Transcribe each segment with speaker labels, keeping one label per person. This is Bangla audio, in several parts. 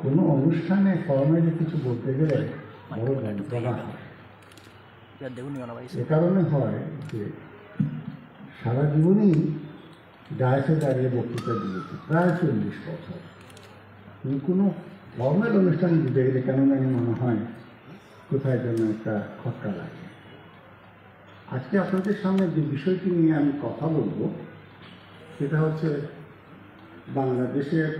Speaker 1: কোনো অনুষ্ঠানে ফর্মালি কিছু বলতে গেলে বড় যন্ত্রণা হয়। এ কারণে হয় যে সারা জীবনই ডায়াসে দাঁড়িয়ে বক্তৃতা দিয়েছি, প্রায় 40 বছর। কোনো ফর্মাল অনুষ্ঠান দিতে গেলে কেন জানি মনে হয় কোথায় যেন একটা খটকা লাগে। আজকে আপনাদের সামনে যে বিষয়টি নিয়ে আমি কথা বলবো সেটা হচ্ছে বাংলাদেশের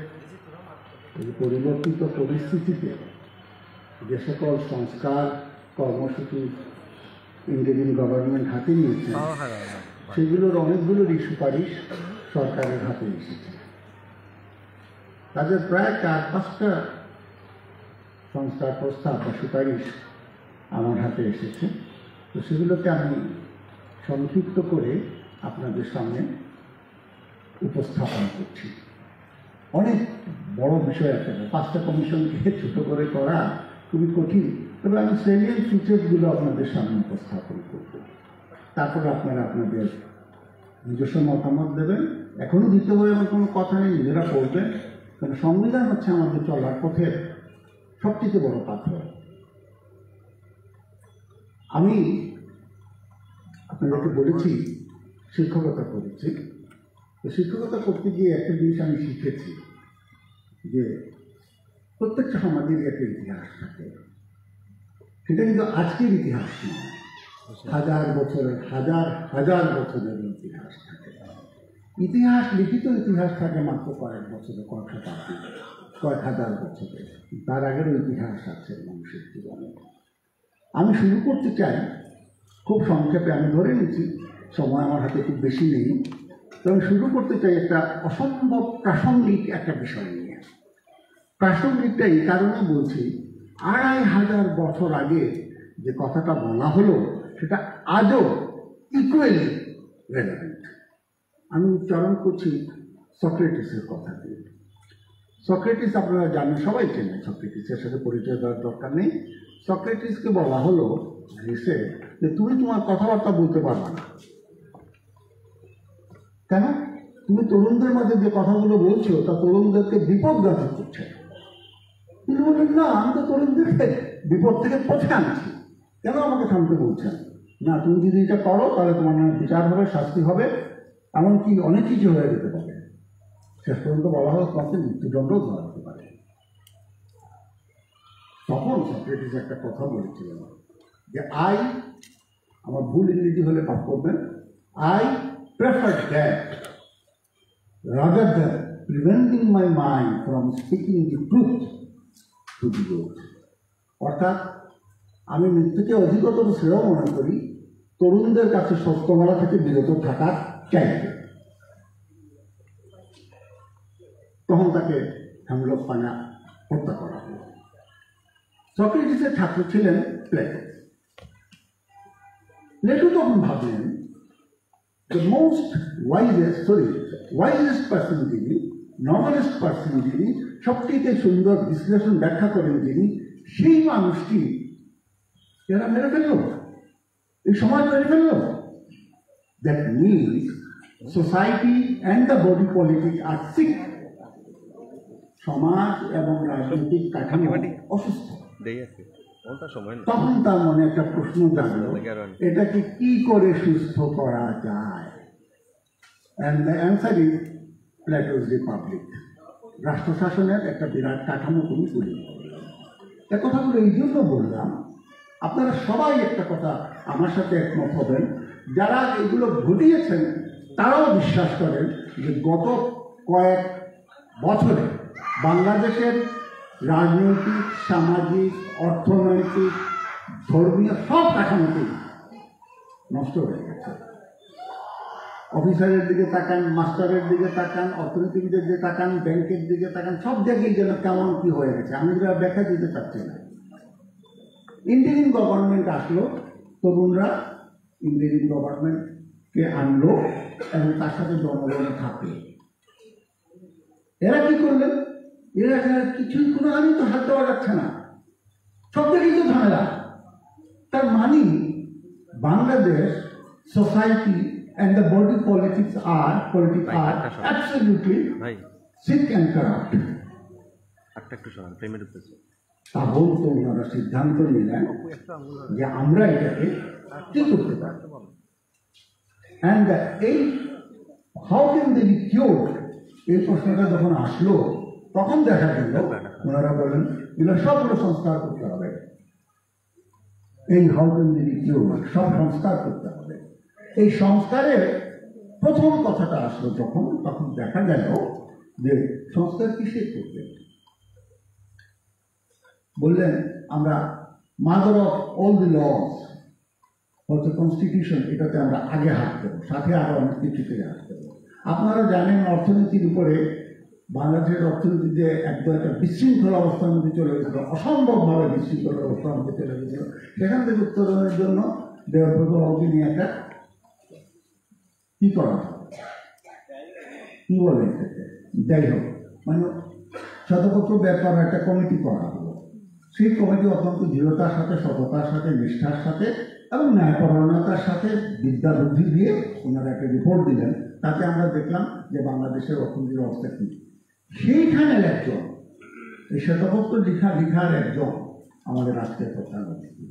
Speaker 1: পরিবর্তিত পরিস্থিতিতে যে সকল সংস্কার কর্মসূচি ইন্ডিয়ান গভর্নমেন্ট হাতে নিয়েছে সেগুলোর অনেকগুলোরই সুপারিশ সরকারের হাতে এসেছে। তাদের প্রায় 4-5টা সংস্কার প্রস্তাব বা সুপারিশ আমার হাতে এসেছে। তো সেগুলোকে আমি সংক্ষিপ্ত করে আপনাদের সামনে উপস্থাপন করছি। অনেক বড় বিষয় আছে, 5টা কমিশনকে ছোট করে করা খুবই কঠিন, তবে আমি সেলিয়েন্ট ফিচার্সগুলো আপনাদের সামনে উপস্থাপন করব। তারপরে আপনারা আপনাদের নিজস্ব মতামত দেবেন। এখনও দিতে হবে এমন কোনো কথা নেই, নিজেরা পড়বেন, কারণ সংবিধান হচ্ছে আমাদের চলার পথের সবচেয়ে বড় পাথর। আমি আপনাদেরকে বলেছি শিক্ষকতা করেছি, তো শিক্ষকতা করতে গিয়ে একটা জিনিস আমি শিখেছি যে প্রত্যেকটা সমাজের একটা ইতিহাস থাকে। সেটা কিন্তু আজকের ইতিহাস নয়, হাজার বছরের ইতিহাস থাকে। ইতিহাস, লিখিত ইতিহাস থাকে মাত্র কয়েক বছরে, কয়েক শতাব্দী, কয়েক হাজার বছরে। তার আগেরও ইতিহাস আছে মানুষের জীবনে। আমি শুরু করতে চাই খুব সংক্ষেপে, আমি ধরে নিচ্ছি সময় আমার হাতে খুব বেশি নেই, তো আমি শুরু করতে চাই একটা অসম্ভব প্রাসঙ্গিক একটা বিষয় নিয়ে। প্রাসঙ্গিকটা এই কারণে বলছি, 2500 বছর আগে যে কথাটা বলা হলো সেটা আজও ইকুয়ালি রেলেভেন্ট। আমি উচ্চারণ করছি সক্রেটিসের কথা দিয়ে। সক্রেটিস আপনারা জানেন, সবাই চেনেন, সক্রেটিসের সাথে পরিচয় দেওয়ার দরকার নেই। সক্রেটিসকে বলা হলো গ্রিসে যে তুমি তোমার কথাবার্তা বলতে পারবে না। কেন? তুমি তরুণদের মাঝে যে কথাগুলো বলছো তা তরুণদেরকে বিপদগামী করছে। তিনি বললেন, না, আমি তো তরুণদেরকে বিপদ থেকে পথে আনছি, কেন আমাকে থামতে বলছেন? না, তুমি যদি এটা করো তাহলে তোমার নামে বিচার হবে, শাস্তি হবে, এমনকি অনেক কিছু হয়ে যেতে পারে। শেষ পর্যন্ত বলা হলো তোমাকে মৃত্যুদণ্ডও দেওয়া হতে পারে। তখন সক্রেটিস একটা কথা বলেছিলেন যে আমার ভুল ইংরেজি হলে পাঠ করবেন, I prefer that rather than preventing my mind from speaking the truth to the world. অর্থাৎ আমি মৃত্যুকে অধিকতর শ্রেয় মনে করি তরুণদের কাছে সত্য বলা থেকে বিরত থাকার চাইতে। তখন তাকে হেমলক পানা হত্যা করা হল। সক্রেটিসের ছাত্র ছিলেন প্লেটো। প্লেটো তখন ভাবলেন the most wisest person যিনি, নভেলিস্ট পার্সন যিনি, সবচেয়ে সুন্দর বিশ্লেষণ ব্যাখ্যা করেন যিনি, সেই মানুষটি এরা মেরে ফেলল, এই সমাজ মেরে ফেলল। That means society and the body politics are sick. সমাজ এবং রাজনৈতিক কাঠামো অসুস্থ। তখন তার মনে একটা প্রশ্ন জাগলো, এটাকে কি করে সুস্থ করা যায়? And the answer is Plato's Republic. রাষ্ট্র শাসনের একটা বিরাট কাঠামো তুমি তৈরি করবে। এ কথাগুলো এই জন্য বললাম, আপনারা সবাই একটা কথা আমার সাথে একমত হবেন, যারা এগুলো ঘটিয়েছেন তারাও বিশ্বাস করেন যে গত কয়েক বছরে বাংলাদেশের রাজনৈতিক, সামাজিক, অর্থনৈতিক, ধর্মীয় সব কাঠামোটি নষ্ট হয়ে গেছে। অফিসারের দিকে তাকান, মাস্টারের দিকে তাকান, অর্থনীতিবিদের দিকে তাকান, ব্যাংকের দিকে তাকান, সব জায়গায় যেন কেমন কি হয়ে গেছে। আমি যেটা ব্যাখ্যা দিতে চাচ্ছি না। ইন্ডিয়ান গভর্নমেন্ট আসলো, তরুণরা ইন্ডিয়ান গভর্নমেন্টকে আনলো এবং তার সাথে জনগণ থাকে। এরা কি করলেন? এরা কিছুই, কোনো আইন তো হাত দেওয়া যাচ্ছে না, সব জায়গায় তো ঝামেলা। তার মানে Bangladesh society and the body politics are absolutely sick and corrupt. তখন তো ওনারা সিদ্ধান্ত নিলেন যে আমরা এটাকে কি করতে পারি। অ্যান্ড এই how can they be cured, এই প্রশ্নটা যখন আসলো তখন দেখা গেল ওনারা বলেন এগুলো সবগুলো সংস্কার করতে হবে। এই how can they be cured, সব সংস্কার করতে হবে। এই সংস্কারের প্রথম কথাটা আসলো যখন, তখন দেখা গেল যে সংস্কার কিসে করবে। বললেন আমরা mother of all the laws হচ্ছে কনস্টিটিউশন, এটাতে আমরা আগে হাত দেবো, সাথে আরো অনেক কিছুতে হাত দেবো। আপনারা জানেন অর্থনীতির উপরে বাংলাদেশের অর্থনীতি যে একদম একটা বিশৃঙ্খল অবস্থার মধ্যে চলে গেছিল, অসম্ভবভাবে বিশৃঙ্খল অবস্থার মধ্যে চলে গেছিল। সেখান থেকে উত্তরণের জন্য দেওয়াকে নিয়ে একটা কি করা হয়, কি বলে এটাকে, যাই হোক মানে শতপত্র ব্যাপার একটা কমিটি করা হলো। সেই কমিটি অত্যন্ত দৃঢ়তার সাথে, সততার সাথে, নিষ্ঠার সাথে এবং ন্যায়পরায়ণতার সাথে বিদ্যা বুদ্ধি দিয়ে ওনারা একটা রিপোর্ট দিলেন। তাতে আমরা দেখলাম যে বাংলাদেশের অর্থনীতির অবস্থা কি। সেইখানের একজন, এই শ্বেতপত্র লিখার একজন আমাদের রাষ্ট্রের প্রধানমন্ত্রী।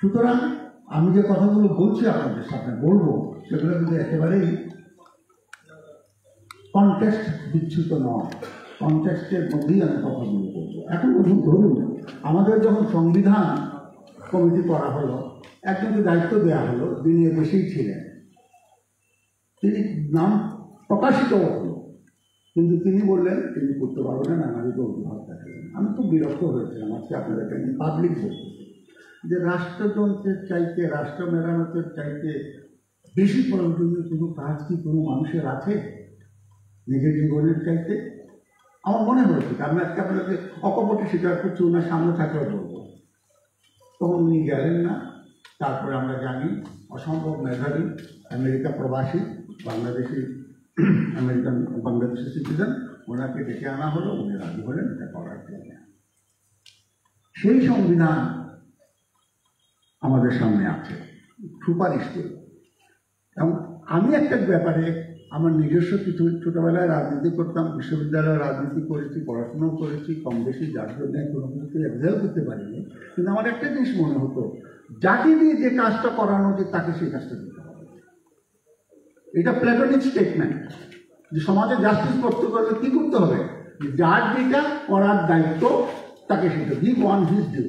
Speaker 1: সুতরাং আমি যে কথাগুলো বলছি আপনাদের সামনে বলবো, সেগুলো কিন্তু একেবারেই কনটেক্সট বিচ্যুত নয়, কনটেক্সটের মধ্যেই আমি কথাগুলো বলবো। এখন ধরুন আমাদের যখন সংবিধান কমিটি করা হলো, একজনকে দায়িত্ব দেওয়া হলো, যিনি দেশেই ছিলেন, তিনি নাম প্রকাশিত হলো, কিন্তু তিনি বললেন তিনি করতে পারবেন না, আমাদেরকে অভিভাবক দেখালেন। আমি খুব বিরক্ত হয়েছিলাম, আজকে আপনাদেরকে আমি পাবলিক বলতেছি যে রাষ্ট্রযন্ত্রের চাইতে, রাষ্ট্র মেরামতের চাইতে বেশি প্রয়োজনীয় কোনো কাজ কি কোনো মানুষের আছে নিজের জীবনের চাইতে? আমার মনে হয়েছে, আমি আজকে আপনাকে অকপটে স্বীকার করছি, ওনার সামনে থাকলেও বলবো। তখন উনি গেলেন না। তারপরে আমরা জানি অসম্ভব মেধাবী আমেরিকা প্রবাসী বাংলাদেশি বাংলাদেশি সিটিজেন, ওনাকে ডেকে আনা হলো, উনি রাজি হলেন এটা করার জন্য। সেই সংবিধান আমাদের সামনে আছে, সুপারিশ করে। এবং আমি একটা ব্যাপারে আমার নিজস্ব কিছু, ছোটবেলায় রাজনীতি করতাম, বিশ্ববিদ্যালয়ে রাজনীতি করেছি, পড়াশোনাও করেছি, কম বেশি, যার জন্য কোনো কিছুতে এক্সেল করতে পারিনি। কিন্তু আমার একটা জিনিস মনে হতো, যাকে দিয়ে যে কাজটা করানো উচিত তাকে সেই কাজটা দিতে হবে। এটা প্ল্যাটোনিক স্টেটমেন্ট যে সমাজে জাস্টিস করতে করলে কি করতে হবে, যার যেটা করার দায়িত্ব তাকে সেটা গিভ ওয়ান হিজ ডিউ,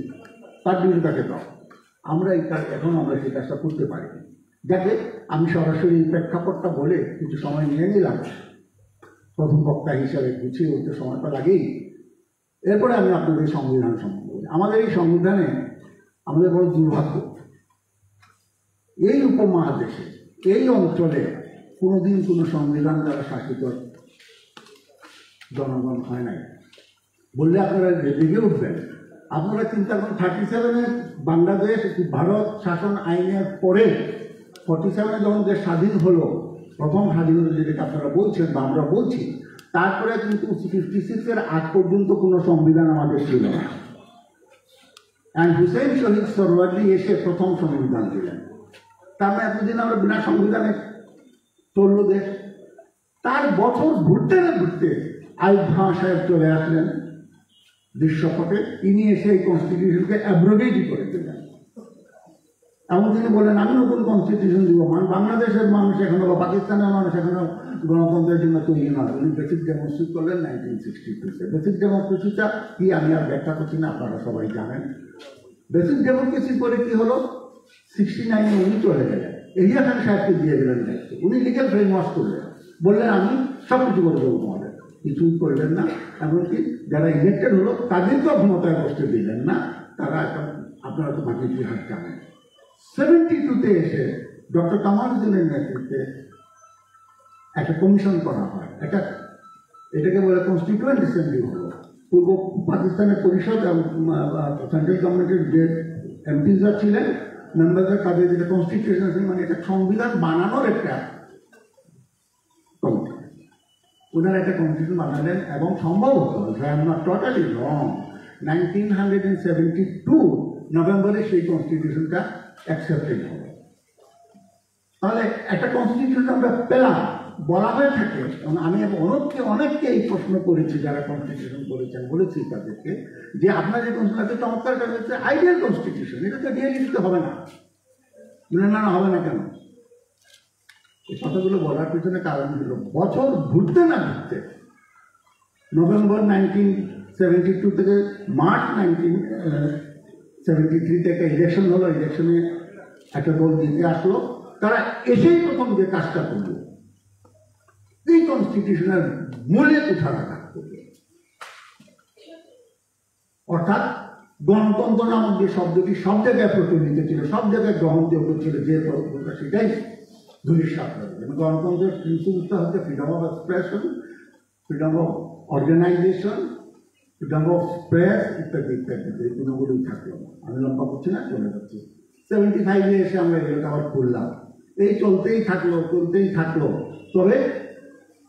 Speaker 1: তার ডিউটি তাকে দাও। আমরা এই কাজ এখন আমরা সেই কাজটা করতে পারি। যাকে আমি সরাসরি এই প্রেক্ষাপটটা বলে কিছু সময় নিয়ে নিলাম, প্রথম বক্তা হিসাবে গুছিয়ে উঠতে সময়টা লাগেই। এরপরে আমি আপনাদের সংবিধান সম্বন্ধে বলি। আমাদের এই সংবিধানে আমাদের বড় দুর্ভাগ্য, এই উপমহাদেশে, এই অঞ্চলে কোনোদিন কোনো সংবিধান দ্বারা শাসিত জনগণ হয় নাই বললে আপনারা রেগে উঠবেন। আপনারা চিন্তা করুন, 37-এ বাংলাদেশ ভারত শাসন আইনের পরে 47-এ যখন দেশ স্বাধীন হলো, প্রথম স্বাধীনতা যেটাকে আপনারা বলছেন বা আমরা বলছি, তারপরে কিন্তু 56-এর আগ পর্যন্ত কোনো সংবিধান আমাদের ছিল না। অ্যান্ড হুসেন শহীদ সরওয়ার্দী এসে প্রথম সংবিধান দিলেন। তার মানে এতদিন আমরা বিনা সংবিধানে চলল দেশ। তার বছর ঘুরতে না ঘুরতে আইয়ুব খান সাহেব চলে আসলেন দৃশ্যপটে। ইনি এসে এই কনস্টিটিউশনকে অ্যাব্রোগেট করে দিলেন। এমন তিনি বললেন আমি নতুন কনস্টিটিউশন দিব, বাংলাদেশের মানুষ এখনো বা পাকিস্তানের মানুষ এখনো গণতন্ত্রের জন্য তৈরি নয়। উনি বেসিক ডেমোক্রেসি করলেন 1962-তে। বেসিক ডেমোক্রেসিটা কি আমি আর ব্যাখ্যা করছি না, আপনারা সবাই জানেন। বেসিক ডেমোক্রেসি করে কি হলো, 69-এ উনি চলে গেলেন, এরিয়া খান সাহেবকে দিয়ে গেলেন দায়িত্ব। উনি লিগেল ফ্রেমওয়ার্ক করলেন, বললেন আমি সব কিছু করে দেবো তোমাদের, কিছুই করলেন না। এমনকি যারা ইলেক্টেড হলো তাদেরকেও ক্ষমতায় বসতে দিলেন না। তারা এখন আপনারা তো বাকি ইতিহাস জানেন। 72-তে এসে ডক্টর কামাল উদ্দিনের নেতৃত্বে একটা কমিশন করা হয়, এটাকে বলে কনস্টিটিউয়েন্ট অ্যাসেম্বলি হলো। পূর্ব পাকিস্তানের পরিষদ এবং সেন্ট্রাল গভর্নমেন্টের যে এমপিরা ছিলেন মেম্বারদের, তাদের যেটা কনস্টিটিউশন মানে এটা সংবিধান বানানোর একটা কমিটি, ওনারা একটা কনস্টিটিউশন বানালেন। এবং সম্ভবত আই এম নট টোটালি রং, 1972 নভেম্বরে সেই কনস্টিটিউশনটা অ্যাকসেপ্টেড হবে। তাহলে একটা কনস্টিটিউশন আমরা পেলাম বলা হয়ে থাকে, এবং আমি অনেককে এই প্রশ্ন করেছি যারা কনস্টিটিউশন করেছেন, বলেছি তাদেরকে যে আপনার যে কনস্টিটিউশন চমৎকারটা হচ্ছে আইডিয়াল কনস্টিটিউশন, এটা তো রিয়েলিটিতে হবে না। না হবে না কেন? এই কথাগুলো বলার পিছনে কারণ হলো বছর ঘুরতে না ঘুরতে নভেম্বর 1972 থেকে মার্চ 1973 থেকে ইলেকশন হলো, ইলেকশনে একটা দল জিতে আসলো, তারা এসেই প্রথম যে কাজটা করলো এই কনস্টিটিউশনের মূলে কুঠারাঘাত করবে, অর্থাৎ গণতন্ত্র নামক যে শব্দটি সব জায়গায় প্রচলিত ছিল, সব জায়গায় গ্রহণযোগ্য ছিল, যে সেটাই ধূলিসাৎ হবে। গণতন্ত্রের প্রিন্সিপলটা হচ্ছে freedom of expression, freedom of organisation, freedom of press ইত্যাদি ইত্যাদি, এই গুণগুলোই থাকলো না। আমি লম্বা করছি না, চলে যাচ্ছি। 75-এ এসে আমরা এগুলোকে আবার খুললাম, এই চলতেই থাকলো। তবে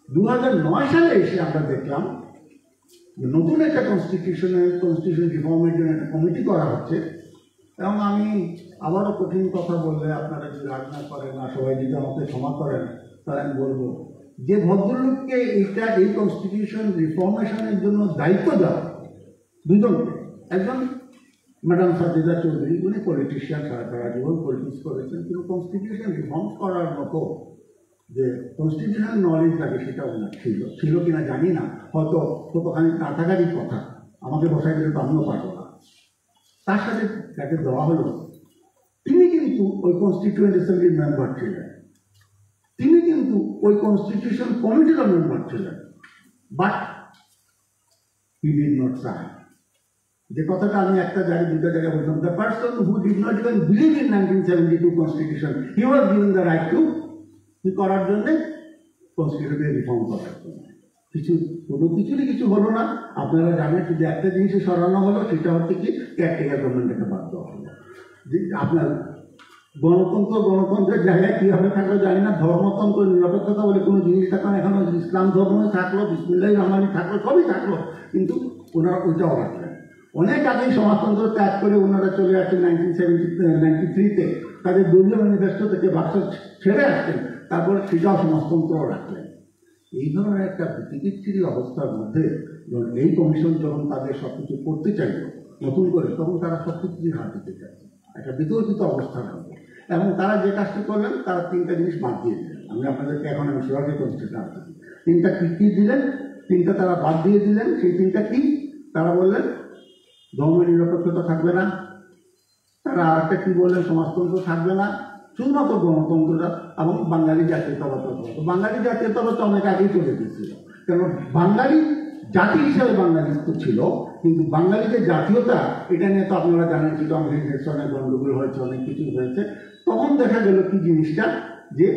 Speaker 1: 2009 সালে এসে আমরা দেখলাম নতুন একটা কনস্টিটিউশন রিফর্মের জন্য একটা কমিটি করা হচ্ছে। এবং আমি আবারও কঠিন কথা বললে আপনারা যদি রাগ না করেন, না সবাই যদি আমাকে ক্ষমা করেন, তাহলে আমি বলবো যে ভদ্রলোককে এই কনস্টিটিউশন রিফর্মেশনের জন্য দায়িত্ব দেওয়া, দুজনকে, একজন ম্যাডাম সাজেদা চৌধুরী, উনি পলিটিশিয়ান, সারা জীবন পলিটিক্স করেছেন, কিন্তু কনস্টিটিউশন রিফর্ম করার মতো যে কনস্টিটিউশনাল নলেজ লাগে সেটা ওনার ছিল কিনা জানি না, হয়তো কতখানি না থাকারই কথা, আমাকে বসাই দিলে তো আমিও পারবো না। তার সাথে যাকে দেওয়া হলো তিনি কিন্তু ওই কনস্টিটিউয়েন্ট অ্যাসেম্বলির মেম্বার ছিলেন, তিনি কিন্তু ওই কনস্টিটিউশন কমিটিরও মেম্বার ছিলেন, but he did not sign. যে কথাটা আমি একটা জায়গায় দুটো জায়গায় বললাম, the person who did not even believe in 1972 constitution, he was given the right to কি করার জন্যে, কনস্টিটিউশনকে রিফর্ম করার জন্য। কোনো কিছুই হলো না। আপনারা জানেন শুধু একটা জিনিসে সরানো হলো, সেটা হচ্ছে কি কেয়ারটেকার গভর্নমেন্টকে বাদ দেওয়া হলো। যে আপনার গণতন্ত্রের জায়গায় কীভাবে থাকলো জানি না, ধর্মতন্ত্র নিরপেক্ষতা বলে কোনো জিনিস থাকলো না, এখন ইসলাম ধর্মই থাকলো, বিসমিল্লাহির রহমানি থাকলো, সবই থাকলো, কিন্তু ওনারা ওইটাও রাখলেন। অনেক আগেই সমাজতন্ত্র ত্যাগ করে ওনারা চলে আসেন 1993-তে, তাদের দলীয় ম্যানিফেস্টো থেকে বাক্স ছেড়ে আসছেন, তারপর সেটাও সমাজতন্ত্রও রাখলেন। এই ধরনের একটা বিচিত্র অবস্থার মধ্যে এই কমিশন যখন তাদের সবকিছু করতে চাইল নতুন করে, তখন তারা সবকিছুই হাত দিতে চাইছে, একটা বিতর্কিত অবস্থা হবে। এবং তারা যে কাজটি করলেন, তারা তিনটা জিনিস বাদ দিয়ে দিলেন। আপনাদেরকে এখন আমি সরাসরি কনস্টিটিউশন আসছি, তিনটা কি দিলেন, তিনটা তারা বাদ দিয়ে দিলেন। সেই তিনটা কি? তারা বললেন ধর্ম নিরপেক্ষতা থাকবে না, তারা আরেকটা কি বললেন, সমাজতন্ত্র থাকবে না, শুধুমাত্র গণতন্ত্রটা এবং বাঙালি জাতীয়তাবাদ। বাঙালি জাতীয়তাবাদ অনেক আগেই চলে গেছিল, কেন বাঙালি জাতি হিসাবে বাঙালিত্ব ছিল, কিন্তু বাঙালি যে জাতীয়তা এটা নিয়ে তো আপনারা জানেন ছিল আমাদের দেশে অনেক গণ্ডগোল হয়েছে, অনেক কিছু হয়েছে। তখন দেখা গেল কি জিনিসটা, যে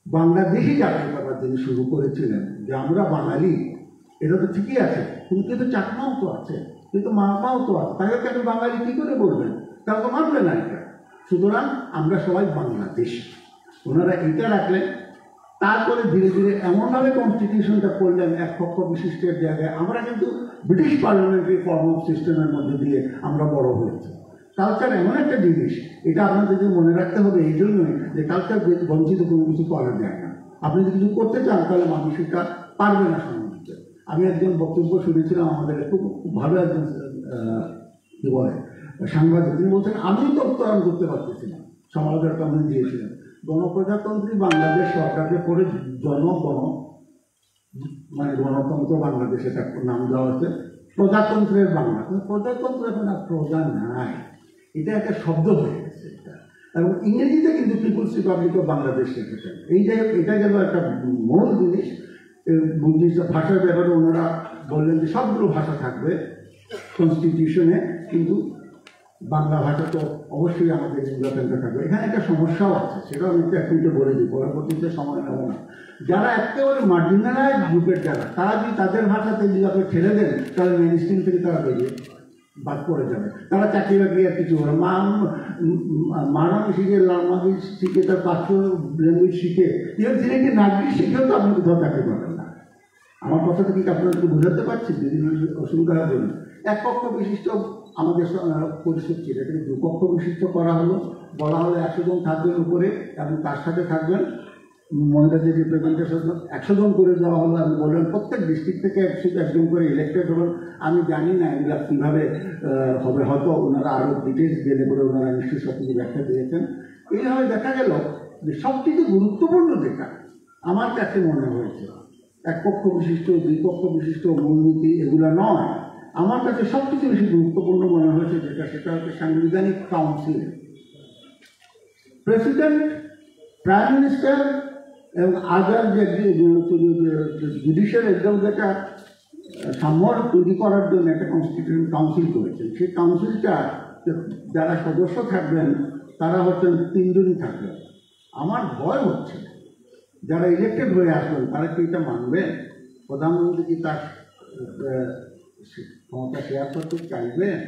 Speaker 1: বাংলাদেশি জাতীয়তাবাদ যিনি শুরু করেছিলেন, যে আমরা বাঙালি, এটা তো ঠিকই আছে, কিন্তু তো চাকমাও তো আছে, কিন্তু মামাও তো আছে, তাহলে আপনি বাঙালি কি করে বলবেন? তারা তো মানবে না এটা। সুতরাং আমরা সবাই বাংলাদেশি, ওনারা এটা রাখলেন। তারপরে ধীরে ধীরে এমনভাবে কনস্টিটিউশনটা করলেন এক পক্ষ বিশিষ্টের জায়গায়। আমরা কিন্তু ব্রিটিশ পার্লামেন্টারি ফর্ম অফ সিস্টেমের মধ্যে দিয়ে আমরা বড় হয়েছি। কালচার এমন একটা জিনিস, এটা আপনাদেরকে মনে রাখতে হবে এই জন্যই যে কালচার বঞ্চিত কোনো কিছু করা যায় না। আপনি যদি কিছু করতে চান তাহলে মানসিকতা পারবে না সমাজে। আমি একজন বক্তব্য শুনেছিলাম, আমাদের খুব ভালো একজন কি বলে সাংবাদিক, তিনি বলছেন আমি তো উত্তরণ করতে পারতেছি না, সমালোচনা আমি দিয়েছিলেন। গণপ্রজাতন্ত্রী বাংলাদেশ সরকারকে পরে মানে গণতন্ত্র বাংলাদেশ, এটা নাম দেওয়া হচ্ছে প্রজাতন্ত্রের বাংলা। প্রজাতন্ত্র এখন আর প্রজা নাই, এটা একটা শব্দ হয়ে গেছে এটা। এবং ইংরেজিতে কিন্তু পিপুলস রিপাবলিক অফ বাংলাদেশ রেখেছেন। এই যে এটা গেল একটা মূল জিনিস। বুদ্ধিস্ট ভাষার ব্যাপারে ওনারা বললেন যে সবগুলো ভাষা থাকবে কনস্টিটিউশনে, কিন্তু বাংলা ভাষা তো অবশ্যই আমাদের ইম্পর্টেন্টটা থাকবে। এখানে একটা সমস্যাও আছে, সেটাও আমি এক মিনিটে বলে দিই, পরবর্তীতে সময় নেব না। যারা একেবারে মার্জিনালাইজ গ্রুপের যারা, তারা যদি তাদের ভাষাতে যদি আপনি ঠেলে দেন, তাহলে মেইন স্ট্রিম থেকে তারা বেরিয়ে বাদ পড়ে যাবে। তারা চাকরি বাকরি আর কিছু হবে, মারামি শিখে, লামাবি শিখে, তার পাঁচশো ল্যাঙ্গুয়েজ শিখে, ইভেন সিলেটি নাগরিক শিখেও তো আপনি কোথাও চাকরি পাবেন না। আমার কথাটা কি আপনাদেরকে বোঝাতে পারছি? যদি অসুবিধা হবে না। এক পক্ষ বিশিষ্ট আমাদের পরিষদ ছিল, এটাকে দুপক্ষ বিশিষ্ট করা হলো। বলা হলো 100 জন থাকবেন উপরে এবং তার সাথে থাকবেন মহিলাদের রিপ্রেজেন্টেশন 100 জন করে দেওয়া হলো। আমি বললাম প্রত্যেক ডিস্ট্রিক্ট থেকে একজন করে ইলেক্টেড হবেন। আমি জানি না এগুলা কীভাবে হবে, হয়তো ওনারা আরও ডিটেলস গেলে পরে ওনারা নিশ্চয়ই সব কিছু ব্যাখ্যা দিয়েছেন। এইভাবে দেখা গেল যে সবথেকে গুরুত্বপূর্ণ যেটা আমার কাছে মনে হয়েছে, এক পক্ষ বিশিষ্ট, দুই পক্ষ বিশিষ্ট মূলনীতি এগুলো নয়, আমার কাছে সবথেকে বেশি গুরুত্বপূর্ণ মনে হয়েছে সেটা হচ্ছে সাংবিধানিক কাউন্সিল। প্রেসিডেন্ট, প্রাইম মিনিস্টার এবং আদার যে জুডিশিয়াল এক্সামটা সামর তৈরি করার জন্য একটা কনস্টিটিউশন কাউন্সিল করেছেন। সেই কাউন্সিলটা যারা সদস্য থাকবেন তারা হচ্ছেন 3 জনই থাকবেন। আমার ভয় হচ্ছে যারা ইলেক্টেড হয়ে আসবেন তারা কি এটা মানবেন? প্রধানমন্ত্রী কি তার ক্ষমতা শেয়ার করতে চাইবেন?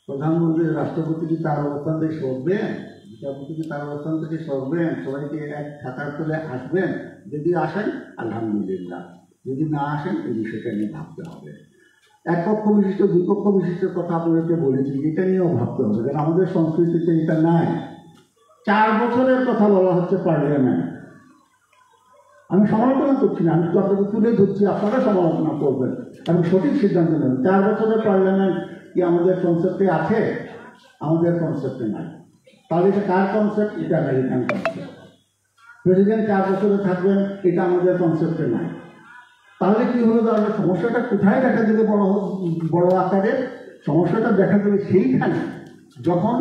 Speaker 1: প্রধানমন্ত্রী, রাষ্ট্রপতি কি তার অবস্থান থেকে সরবেন? বিচারপতি কি তার অবস্থান থেকে সরবেন? সবাইকে এক খাতার তুলে আসবেন? যদি আসেন আলহামদুলিল্লাহ, যদি না আসেন এই বিষয়টা নিয়ে ভাবতে হবে। এক পক্ষ বিশিষ্ট, দুই পক্ষ বিশিষ্টের কথা আপনাদেরকে বলেছি, এটা নিয়েও ভাবতে হবে, কারণ আমাদের সংস্কৃতিতে এটা নাই। 4 বছরের কথা বলা হচ্ছে পার্লামেন্ট। আমি সমালোচনা করছি না, আমি তো আপনাকে তুলে ধরছি, আপনারা সমালোচনা করবেন, আমি সঠিক সিদ্ধান্ত নেবেন। 4 বছরের পার্লামেন্ট কি আমাদের কনসেপ্টে আছে? আমাদের কনসেপ্টে নাই। তাহলে এটা কার কনসেপ্ট? এটা আমেরিকান কনসেপ্ট। প্রেসিডেন্ট 4 বছরে থাকবেন, এটা আমাদের কনসেপ্টে নাই। তাহলে কি হলো? তাহলে সমস্যাটা কোথায় দেখা দেবে? বড় আকারে সমস্যাটা দেখা দেবে সেইখানে যখন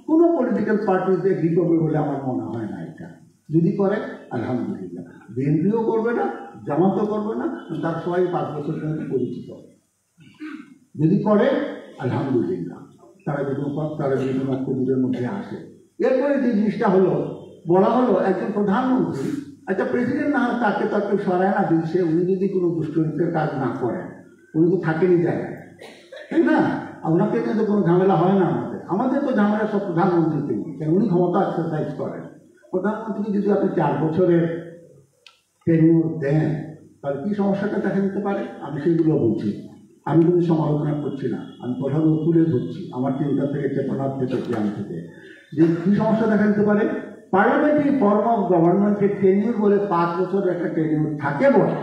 Speaker 1: কোনো পলিটিক্যাল পার্টি এগ্রি করবে বলে আমার মনে হয় না। এটা যদি করে আলহামদুলিল্লাহ, বিএনপিও করবে না, জামাতও করবে না, তার সবাই 5 বছর জন্য পরিচিত। যদি করে আলহামদুলিল্লাহ, তারা বিভিন্ন ঐক্যজোটের মধ্যে আসে। এরপরে যে জিনিসটা হলো, বলা হলো একজন প্রধানমন্ত্রী, একটা প্রেসিডেন্ট না হয় তাকে সরায় না দিচ্ছে, উনি যদি কোনো দুষ্কৃতের কাজ না করেন, উনি তো থাকেনি জায়গায়, তাই না? ওনাকে কিন্তু কোনো ঝামেলা হয় না। আমাদের তো ঝামেলা সব প্রধানমন্ত্রীকে নিয়ে, কারণ উনি ক্ষমতা এক্সারসাইজ করেন। প্রধানমন্ত্রীকে যদি আপনি 4 বছরের টেনিউর দেন, তাহলে কী সমস্যাটা দেখা দিতে পারে? আমি সেগুলো বলছি, আমি কিন্তু সমালোচনা করছি না, আমি কথাগুলো তুলে ধরছি আমার চিন্তা থেকে, চেতনার থেকে, জ্ঞান থেকে, যে কী সমস্যা দেখা দিতে পারে। পার্লামেন্টারি ফর্ম অফ গভর্নমেন্টের টেনিউর বলে 5 বছরের একটা টেনিউর থাকে বলে,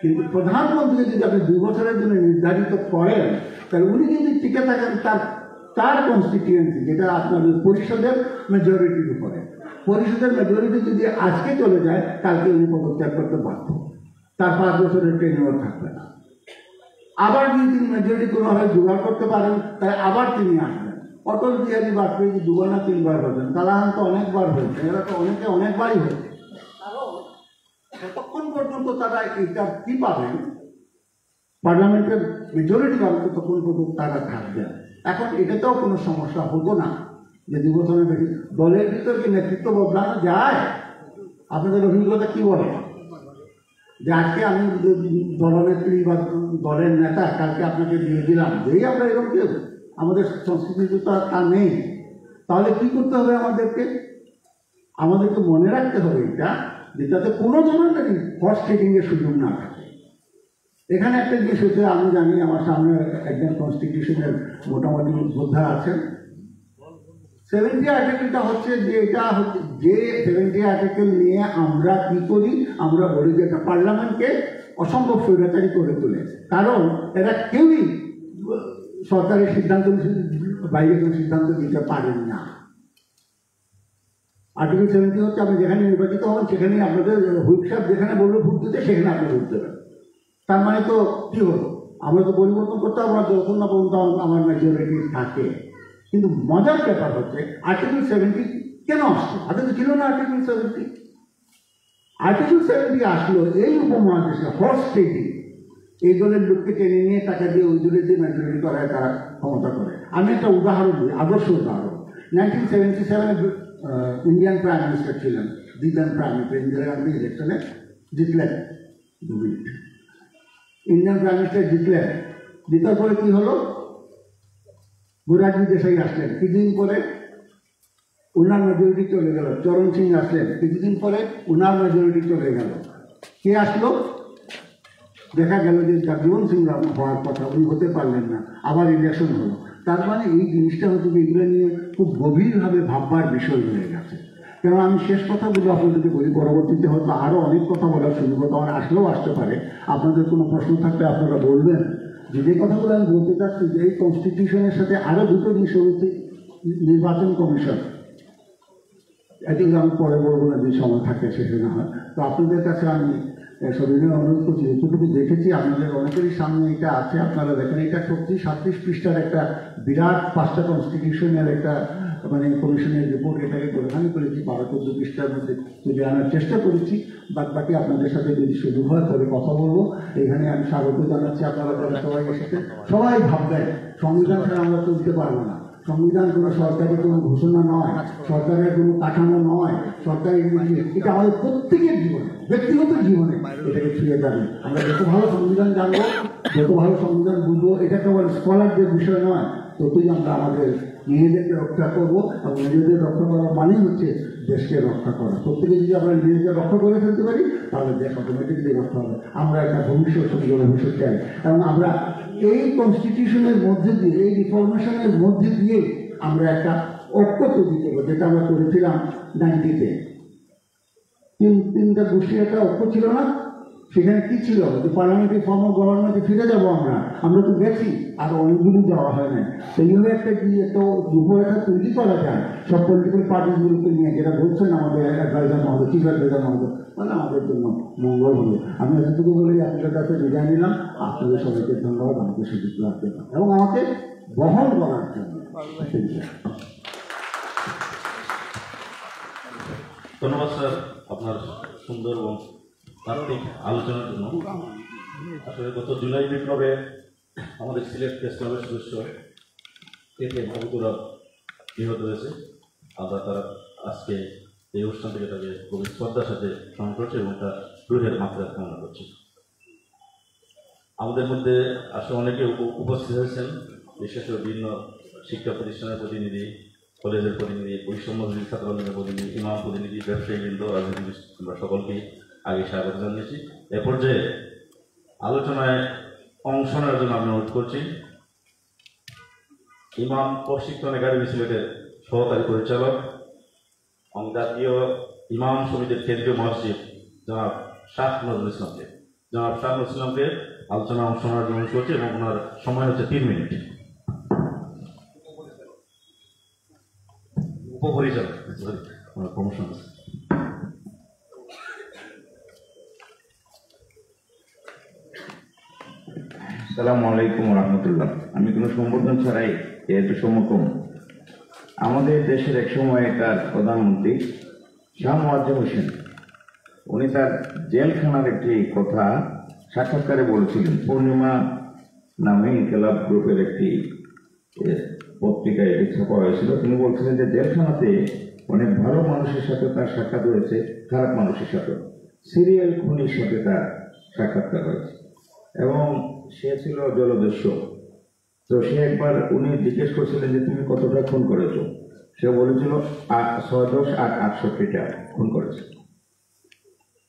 Speaker 1: কিন্তু প্রধানমন্ত্রী যদি আপনি 2 বছরের জন্য নির্ধারিত করেন, তাহলে উনি যদি টিকে থাকেন তার কনস্টিটিউয়েন্সি, যেটা আপনার পরিষদের মেজরিটির উপরে, পরিষদের মেজরিটি যদি আজকে চলে যায়, কালকে উনি পদত্যাগ করতে বাধ্য, তার 5 বছরের টেনিউর থাকবে না। আবার যদি তিনি মেজরিটি কোনোভাবে জোগাড় করতে পারেন, তাহলে আবার তিনি আসবেন। অটল বিহারী বাজপেয়ী 2 না 3 বার হয়েছেন, কালাহান তো অনেকবার হয়েছে, এরা তো অনেকবারই হয়েছে। ততক্ষণ পর্যন্ত তারা এটা কি পাবেন? পার্লামেন্টের মেজরিটি পাবেন, ততক্ষণ পর্যন্ত তারা থাকবেন। এখন এটাতেও কোনো সমস্যা হতো না যে 2 বছরের বেশি। দলের ভিতর কি নেতৃত্ব বদলানো যায়? আপনাদের অভিজ্ঞতা কি বলে যে আজকে আমি দলনেত্রী বা দলের নেতা, কালকে আপনাকে দিয়ে দিলাম, যেই আমরা এরকম কেউ, আমাদের সংস্কৃতিতে তো তা নেই। তাহলে কি করতে হবে? আমাদেরকে মনে রাখতে হবে এটা, যে যাতে কোনো ধরনের হর্স ট্রেডিংয়ের সুযোগ না থাকে। এখানে একটা জিনিস হচ্ছে, আমি জানি আমার সামনে একজন কনস্টিটিউশনের মোটামুটি যোদ্ধা আছেন। 70 আর্টিকেলটা হচ্ছে যে, এটা হচ্ছে যে 70 আর্টিকেল নিয়ে আমরা কি করি? আমরা বলি যে একটা পার্লামেন্টকে অসম্ভব স্বৈরাচারী করে তোলে, কারণ এরা কেউই সরকারের সিদ্ধান্ত বাইরে কোনো সিদ্ধান্ত দিতে পারেন না। আর্টিকেল 70 হচ্ছে, আপনি যেখানে নির্বাচিত হবেন সেখানেই আপনাদের হুইপ সাহেব যেখানে বলবে ভোট দিতে, সেখানে আপনি ভোট দেবেন। তার মানে তো কি হলো? আমরা তো পরিবর্তন করতে পারবো যতক্ষণ না পর্যন্ত আমার মেজরিটি থাকে। কিন্তু মজার ব্যাপার হচ্ছে, আর্টিকেল 70 কেন আসলো? আগে তো ছিল না আর্টিকেল 70। আর্টিকেল 70 আসলো এই উপমহাদেশে হর্স ট্রেডিং, এই দলের লোককে টেনে নিয়ে টাকা দিয়ে ওই দলের যে মেজরিটি করায় তারা ক্ষমতা করে। আমি একটা উদাহরণ দিই, আদর্শ উদাহরণ। 1977 ইন্ডিয়ান প্রাইম মিনিস্টার ছিলেন, দ্বিতীয় প্রাইম মিনিস্টার ইন্দিরা গান্ধী ইলেকশনে জিতলেন। ইন্ডিয়ান প্রাইম মিনিস্টার জিতার পরে কি হলো? মোরারজি দেশাই আসলেন, কিছুদিন পরে ওনার মেজরিটি চলে গেল। চরণ সিং আসলেন, কিছুদিন পরে ওনার মেজরিটি চলে গেল। কে আসলো? দেখা গেল যে জগজীবন সিং হওয়ার কথা, উনি হতে পারলেন না, আবার ইলেকশন হলো। তার মানে এই জিনিসটা হচ্ছে যে এগুলো নিয়ে খুব গভীরভাবে ভাববার বিষয় হয়ে গেছে। কেন আমি শেষ কথাগুলো আপনাদেরকে বলি, পরবর্তীতে হয়তো আরও অনেক কথা বলার সুযোগ হতো, আমার আসলেও আসতে পারে। আপনাদের কোনো প্রশ্ন থাকলে আপনারা বলবেন। যে কথাগুলো আমি বলতে চাচ্ছি যে এই কনস্টিটিউশনের সাথে আরও দুটো বিষয় হচ্ছে নির্বাচন কমিশন, এগুলো আমি পরে বলবো না, যে সময় থাকে শেষে না হয়। তো আপনাদের কাছে আমি সবিনয় অনুরোধ করছি, যেটুকু দেখেছি আপনাদের অনেকেরই সামনে এটা আছে, আপনারা দেখেন এটা 36 পৃষ্ঠার একটা বিরাট 5টা কনস্টিটিউশনের একটা মানে কমিশনের রিপোর্ট, এটাকে প্রধানই করেছি 12-14 পৃষ্ঠার মধ্যে তুলে আনার চেষ্টা করেছি। বাকি আপনাদের সাথে যদি সুযোগ হয় তবে কথা বলবো। এখানে আমি স্বাগত জানাচ্ছি, আপনারা যারা সবাই এসেছেন। সবাই ভাববেন সংবিধান ছাড়া আমরা চলতে পারবো না। সংবিধান কোনো সরকারি কোনো ঘোষণা নয়, সরকারের কোনো কাঠামো নয়, সরকারি এটা আমাদের প্রত্যেকের জীবনে, ব্যক্তিগত জীবনে এটাকে ছুঁয়ে যাবে। আমরা যত ভালো সংবিধান জানবো, যত ভালো সংবিধান বুঝবো, এটা কেবল স্কলারদের বিষয় নয়, ততই আমরা আমাদের নিজেদেরকে রক্ষা করবো। এবং নিজেদের রক্ষা করার মানেই হচ্ছে দেশকে রক্ষা করা। প্রত্যেকে যদি আমরা নিজেদেরকে রক্ষা করে ফেলতে পারি তাহলে দেশ অটোমেটিকলি রক্ষা হবে। আমরা একটা ভবিষ্যৎ সুন্দর ভবিষ্যৎ চাই, এবং আমরা এই কনস্টিটিউশনের মধ্যে দিয়ে, এই রিফরমেশনের মধ্যে দিয়ে আমরা একটা ঐক্য তৈরি করবো, যেটা আমরা করেছিলাম 90-তে। তিনটা গোষ্ঠীর একটা ঐক্য ছিল না? সেখানে কি ছিল? যে পার্লামেন্টারি ফর্ম অফ গভর্নমেন্টে ফিরে যাবো আমরা তো গেছি, আর অনেকগুলো যাওয়া হয় না। সেইভাবে একটা কি একটা রূপরেখা তৈরি করা যায় সব পলিটিক্যাল পার্টিগুলোকে নিয়ে, যেটা বলছেন আমাদের অ্যাডভাইজার মহোদয়, চিফ অ্যাডভাইজার মহোদয়, মানে আমাদের জন্য মঙ্গল হবে। আমি এতটুকু বলেই আপনাদের কাছে বিদায় নিলাম। আপনাদের সবাইকে ধন্যবাদ আমাকে সুযোগ দেওয়ার জন্য এবং আমাকে বহন করার জন্য।
Speaker 2: ধন্যবাদ স্যার আপনার সুন্দর এবং তাত্ত্বিক আলোচনার জন্য। আসলে গত জুলাই বিপ্লবে আমাদের সিলেট প্রেস ক্লাবের সদস্য থেকে ভবতুরা নিহত হয়েছে। আমরা তারা আজকে এই অনুষ্ঠান থেকে তাকে গভীর শ্রদ্ধার সাথে স্মরণ করছে এবং তার রুহের মাত্রা কামনা করছি। আমাদের মধ্যে আসলে অনেকে উপস্থিত হয়েছেন, বিশেষ করে বিভিন্ন শিক্ষা প্রতিষ্ঠানের প্রতিনিধি, কলেজের প্রতিনিধি, বৈষম্য ছাত্র আন্দোলনের প্রতিনিধি, ইমাম প্রতিনিধি, ব্যবসায়ীবৃন্দ, রাজনীতিবিদ, আমরা সকলকেই আগে স্বাগত জানিয়েছি। এ পর্যায়ে আলোচনায় অংশ নেওয়ার জন্য আমি অনুরোধ করছি ইমাম প্রশিক্ষণ একাডেমি সিলেটের সহকারী পরিচালক এবং জাতীয় ইমাম সমিতির কেন্দ্রীয় মহাসচিব জনাব শাহ নজরুল ইসলামকে আলোচনায় অংশ নেওয়ার জন্য অনুরোধ করছি, এবং ওনার সময় হচ্ছে 3 মিনিট। উপপরিচালক প্রমোশন।
Speaker 3: আসসালামু আলাইকুম রহমতুল্লাহ। আমি কোনো সম্বোধন ছাড়াই যেহেতু সমকম, আমাদের দেশের এক সময়কার প্রধানমন্ত্রী শাহ মোয়াজ্জেম হোসেন, উনি তার জেলখানার একটি কথা সাক্ষাৎকারে বলেছিলেন। পূর্ণিমা নামে ইনকিলাব গ্রুপের একটি পত্রিকায় এটি ছাপা হয়েছিল। তিনি বলছিলেন যে জেলখানাতে অনেক ভালো মানুষের সাথে তার সাক্ষাৎ হয়েছে, খারাপ মানুষের সাথে, সিরিয়াল খুনির সাথে তার সাক্ষাৎকার হয়েছে, এবং সে ছিল জলদস্যু। তো সে একবার উনি জিজ্ঞেস করছিলেন যে তুমি কতটা খুন করেছো? সে বলেছিল 6-10-8-68টা খুন করেছে।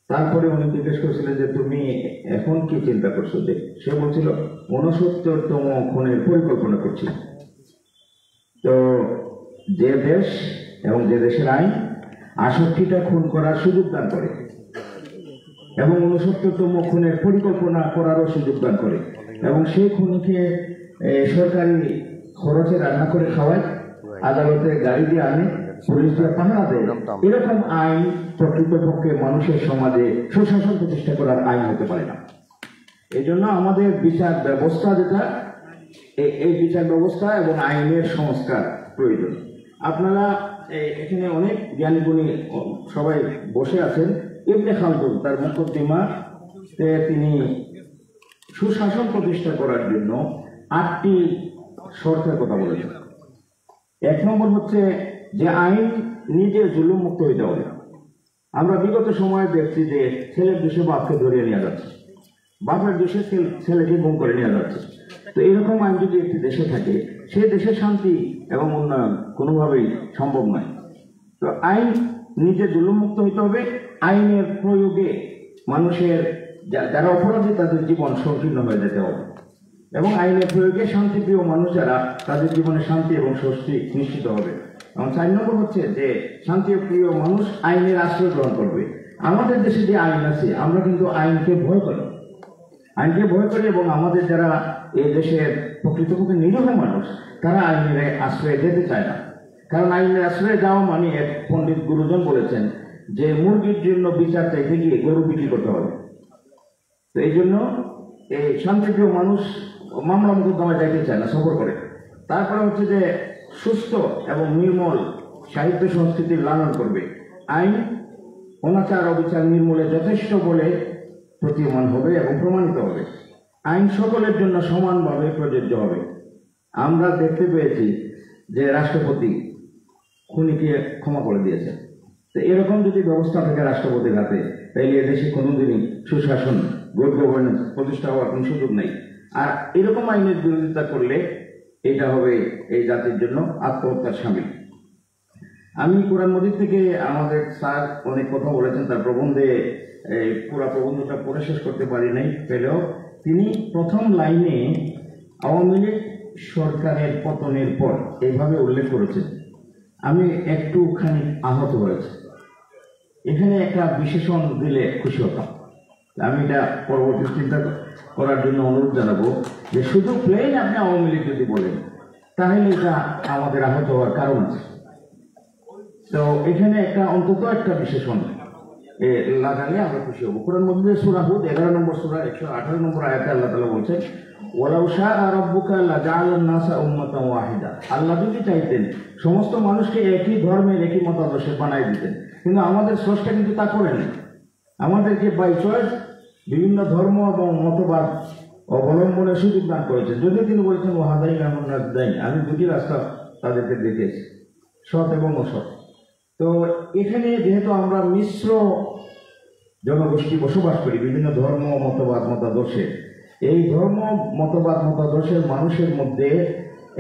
Speaker 3: তারপরে উনি জিজ্ঞেস করছিলেন যে তুমি এখন কি চিন্তা করছো? যে সে বলছিল 69তম খুনের পরিকল্পনা করছি। তো যে দেশ এবং যে দেশের আইন 68টা খুন করার সুযোগ দান করে এবং 69তম খুনের পরিকল্পনা করারও সুযোগ দান করে, এবং সেই খুনিকে সরকারি খরচে রান্না করে খাওয়ায়, আদালতে গাড়ি দিয়ে আনে, পুলিশ দিয়ে পাহারা দেয়, এরকম আইন প্রকৃতপক্ষে মানুষের সমাজে সুশাসন প্রতিষ্ঠা করার আইন হতে পারে না। এই জন্য আমাদের বিচার ব্যবস্থা যেটা, এই বিচার ব্যবস্থা এবং আইনের সংস্কার প্রয়োজন। আপনারা এখানে অনেক জ্ঞানী গুণী সবাই বসে আছেন। ইবনে খালদুন তার মুকদ্দিমা তিনি সুশাসন প্রতিষ্ঠা করার জন্য 8টি শর্তের কথা বলেছেন। 1 নম্বর হচ্ছে যে আইন নিজে জুলুম মুক্ত হইতে হবে। আমরা বিগত সময়ে দেখছি যে ছেলের দেশে বাপকে ধরিয়ে নিয়ে যাচ্ছে, বাপের দেশে ছেলেকে গুম করে নিয়ে যাচ্ছে। তো এরকম আইন যদি একটি দেশে থাকে, সেই দেশের শান্তি এবং উন্নয়ন কোনোভাবেই সম্ভব নয়। তো আইন নিজে জুলুম মুক্ত হইতে হবে। আইনের প্রয়োগে মানুষের যারা অপরাধী তাদের জীবন সংকীর্ণ হয়ে যেতে হবে, এবং আইনের প্রয়োগে শান্তিপ্রিয় মানুষ যারা তাদের জীবনে শান্তি এবং স্বস্তি নিশ্চিত হবে। এবং 4 নম্বর হচ্ছে যে শান্তিপ্রিয় মানুষ আইনের আশ্রয় গ্রহণ করবে। আমাদের দেশে যে আইন আছে আমরা কিন্তু আইনকে ভয় করি, এবং আমাদের যারা এই দেশের প্রকৃতপক্ষে নিরীহ মানুষ তারা আইনের আশ্রয়ে যেতে চায় না। কারণ আইনের আশ্রয়ে যাওয়া মানে এক পণ্ডিত গুরুজন বলেছেন যে মুরগির জন্য বিচার চাইতে গিয়ে গরু বিক্রি করতে হবে। তো এই জন্য এই শান্তিপ্রিয় মানুষ মামলা মোকদ্দমায় যাইতে চায় না, সফর করে। তারপরে হচ্ছে যে সুস্থ এবং নির্মল সাহিত্য সংস্কৃতির লালন করবে। আইন অনাচার অবিচার নির্মূলে যথেষ্ট বলে প্রতীয়মান হবে এবং প্রমাণিত হবে। আইন সকলের জন্য সমানভাবে প্রযোজ্য হবে। আমরা দেখতে পেয়েছি যে রাষ্ট্রপতি খুনিকে ক্ষমা করে দিয়েছে। তো এরকম যদি ব্যবস্থা থাকে রাষ্ট্রপতির হাতে, তাইলে এদেশে কোনোদিনই সুশাসন, গুড গভর্নেন্স প্রতিষ্ঠা হওয়ার কোনো সুযোগ নেই। আর এরকম আইনের বিরোধিতা করলে এটা হবে এই জাতির জন্য আত্মহত্যার শামিল। আমি কোরআন মজিদ থেকে আমাদের স্যার অনেক কথা বলেছেন, তার প্রবন্ধে পুরা প্রবন্ধটা পড়ে শেষ করতে পারি নাই পেলেও তিনি প্রথম লাইনে আওয়ামী লীগ সরকারের পতনের পর এইভাবে উল্লেখ করেছেন, আমি একটুখানি আহত হয়েছি। এখানে একটা বিশেষণ দিলে খুশি হতাম। আমি এটা পরবর্তী চিন্তা করার জন্য অনুরোধ জানাবো যে শুধু প্লেন আপনি আওয়ামী লীগ যদি বলেন তাহলে এটা আমাদের আহত হওয়ার কারণ আছে। তো এখানে একটা অন্তত একটা বিশেষণ লাগালে আমরা খুশি হবো। কোরআন মধ্যে সূরা হুদ 11 নম্বর সূরা 118 নম্বর আয়াতে আল্লাহ তাআলা বলছেন, ওয়ালাউ শাআ রাব্বুকা লাজাআলান নাসা উম্মাতান ওয়াহিদা। আল্লাহ যদি চাইতেন সমস্ত মানুষকে একই ধর্মের একই মতাদর্শে বানাই দিতেন, কিন্তু আমাদের স্রষ্টা কিন্তু তা করেন। আমাদেরকে বাই চয়েস বিভিন্ন ধর্ম এবং মতবাদ অবলম্বনের সুযোগ দান করেছেন। যদি তিনি বলেছেন ওয়াহাদাইনা নাজদাইন, আমি দুটি রাস্তা তাদেরকে দেখিয়েছি, সৎ এবং অসৎ। তো এখানে যেহেতু আমরা মিশ্র জনগোষ্ঠী বসবাস করি বিভিন্ন ধর্ম মতবাদ মতাদর্শে, এই ধর্ম মতবাদ মতাদর্শের মানুষের মধ্যে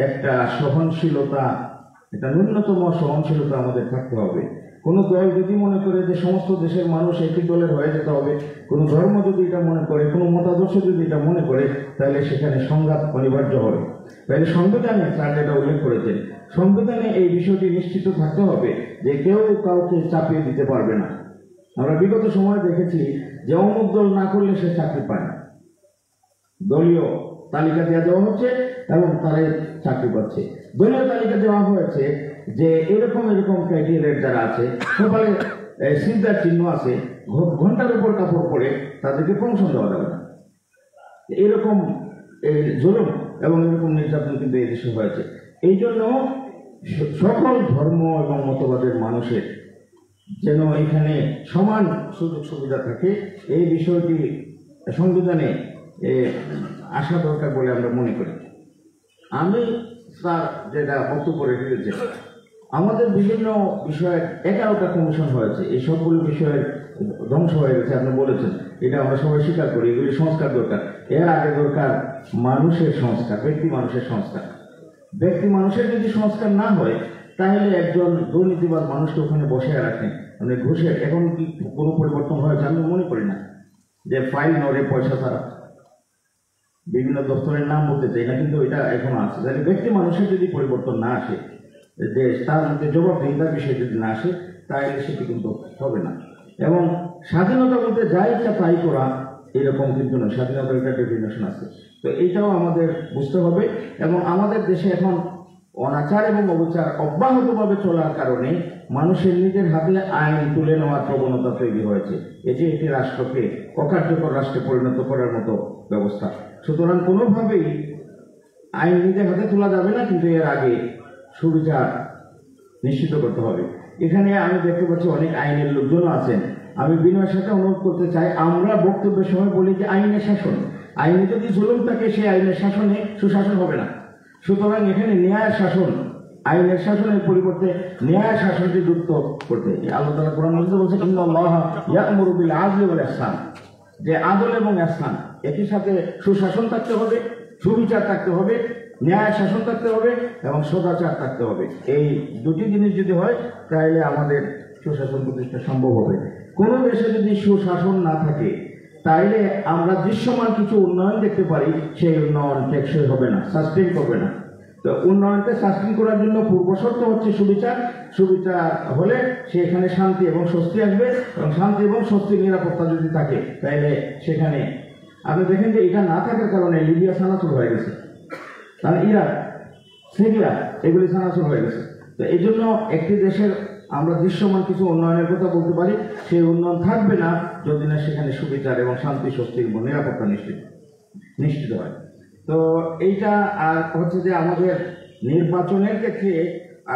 Speaker 3: একটা সহনশীলতা, একটা ন্যূনতম সহনশীলতা আমাদের থাকতে হবে। কোনো দল যদি মনে করে যে সমস্ত দেশের মানুষ একই দলের হয়ে যেতে হবে, কোনো ধর্ম যদি এটা মনে করে, কোনো মতাদর্শ যদি এটা মনে করে, তাহলে সেখানে সংঘাত অনিবার্য হবে। তাহলে সংবিধানে স্যার যেটা উল্লেখ করেছেন, সংবিধানে এই বিষয়টি নিশ্চিত থাকতে হবে যে কেউ কাউকে চাপিয়ে দিতে পারবে না। আমরা বিগত সময়ে দেখেছি যে অমুক দল না করলে সে চাকরি পায় না, দলীয় তালিকা দেওয়া হচ্ছে এবং তারা চাকরি পাচ্ছে। দলীয় তালিকা দেওয়া হয়েছে যে এরকম ক্রাইটেরিয়ার যারা আছে, সকালে সিজদার চিহ্ন আছে, ঘন্টার উপর কাপড় পরে তাদেরকে প্রমোশন দেওয়া যাবে না। এরকম জুলুম এবং এরকম নির্যাতন কিন্তু এই দেশে হয়েছে। এই জন্য সকল ধর্ম এবং মতবাদের মানুষের যেন এখানে সমান সুযোগ সুবিধা থাকে, এই বিষয়টি সংবিধানে আসা দরকার বলে আমরা মনে করি। আমি স্যার যেটা বক্তব্য রেখে দিয়েছে, আমাদের বিভিন্ন বিষয়ের 11টা কমিশন হয়েছে, এই সবগুলো বিষয়ের ধ্বংস হয়ে গেছে। আপনি বলেছেন, এটা আমরা সবাই স্বীকার করি, এগুলি সংস্কার দরকার। এর আগে দরকার মানুষের সংস্কার, ব্যক্তি মানুষের সংস্কার। ব্যক্তি মানুষের যদি সংস্কার না হয়, তাহলে একজন দুর্নীতিবাদ মানুষকে ওখানে বসে রাখেন, মানে ঘুষের এখন কি কোনো পরিবর্তন হয়েছে আমি মনে করি না। যে ফাইল নড়ে পয়সা ছাড়া বিভিন্ন দপ্তরের নাম বলতে চাই না, কিন্তু এটা এখন আছে। তাহলে ব্যক্তি মানুষের যদি পরিবর্তন না আসে, যে তার মধ্যে জবাবদিহিতার বিষয় যদি না আসে, তাহলে সেটি কিন্তু হবে না। এবং স্বাধীনতা বলতে যা ইচ্ছা তাই করা এরকম কিন্তু না, স্বাধীনতার একটা ডেফিনেশন আছে। তো এইটাও আমাদের বুঝতে হবে। এবং আমাদের দেশে এখন অনাচার এবং অবিচার অব্যাহতভাবে চলার কারণে মানুষের নিজের হাতে আইন তুলে নেওয়ার প্রবণতা তৈরি হয়েছে। এটি একটি রাষ্ট্রকে অকার্যকর রাষ্ট্রে পরিণত করার মতো ব্যবস্থা। সুতরাং কোনোভাবেই আইন নিজের হাতে তোলা যাবে না, কিন্তু এর আগে সুবিচার নিশ্চিত করতে হবে। এখানে আমি দেখতে পাচ্ছি অনেক আইনের লোকজনও আছেন। আমি বিনয়ের সাথে অনুরোধ করতে চাই, আমরা বক্তব্যের সময় বলি যে আইনের শাসন, আইনে যদি জুলুম থাকে সেই আইনের শাসনে সুশাসন হবে না। সুতরাং এখানে ন্যায় শাসন, আইনের শাসনের পরিবর্তে ন্যায় শাসনকে যুক্ত করতে আল্লাহ তাআলা কোরআন মধ্যে বলছে, ইন্নাল্লাহা ইয়া'মুরু বিল আদলি ওয়াল ইহসান, যে আদল এবং ইহসান একই সাথে সুশাসন থাকতে হবে, সুবিচার থাকতে হবে, ন্যায় শাসন থাকতে হবে এবং সদাচার থাকতে হবে। এই দুটি জিনিস যদি হয় তাহলে আমাদের সুশাসন প্রতিষ্ঠা সম্ভব হবে। কোন দেশে যদি সুশাসন না থাকে তাইলে আমরা দৃশ্যমান কিছু উন্নয়ন দেখতে পারি, সেই উন্নয়ন টেকসই হবে না, সাস্টেইন করবে না। তো উন্নয়নকে সাস্টেন করার জন্য পূর্ব শর্ত হচ্ছে সুবিচার। সুবিচার হলে সেখানে শান্তি এবং স্বস্তি আসবে, এবং শান্তি এবং স্বস্তির নিরাপত্তা যদি থাকে তাহলে সেখানে আপনি দেখেন যে এটা না থাকার কারণে লিবিয়া সানাচুর হয়ে গেছে, কারণ ইরাক, সিরিয়া এগুলি সানাচুর হয়ে গেছে। তো এই জন্য একটি দেশের আমরা দৃশ্যমান কিছু উন্নয়নের কথা বলতে পারি, সেই উন্নয়ন থাকবে না যদি না সেখানে সুবিচার এবং শান্তি স্বস্তি এবং নিরাপত্তা নিশ্চিত হয়। তো এইটা আর হচ্ছে যে আমাদের নির্বাচনের ক্ষেত্রে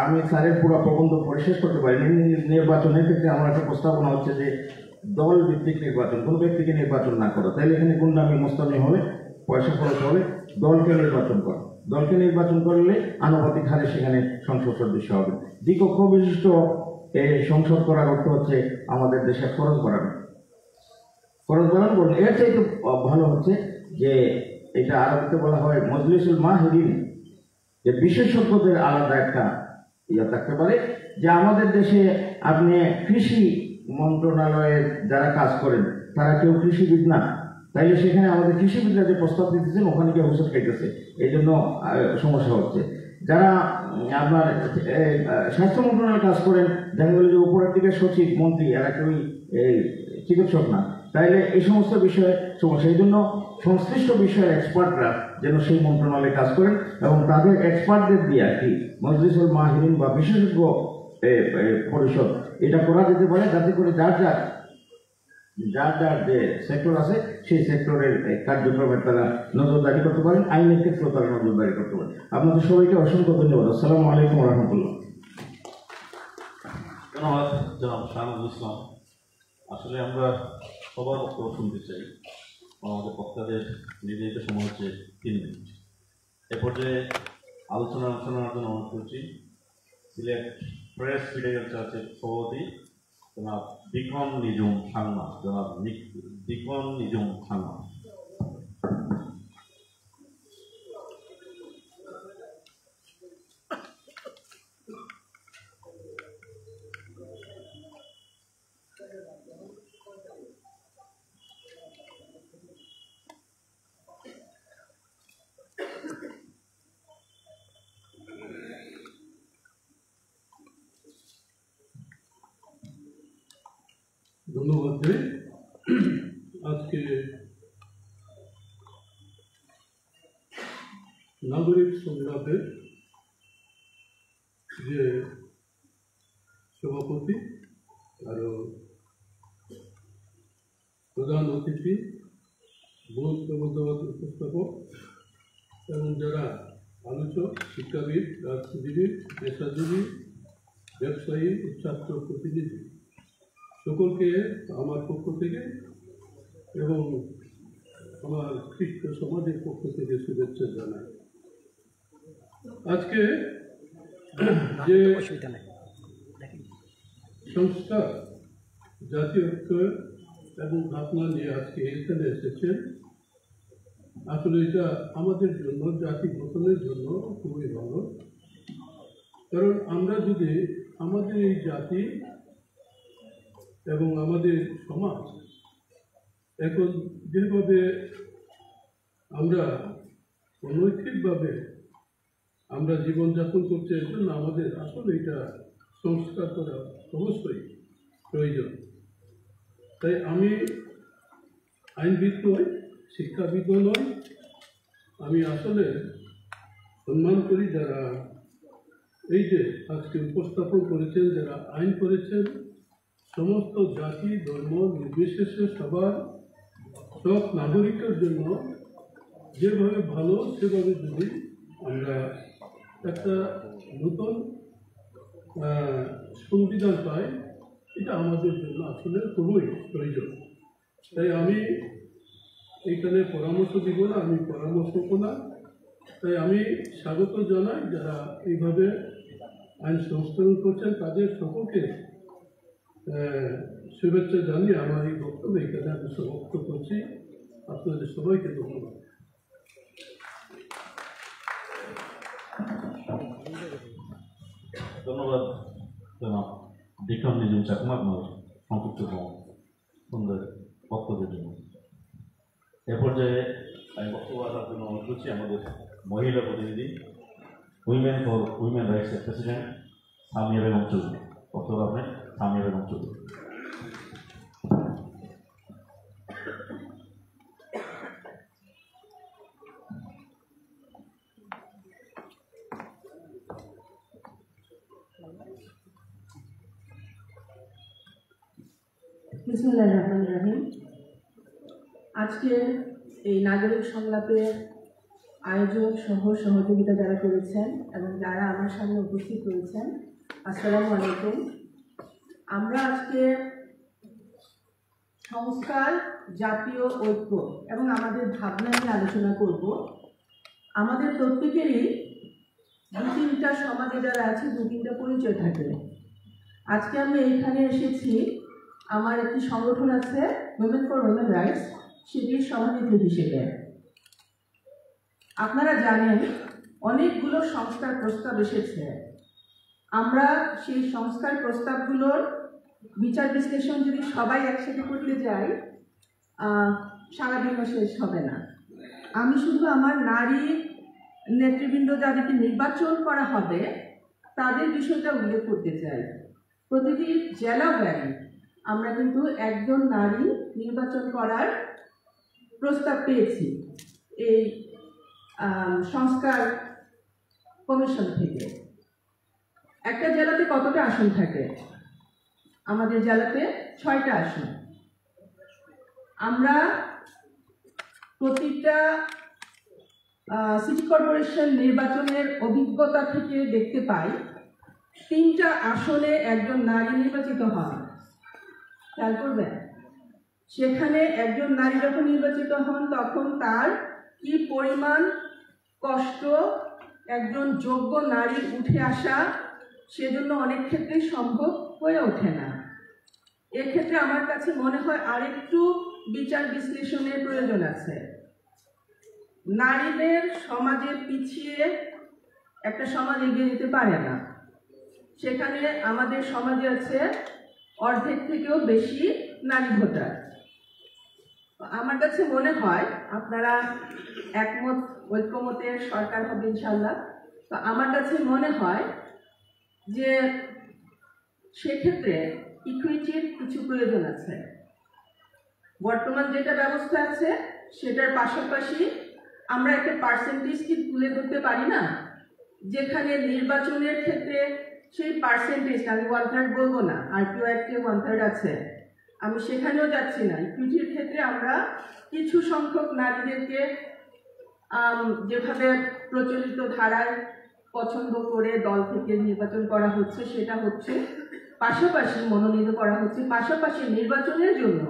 Speaker 3: আমি স্যারের পুরো প্রবন্ধ পরিশেষ করতে পারিনি। নির্বাচনের ক্ষেত্রে আমার একটা প্রস্তাবনা হচ্ছে যে দল ভিত্তিক নির্বাচন, কোনো ব্যক্তিকে নির্বাচন না করা, তাহলে এখানে গুন্ডামি মোস্তামি হবে, পয়সা খরচ হবে। দলকে নির্বাচন করা, দলকে নির্বাচন করলে আনুপাতিক হারে সেখানে সংসদ সদস্য হবে। দ্বিকক্ষ বিশিষ্ট সংসদ করার অর্থ হচ্ছে আমাদের দেশে খরচ বাড়ানো। খরচ বাড়ানো বলুন, এর চাইতে ভালো হচ্ছে যে এটা আরবিতে বলা হয় মজলিসুল মাহিরিন, যে বিশেষজ্ঞদের আলাদা একটা ইয়ে থাকতে পারে। যে আমাদের দেশে আপনি কৃষি মন্ত্রণালয়ের যারা কাজ করেন তারা কেউ কৃষিবিদ না, তাইলে সেখানে আমাদের কৃষিবিদরা যে প্রস্তাব দিতেছেন ওখানে গিয়ে হুসট খাইতেছে, এই জন্য সমস্যা হচ্ছে। যারা আপনার স্বাস্থ্য মন্ত্রণালয়ে কাজ করেন, দেখা গেল যে উপরের দিকে সচিব মন্ত্রী এরা কেউই চিকিৎসক না, তাইলে এই সমস্ত বিষয়ে সমস্যা। এই জন্য সংশ্লিষ্ট বিষয়ের এক্সপার্টরা যেন সেই মন্ত্রণালয়ে কাজ করেন এবং তাদের এক্সপার্টদের দিয়ে আর কি মজলিসুল মাহিরিন বা বিশেষজ্ঞ পরিষদ এটা করা যেতে পারে, যাতে করে যার যার যে সেক্টর আছে সেই সেক্টরের কার্যক্রমের তারা নজরদারি করতে পারেন, আইনের ক্ষেত্রেও তারা নজরদারি করতে পারেন। আপনাদের সবাইকে অসংখ্য ধন্যবাদ। আসসালামু আলাইকুম রহমতুল্লাহ।
Speaker 2: ধন্যবাদ জনাব শাহানুল ইসলাম। আসলে আমরা সবার বক্তব্য শুনতে চাই, আমাদের বক্তাদের নির্ধারিত সময় হচ্ছে 3 মিনিট। এ পর্যায়ে আলোচনার জন্য অনুরোধ করছি সিলেট প্রেস মিডিয়া চার্চের সভাপতি জনাব দিকন নিজুম সাংমা। জনাব দিকন নিজুম সাংমা।
Speaker 4: ধন্যবাদ ভাই। আজকে নাগরিক সংলাপের যে সভাপতি আরো প্রধান অতিথি, বক্তব্য উপস্থাপক এবং যারা আলোচক, শিক্ষাবিদ, রাজনীতিবিদ, পেশাজীবী, ব্যবসায়ী, ছাত্র প্রতিনিধি, সকলকে আমার পক্ষ থেকে এবং আমার খ্রিস্ট সমাজের পক্ষ থেকে শুভেচ্ছা জানাই। আজকে যে সংস্থা জাতীয় ঐক্য এবং ভাবনা নিয়ে আজকে এখানে এসেছেন, আসলে এটা আমাদের জন্য, জাতি গঠনের জন্য খুবই ভালো। কারণ আমরা যদি আমাদের এই জাতি এবং আমাদের সমাজ এখন যেভাবে আমরা অনৈতিকভাবে আমরা জীবনযাপন করছি, এর জন্য আমাদের আসলে এটা সংস্কার করা অবশ্যই প্রয়োজন। তাই আমি আইনবিদ নই, শিক্ষাবিদ নই, আমি আসলে সম্মান করি যারা এই যে আজকে উপস্থাপন করেছেন, যারা আইন করেছেন, সমস্ত জাতি ধর্ম নির্বিশেষে সব নাগরিকের জন্য যেভাবে ভালো সেভাবে যদি আমরা একটা নতুন সংবিধান পাই, এটা আমাদের জন্য আসলে খুবই প্রয়োজন। তাই আমি এইখানে পরামর্শ দিব না, আমি পরামর্শক না, তাই আমি স্বাগত জানাই যারা এইভাবে আইন সংস্করণ করছেন, তাদের সকলকে শুভেচ্ছা জানিয়ে আমার এই বক্তব্য এখানে আমি সমাপ্ত করছি। আপনাদের সবাইকে ধন্যবাদ।
Speaker 2: ধন্যবাদ জনাব দিকন নিজুম চাকমা আপনার সংক্ষিপ্ত সুন্দর বক্তব্যের জন্য। এ পর্যায়ে আমি বক্তব্য রাখার জন্য অনুরোধ করছি আমাদের মহিলা প্রতিনিধি উইমেন ফর উইমেন রাইটসের প্রেসিডেন্ট সামিয়া বেগম চৌধুরী। বক্তব্য রাখবেন সামিয়া বেগম চৌধুরী।
Speaker 5: বিসমিল্লাহির রহমানির রহিম। আজকে এই নাগরিক সংলাপের আয়োজক সহ সহযোগিতা যারা করেছেন এবং যারা আমার সামনে উপস্থিত রয়েছেন, আসসালামু আলাইকুম। আমরা আজকে সংস্কার, জাতীয় ঐক্য এবং আমাদের ভাবনা নিয়ে আলোচনা করব। আমাদের প্রত্যেকেরই দু তিনটা সমাজে যারা আছে দু তিনটা পরিচয় থাকে। আজকে আমি এইখানে এসেছি, আমার একটি সংগঠন আছে উইমেন ফর উইমেন রাইটস, সেটির সভানেত্রী হিসেবে। আপনারা জানেন অনেকগুলো সংস্কার প্রস্তাব এসেছে। আমরা সেই সংস্কার প্রস্তাবগুলোর বিচার বিশ্লেষণ যদি সবাই একসাথে করতে যাই, সারাদিনও শেষ হবে না। আমি শুধু আমার নারী নেতৃবৃন্দ যাদেরকে নির্বাচন করা হবে তাদের বিষয়টা উল্লেখ করতে চাই। প্রতিটি জেলা ওয়ারি আমরা কিন্তু একজন নারী নির্বাচন করার প্রস্তাব পেয়েছি এই সংস্কার কমিশন থেকে। একটা জেলাতে কতটা আসন থাকে? আমাদের জেলাতে 6টা আসন। আমরা প্রতিটা সিটি কর্পোরেশন নির্বাচনের অভিজ্ঞতা থেকে দেখতে পাই 3টা আসনে একজন নারী নির্বাচিত হন। খেয়াল করবেন, সেখানে একজন নারী যখন নির্বাচিত হন তখন তার কি পরিমাণ কষ্ট একজন যোগ্য নারীর উঠে আসা, সেজন্য অনেক ক্ষেত্রে সম্ভব হয়ে ওঠে না। এক্ষেত্রে আমার কাছে মনে হয় আরেকটু বিচার বিশ্লেষণের প্রয়োজন আছে। নারীদের সমাজে পিছিয়ে একটা সমাজ এগিয়ে যেতে পারে না। সেখানে আমাদের সমাজে আছে অর্ধেক থেকেও বেশি নারী ভোটার। আমার কাছে মনে হয় আপনারা একমত, ঐক্যমতের সরকার হবে ইনশাল্লাহ। তো আমার কাছে মনে হয় যে সেক্ষেত্রে ইকুইটির কিছু প্রয়োজন আছে। বর্তমান যেটা ব্যবস্থা আছে সেটার পাশাপাশি আমরা একটা পার্সেন্টেজ কি তুলে ধরতে পারি না, যেখানে নির্বাচনের ক্ষেত্রে সেই পার্সেন্টেজ, আমি 1/3 বলবো না, আরপিও অ্যাক্টে 1/3 আছে, আমি সেখানেও যাচ্ছি না। ইকুইটির ক্ষেত্রে আমরা কিছু সংখ্যক নারীদেরকে যেভাবে প্রচলিত ধারায় পছন্দ করে দল থেকে নির্বাচন করা হচ্ছে সেটা হচ্ছে, পাশাপাশি মনোনীত করা হচ্ছে, পাশাপাশি নির্বাচনের জন্য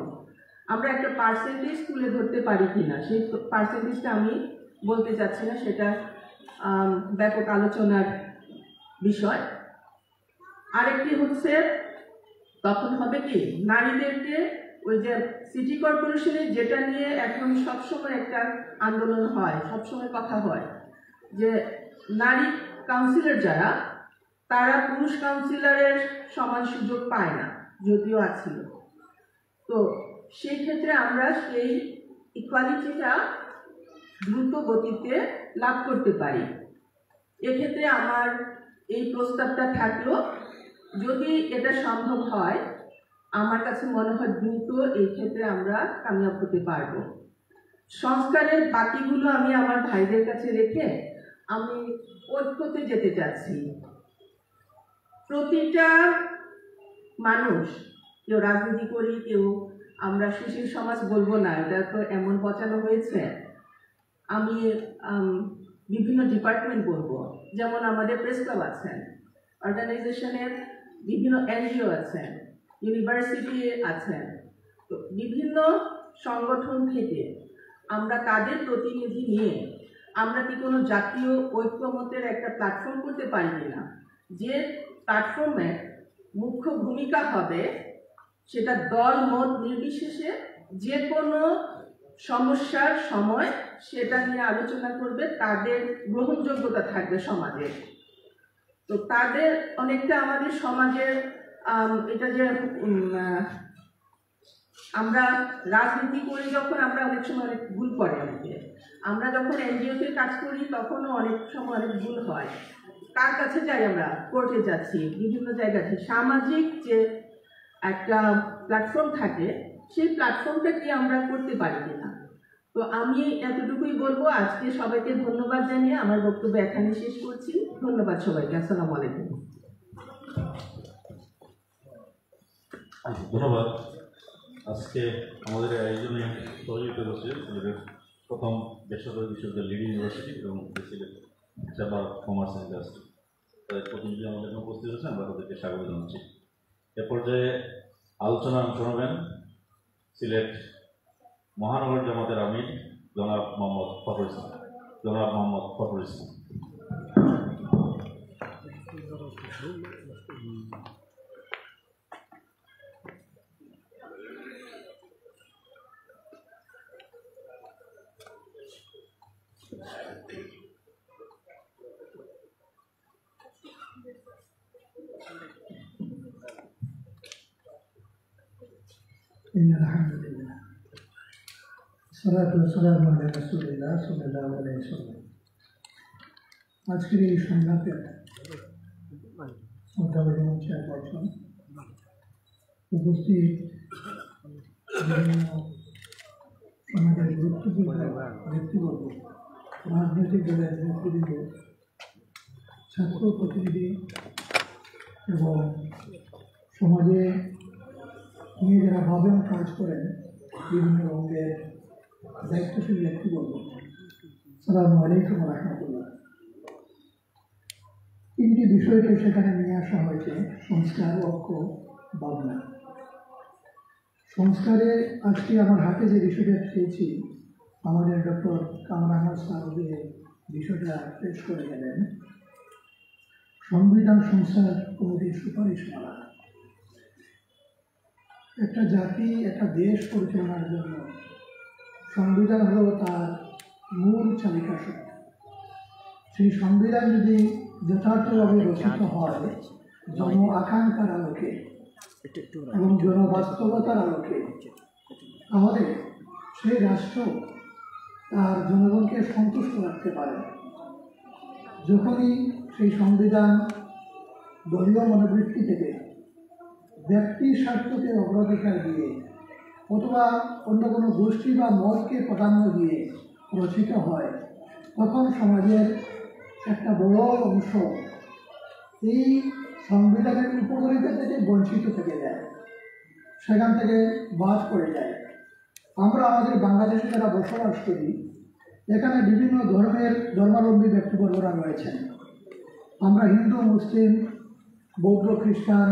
Speaker 5: আমরা একটা পার্সেন্টেজ তুলে ধরতে পারি কিনা সেই পার্সেন্টেজটা আমি বলতে চাচ্ছি না, সেটা ব্যাপক আলোচনার বিষয়। আরেকটি হচ্ছে তখন হবে কি, নারীদেরকে ওই যে সিটি কর্পোরেশনের যেটা নিয়ে এখন সবসময় একটা আন্দোলন হয়, সবসময় কথা হয় যে নারী কাউন্সিলর যারা, তারা পুরুষ কাউন্সিলরের সমান সুযোগ পায় না, যদিও আছিল। তো সেই ক্ষেত্রে আমরা সেই ইকুয়ালিটিটা দ্রুত গতিতে লাভ করতে পারি। এক্ষেত্রে আমার এই প্রস্তাবটা থাকলো, যদি এটা সম্ভব হয় আমার কাছে মনে হয় দ্রুত এই ক্ষেত্রে আমরা কামিয়াব হতে পারবো। সংস্কারের বাকিগুলো আমি আমার ভাইদের কাছে রেখে আমি ঐক্যতে যেতে চাচ্ছি। প্রতিটা মানুষ, কেউ রাজনীতি করি, কেউ আমরা সুশীল সমাজ বলবো না, এটা তো এমন পচানো হয়েছে। আমি বিভিন্ন ডিপার্টমেন্ট বলবো, যেমন আমাদের প্রেস ক্লাব আছেন, অর্গানাইজেশনের বিভিন্ন এনজিও আছেন, ইউনিভার্সিটি আছেন। তো বিভিন্ন সংগঠন থেকে আমরা তাদের প্রতিনিধি নিয়ে আমরা কি কোনো জাতীয় ঐক্যমতের একটা প্ল্যাটফর্ম করতে পারি কিনা, যে প্ল্যাটফর্মে মুখ্য ভূমিকা হবে সেটা দল মত নির্বিশেষে যে কোনো সমস্যার সময় সেটা নিয়ে আলোচনা করবে, তাদের গ্রহণযোগ্যতা থাকবে সমাজে। তো তাদের অনেকটা আমাদের সমাজের এটা যে আমরা রাজনীতি করি যখন আমরা অনেক সময় অনেক ভুল করে অনেকে, আমরা যখন এনজিওতে কাজ করি তখনও অনেক সময় অনেক ভুল হয়। কার কাছে যাই, আমরা কোর্টে যাচ্ছি, বিভিন্ন জায়গাতে সামাজিক যে একটা প্ল্যাটফর্ম থাকে, সেই প্ল্যাটফর্মটা কি আমরা করতে পারি কিনা। তো আমি এতটুকুই বলবো। আজকে সবাইকে ধন্যবাদ জানিয়ে আমার বক্তব্য এখানে শেষ করছি। ধন্যবাদ সবাইকে। আসসালামু আলাইকুম।
Speaker 2: ধন্যবাদ। আজকে আমাদের আয়োজনে সহযোগিতা করছে সিলেটের প্রথম বেসরকারি বিশ্ববিদ্যালয় লিডিং ইউনিভার্সিটি এবং Sylhet chamber of commerce and industry, তাদের প্রতিনিধি আমাদের এখানে উপস্থিত হয়েছে, আমরা তাদেরকে স্বাগত জানাচ্ছি। এ পর্যায়ে আলোচনা অংশ নেবেন সিলেট মহানগর জামাতের আমির জনাব মোহাম্মদ ফখরুল ইসলাম।
Speaker 6: إن الحمد لله والصلاة والسلام على رسول الله صلى الله عليه وسلم। আজকের এই সংলাপে শ্রদ্ধাভাজন চেয়ারপারসন, উপস্থিত বিভিন্ন সমাজের গুরুত্বপূর্ণ ব্যক্তিবর্গ, রাজনৈতিক দলের নেতৃবৃন্দ, ছাত্র প্রতিনিধি এবং সমাজে নিয়ে যারা ভাবেন কাজ করেন বিভিন্ন রঙের দায়িত্বশীল ব্যক্তিবর্গ, আসসালামু আলাইকুম ওয়া রাহমাতুল্লাহ। তিনটি বিষয়কে সেখানে নিয়ে আসা হয়েছে: সংস্কার, ঐক্য, ভাবনা। সংস্কারে আজকে আমার হাতে যে বিষয়টা পেয়েছি, আমাদের ডক্টর কামর আহমদ স্যার যে বিষয়টা পেশ করে গেলেন, সংবিধান সংস্কার কমিটির সুপারিশ মালা। একটা জাতি, একটা দেশ পরিচালনার জন্য সংবিধান হল তার মূল চালিকা শক্তি। সেই সংবিধান যদি যথার্থভাবে রচিত হয় জন আকাঙ্ক্ষার আলোকে এবং জনবাস্তবতার আলোকে, তাহলে সেই রাষ্ট্র তার জনগণকে সন্তুষ্ট রাখতে পারে। যখনই সেই সংবিধান দলীয় মনোবৃত্তি থেকে ব্যক্তি স্বার্থকে অগ্রাধিকার দিয়ে অথবা অন্য কোনো গোষ্ঠী বা মতকে প্রাধান্য দিয়ে রচিত হয়, তখন সমাজের একটা বড় অংশ এই সংবিধানের উপকারিতা থেকে বঞ্চিত থেকে যায়, সেখান থেকে বাদ পড়ে যায়। আমরা আমাদের বাংলাদেশে যারা বসবাস করি, এখানে বিভিন্ন ধর্মাবলম্বী ব্যক্তিবর্গরা রয়েছেন। আমরা হিন্দু, মুসলিম, বৌদ্ধ, খ্রিস্টান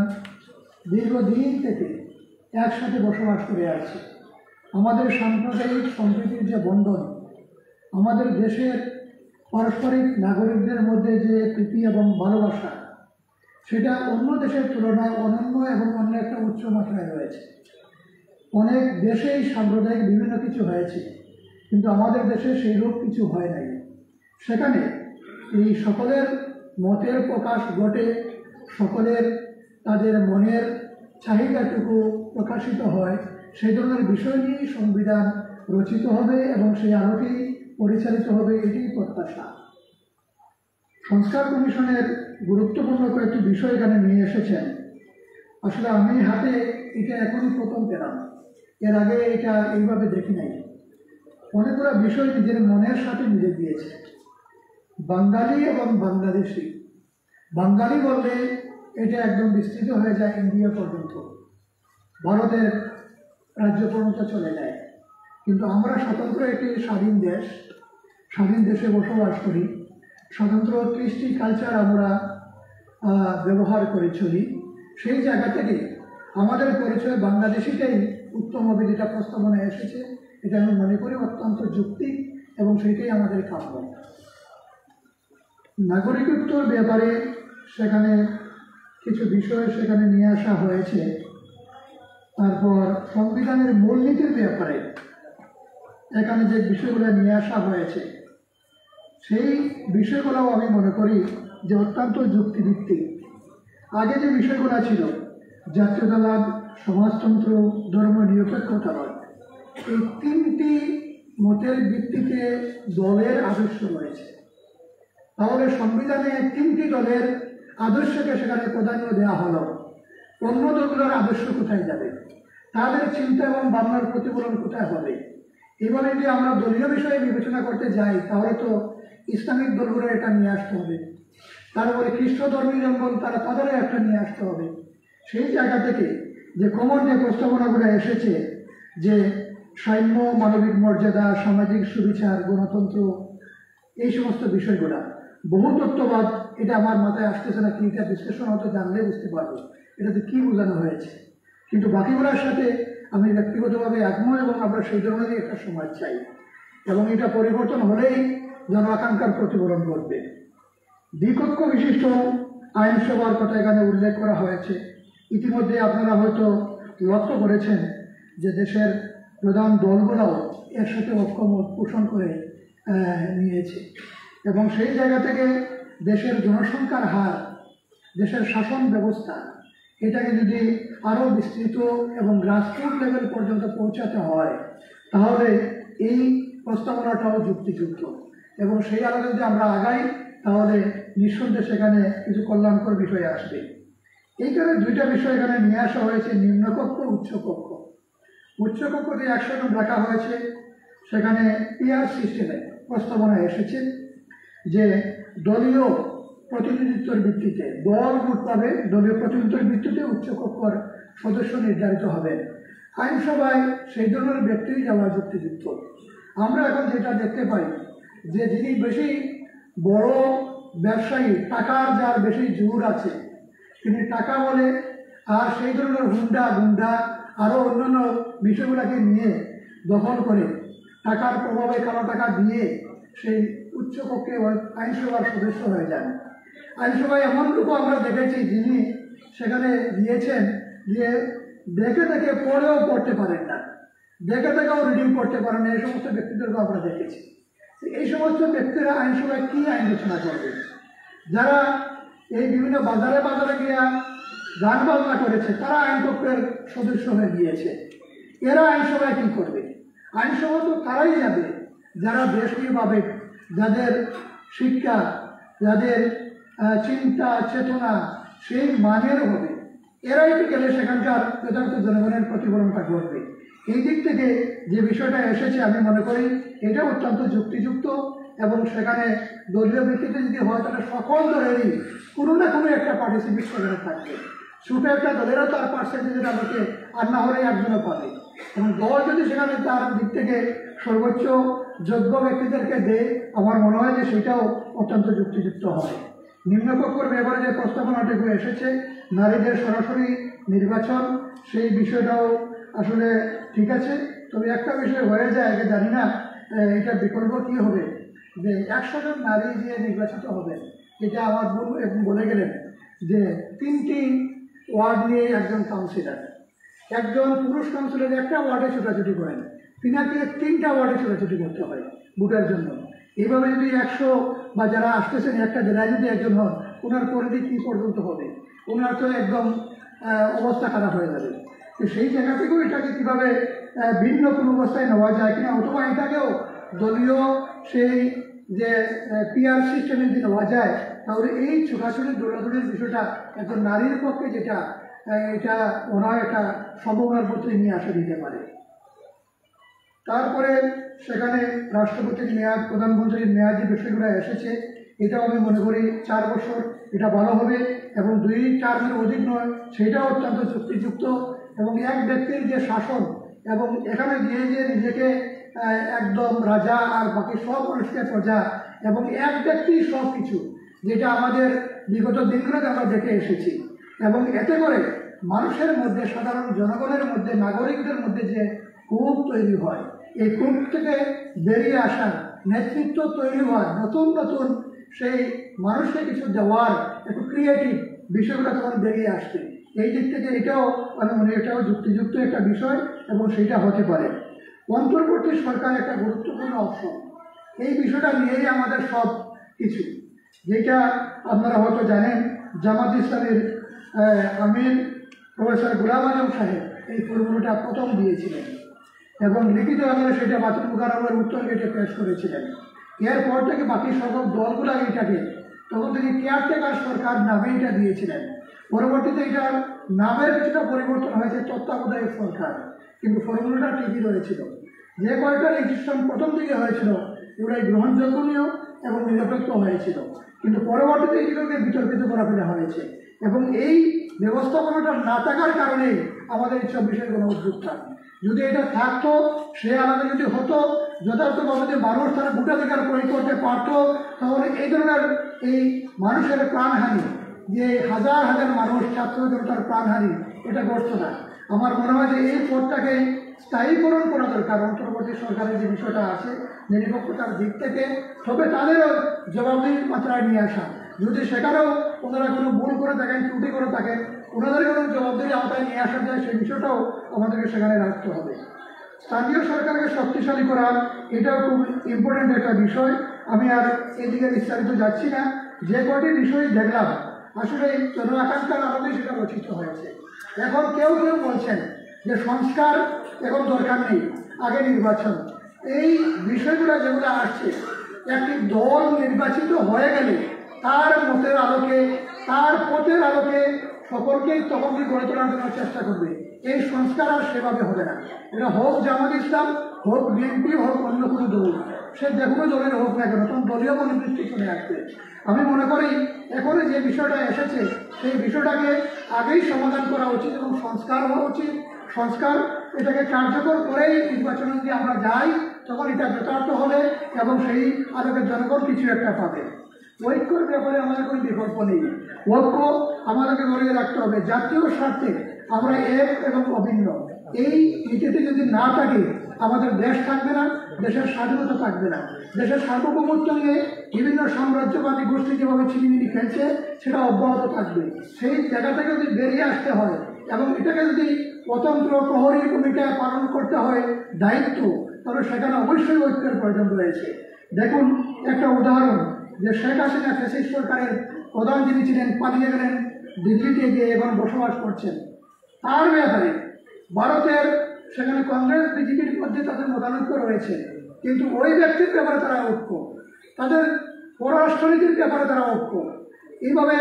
Speaker 6: দীর্ঘদিন থেকে একসাথে বসবাস করে আছি। আমাদের সাম্প্রদায়িক সম্প্রীতির যে বন্ধন, আমাদের দেশের পারস্পরিক নাগরিকদের মধ্যে যে প্রীতি এবং ভালোবাসা, সেটা অন্য দেশের তুলনায় অনন্য এবং অন্য একটা উচ্চ মাত্রায় রয়েছে। অনেক দেশেই সাম্প্রদায়িক বিভিন্ন কিছু হয়েছে, কিন্তু আমাদের দেশে সেই রূপ কিছু হয় নাই। সেখানে এই সকলের মতের প্রকাশ ঘটে, সকলের তাদের মনের চাহিদাটুকু প্রকাশিত হয়। সেই ধরনের বিষয় নিয়েই সংবিধান রচিত হবে এবং সেই আলোকেই পরিচালিত হবে, এটি প্রত্যাশা। সংস্কার কমিশনের গুরুত্বপূর্ণ কয়েকটি বিষয় এখানে নিয়ে এসেছেন। আসলে আমি হাতে এটা এখনই প্রথম পেলাম, এর আগে এটা এইভাবে দেখি নাই। অনেকগুলো বিষয় নিজের মনের সাথে মিলে দিয়েছে। বাঙালি এবং বাংলাদেশি, বাঙালি বললে এটা একদম বিস্তৃত হয়ে যায় ইন্ডিয়া পর্যন্ত, ভারতের রাজ্য পর্যন্ত চলে যায়। কিন্তু আমরা স্বতন্ত্র একটি স্বাধীন দেশ, স্বাধীন দেশে বসবাস করি, স্বতন্ত্র কৃষ্টি কালচার আমরা ব্যবহার করে চলি। সেই জায়গা থেকে আমাদের পরিচয় বাংলাদেশিটাই উত্তম হবে, যেটা প্রস্তাবনায় এসেছে। এটা আমি মনে করি অত্যন্ত যৌক্তিক এবং সেটাই আমাদের কাম্য। নাগরিকত্বর ব্যাপারে সেখানে কিছু বিষয় সেখানে নিয়ে আসা হয়েছে। তারপর সংবিধানের মূলনীতির ব্যাপারে এখানে যে বিষয়গুলো নিয়ে আসা হয়েছে, সেই বিষয়গুলোও আমি মনে করি যে অত্যন্ত যুক্তিভিত্তিক। আগে যে বিষয়গুলো ছিল, জাতীয়তাবাদ, সমাজতন্ত্র, ধর্ম নিরপেক্ষতাবাদ, এই তিনটি মতের ভিত্তিতে দলের আদর্শ রয়েছে। তাহলে সংবিধানে 3টি দলের আদর্শকে সেখানে প্রাধান্য দেওয়া হলো, অন্য দলগুলোর আদর্শ কোথায় যাবে, তাদের চিন্তা এবং ভাবনার প্রতিফলন কোথায় হবে? এবার যদি আমরা দলীয় বিষয়ে বিবেচনা করতে যাই তাহলে তো ইসলামিক দলগুলো এটা নিয়ে আসতে হবে, তারপরে খ্রিস্ট ধর্মী জনগণ তারা তাদেরও একটা নিয়ে আসতে হবে। সেই জায়গা থেকে যে কমন যে প্রস্তাবনাগুলো এসেছে যে সাম্য, মানবিক মর্যাদা, সামাজিক সুবিচার, গণতন্ত্র, এই সমস্ত বিষয়গুলা বহুতত্ত্ববাদ, এটা আমার মাথায় আসতেছে না, কি এটা বিশ্লেষণ হয়তো জানলে বুঝতে পারবো এটাতে কি বোঝানো হয়েছে। কিন্তু বাকিগুলোর সাথে আমি ব্যক্তিগতভাবে একমত এবং আমরা সেই ধরনেরই একটা সমাজ চাই এবং এটা পরিবর্তন হলেই জন আকাঙ্ক্ষার প্রতিফলন ঘটবে। দ্বিকক্ষ বিশিষ্ট আইনসভার কথা এখানে উল্লেখ করা হয়েছে। ইতিমধ্যে আপনারা হয়তো লক্ষ্য করেছেন যে দেশের প্রধান দলগুলোও এর সাথে ঐক্যমত পোষণ করে নিয়েছে এবং সেই জায়গা থেকে দেশের জনসংখ্যার হার, দেশের শাসন ব্যবস্থা, এটাকে যদি আরও বিস্তৃত এবং গ্রাসরুট লেভেল পর্যন্ত পৌঁছাতে হয় তাহলে এই প্রস্তাবনাটাও যুক্তিযুক্ত এবং সেই আলোকে যদি আমরা আগাই তাহলে নিঃসন্দেহে সেখানে কিছু কল্যাণকর বিষয় আসবে। এই কারণে 2টা বিষয় এখানে নিয়ে আসা হয়েছে, নিম্নকক্ষ, উচ্চকক্ষ। উচ্চকক্ষতে 100 জন রাখা হয়েছে, সেখানে পিআর সিস্টেমে প্রস্তাবনা এসেছে যে দলীয় প্রতিনিধিত্বের ভিত্তিতে, দল ভোট পাবে, দলীয় প্রতিনিধিত্বের ভিত্তিতে উচ্চকক্ষর সদস্য নির্ধারিত হবেন। আইনসভায় সেই ধরনের ব্যক্তি যাওয়া যুক্তিযুক্ত। আমরা এখন যেটা দেখতে পাই যে যিনি বেশি বড় ব্যবসায়ী, টাকার যার বেশি জোর আছে, তিনি টাকা বলে আর সেই ধরনের গুন্ডা আরও অন্যান্য বিষয়গুলোকে নিয়ে দখল করে টাকার প্রভাবে কালো টাকা দিয়ে সেই উচ্চকক্ষে আইনসভার সদস্য হয়ে যান। আইনসভায় এমন লোকও আমরা দেখেছি যিনি সেখানে দিয়েছেন যে দেখে দেখে পড়েও পড়তে পারেন না, দেখে দেখেও রিডিং করতে পারেন না, এই সমস্ত ব্যক্তিদেরকে আমরা দেখেছি। এই সমস্ত ব্যক্তিরা আইনসভায় কী আইন রচনা করবে? যারা এই বিভিন্ন বাজারে বাজারে গিয়া গান বাজনা করেছে তারা আইনকক্ষের সদস্য হয়ে গিয়েছে, এরা আইনসভায় কী করবে? আইনসভা তো তারাই যাবে যারা দেশীয়ভাবে, যাদের শিক্ষা, যাদের চিন্তা চেতনা সেই মানের হবে, এরাই তো গেলে সেখানকার যথার্থ জনগণের প্রতিফলনটা ঘটবে। এই দিক থেকে যে বিষয়টা এসেছে আমি মনে করি এটা অত্যন্ত যুক্তিযুক্ত এবং সেখানে দলীয় ভিত্তিতে যদি হয় তাহলে সকল দলেরই কোনো না কোনো একটা পার্টিসিপেট সেখানে থাকবে। ছোটো একটা দলেরও তার পার্সেন্টেজের আমাকে আর না হলে একজনও পাবে এবং দল যদি সেখানে তার দিক থেকে সর্বোচ্চ যোগ্য ব্যক্তিদেরকে দেয় আমার মনে হয় যে সেটাও অত্যন্ত যুক্তিযুক্ত হয়। নিম্নকক্ষর ব্যাপারে যে প্রস্তাবনাটুকু এসেছে, নারীদের সরাসরি নির্বাচন, সেই বিষয়টাও আসলে ঠিক আছে। তবে একটা বিষয় হয়ে যায় যে জানি না এটা বিকল্প কী হবে, যে 100 জন নারী যে নির্বাচিত হবে, এটা আমার বলে গেলেন যে 3টি ওয়ার্ড নিয়ে একজন কাউন্সিলর, একজন পুরুষ কাউন্সিলর একটা ওয়ার্ডে ছোটাছুটি করেন, তিনাকে 3টা ওয়ার্ডে ছোটাছুটি করতে হয় ভোটের জন্য। এইভাবে যদি 100 বা যারা আসতেছেন একটা জেলায় যদি একজন হন, ওনার পরিধি কী পর্যন্ত হবে? ওনার তো একদম অবস্থা খারাপ হয়ে যাবে। তো সেই জায়গা থেকেও এটাকে কীভাবে ভিন্ন কোনো অবস্থায় নেওয়া যায় কিনা, অথবা এটাকেও দলীয় সেই যে পিআর সিস্টেমে যদি নেওয়া যায় তাহলে এই ছোটাছুটি দৌড়াদৌড়ির বিষয়টা একজন নারীর পক্ষে যেটা এটা ওনার একটা সম্ভাবনার মধ্যে নিয়ে আসা দিতে পারে। তারপরে সেখানে রাষ্ট্রপতির মেয়াদ, প্রধানমন্ত্রীর মেয়াদ যে বিষয়গুলো এসেছে এটাও আমি মনে করি 4 বছর, এটা ভালো হবে এবং 2 টার্মের অধিক নয়, সেটাও অত্যন্ত যুক্তিযুক্ত এবং এক ব্যক্তির যে শাসন এবং এখানে গিয়ে যে নিজেকে একদম রাজা আর বাকি সব মানুষকে প্রজা এবং এক ব্যক্তি সব কিছু, যেটা আমাদের বিগত দিনগুলোতে আমরা দেখে এসেছি এবং এতে করে মানুষের মধ্যে, সাধারণ জনগণের মধ্যে, নাগরিকদের মধ্যে যে ক্ষোভ তৈরি হয়, এই ক্ষোভ থেকে বেরিয়ে আসার, নেতৃত্ব তৈরি হওয়ার, নতুন নতুন সেই মানুষকে কিছু দেওয়ার একটু ক্রিয়েটিভ বিষয়গুলো তখন বেরিয়ে আসবে। এই দিক থেকে এটাও আমি মনে এটাও যুক্তিযুক্ত একটা বিষয় এবং সেটা হতে পারে। অন্তর্বর্তী সরকার একটা গুরুত্বপূর্ণ অপশন, এই বিষয়টা নিয়েই আমাদের সব কিছু, যেটা আপনারা হয়তো জানেন জামাত ইসলামের আমির প্রফেসর গোলাম আজম সাহেব এই ফর্মুলাটা প্রথম দিয়েছিলেন এবং লিখিত আকারে সেটা বাতিল মুকাররমের উত্তর গেটে পেশ করেছিলেন এরপর থেকে বাকি সকল দলগুলো এটাকে তখন থেকে কেয়ারটেকার সরকার নামে এটা দিয়েছিলেন। পরবর্তীতে এটার নামের কিছুটা পরিবর্তন হয়েছে তত্ত্বাবধায়ক সরকার, কিন্তু ফর্মুলাটা ঠিকই রয়েছিল। যে কয়েকটা রেজিস্ট্রেশন প্রথম দিকে হয়েছিল এগুলাই গ্রহণযোগ্য এবং নিরপেক্ষ হয়েছিল, কিন্তু পরবর্তীতে এগুলোকে বিতর্কিত করা ফেলা হয়েছে এবং এই ব্যবস্থাপনাটা না থাকার কারণেই আমাদের 26-এর গণ অভ্যুত্থান। যদি এটা থাকতো, সে আলাদা যদি হতো, যথার্থভাবে যে মানুষ তারা ভোটাধিকার প্রয়োগ করতে পারতো, তাহলে এই ধরনের এই মানুষের প্রাণহানি, যে হাজার হাজার মানুষ ছাত্র জনতার প্রাণহানি, এটা ঘটতো না। আমার মনে হয় যে এই পথটাকে স্থায়ীকরণ করা দরকার অন্তর্বর্তী সরকারের যে বিষয়টা আছে নিরপেক্ষতার দিক থেকে, তবে তাদেরও জবাবদিহির মাত্রায় নিয়ে আসা। যদি সেখানেও ওনারা কোনো ভুল করে থাকেন, ত্রুটি করে থাকেন, ওনাদের কোনো জবাবদিহির আওতায় নিয়ে আসা যায়, সেই বিষয়টাও আমাদেরকে সেখানে রাখতে হবে। স্থানীয় সরকারকে শক্তিশালী করা এটাও খুব ইম্পর্টেন্ট একটা বিষয়। আমি আর এদিকে বিস্তারিত যাচ্ছি না। যে কয়টি বিষয় দেখলাম আসলে জন আকাঙ্ক্ষার আলোকে সেটা রচিত হয়েছে। এখন কেউ কেউ বলছেন যে সংস্কার এখন দরকার নেই, আগে নির্বাচন। এই বিষয়গুলো যেগুলো আসছে, একটি দল নির্বাচিত হয়ে গেলে তার মতের আলোকে, তার পথের আলোকে সকলকেই তখনই গড়ে তোলার জন্য চেষ্টা করবে। এই সংস্কার আর সেভাবে হবে না। এটা হোক জামাত ইসলাম, হোক বিএনপি, হোক অন্য কোনো দল, সে যে কোনো দলের হোক না কেন, তখন দলীয় মনোবৃত্তি চলে আসবে। আমি মনে করি এখন যে বিষয়টা এসেছে সেই বিষয়টাকে আগেই সমাধান করা উচিত এবং সংস্কার হওয়া উচিত। সংস্কার এটাকে কার্যকর করেই নির্বাচনে যদি আমরা যাই, তখন এটা যথার্থ হবে এবং সেই আলোকে জনগণ কিছু একটা পাবে। ঐক্যর ব্যাপারে আমাদের কোনো বিকল্প নেই। ঐক্য আমাদেরকে ধরে রাখতে হবে। জাতীয় স্বার্থে আমরা এক এবং অভিন্ন। এই নীতিতে যদি না থাকে আমাদের দেশ থাকবে না, দেশের স্বাধীনতা থাকবে না। দেশের সার্বভৌমত্ব নিয়ে বিভিন্ন সাম্রাজ্যবাদী গোষ্ঠী যেভাবে ছিনিমিনি খেলছে সেটা অব্যাহত থাকবে। সেই জায়গা থেকে যদি বেরিয়ে আসতে হয় এবং এটাকে যদি স্বতন্ত্র প্রহরী ভূমিকা পালন করতে হয় দায়িত্ব, তবে সেখানে অবশ্যই ঐক্যের প্রয়োজন রয়েছে। দেখুন একটা উদাহরণ, যে শেখ হাসিনা ফ্যাসিস্ট সরকারের প্রধান যিনি ছিলেন, পালিয়ে গেলেন দিল্লিতে গিয়ে এখন বসবাস করছেন। তার ব্যাপারে ভারতের সেখানে কংগ্রেস বিজেপির মধ্যে তাদের মতানৈক্য রয়েছে, কিন্তু ওই ব্যক্তির ব্যাপারে তারা ঐক্য, তাদের পররাষ্ট্রনীতির ব্যাপারে তারা ঐক্য। এইভাবে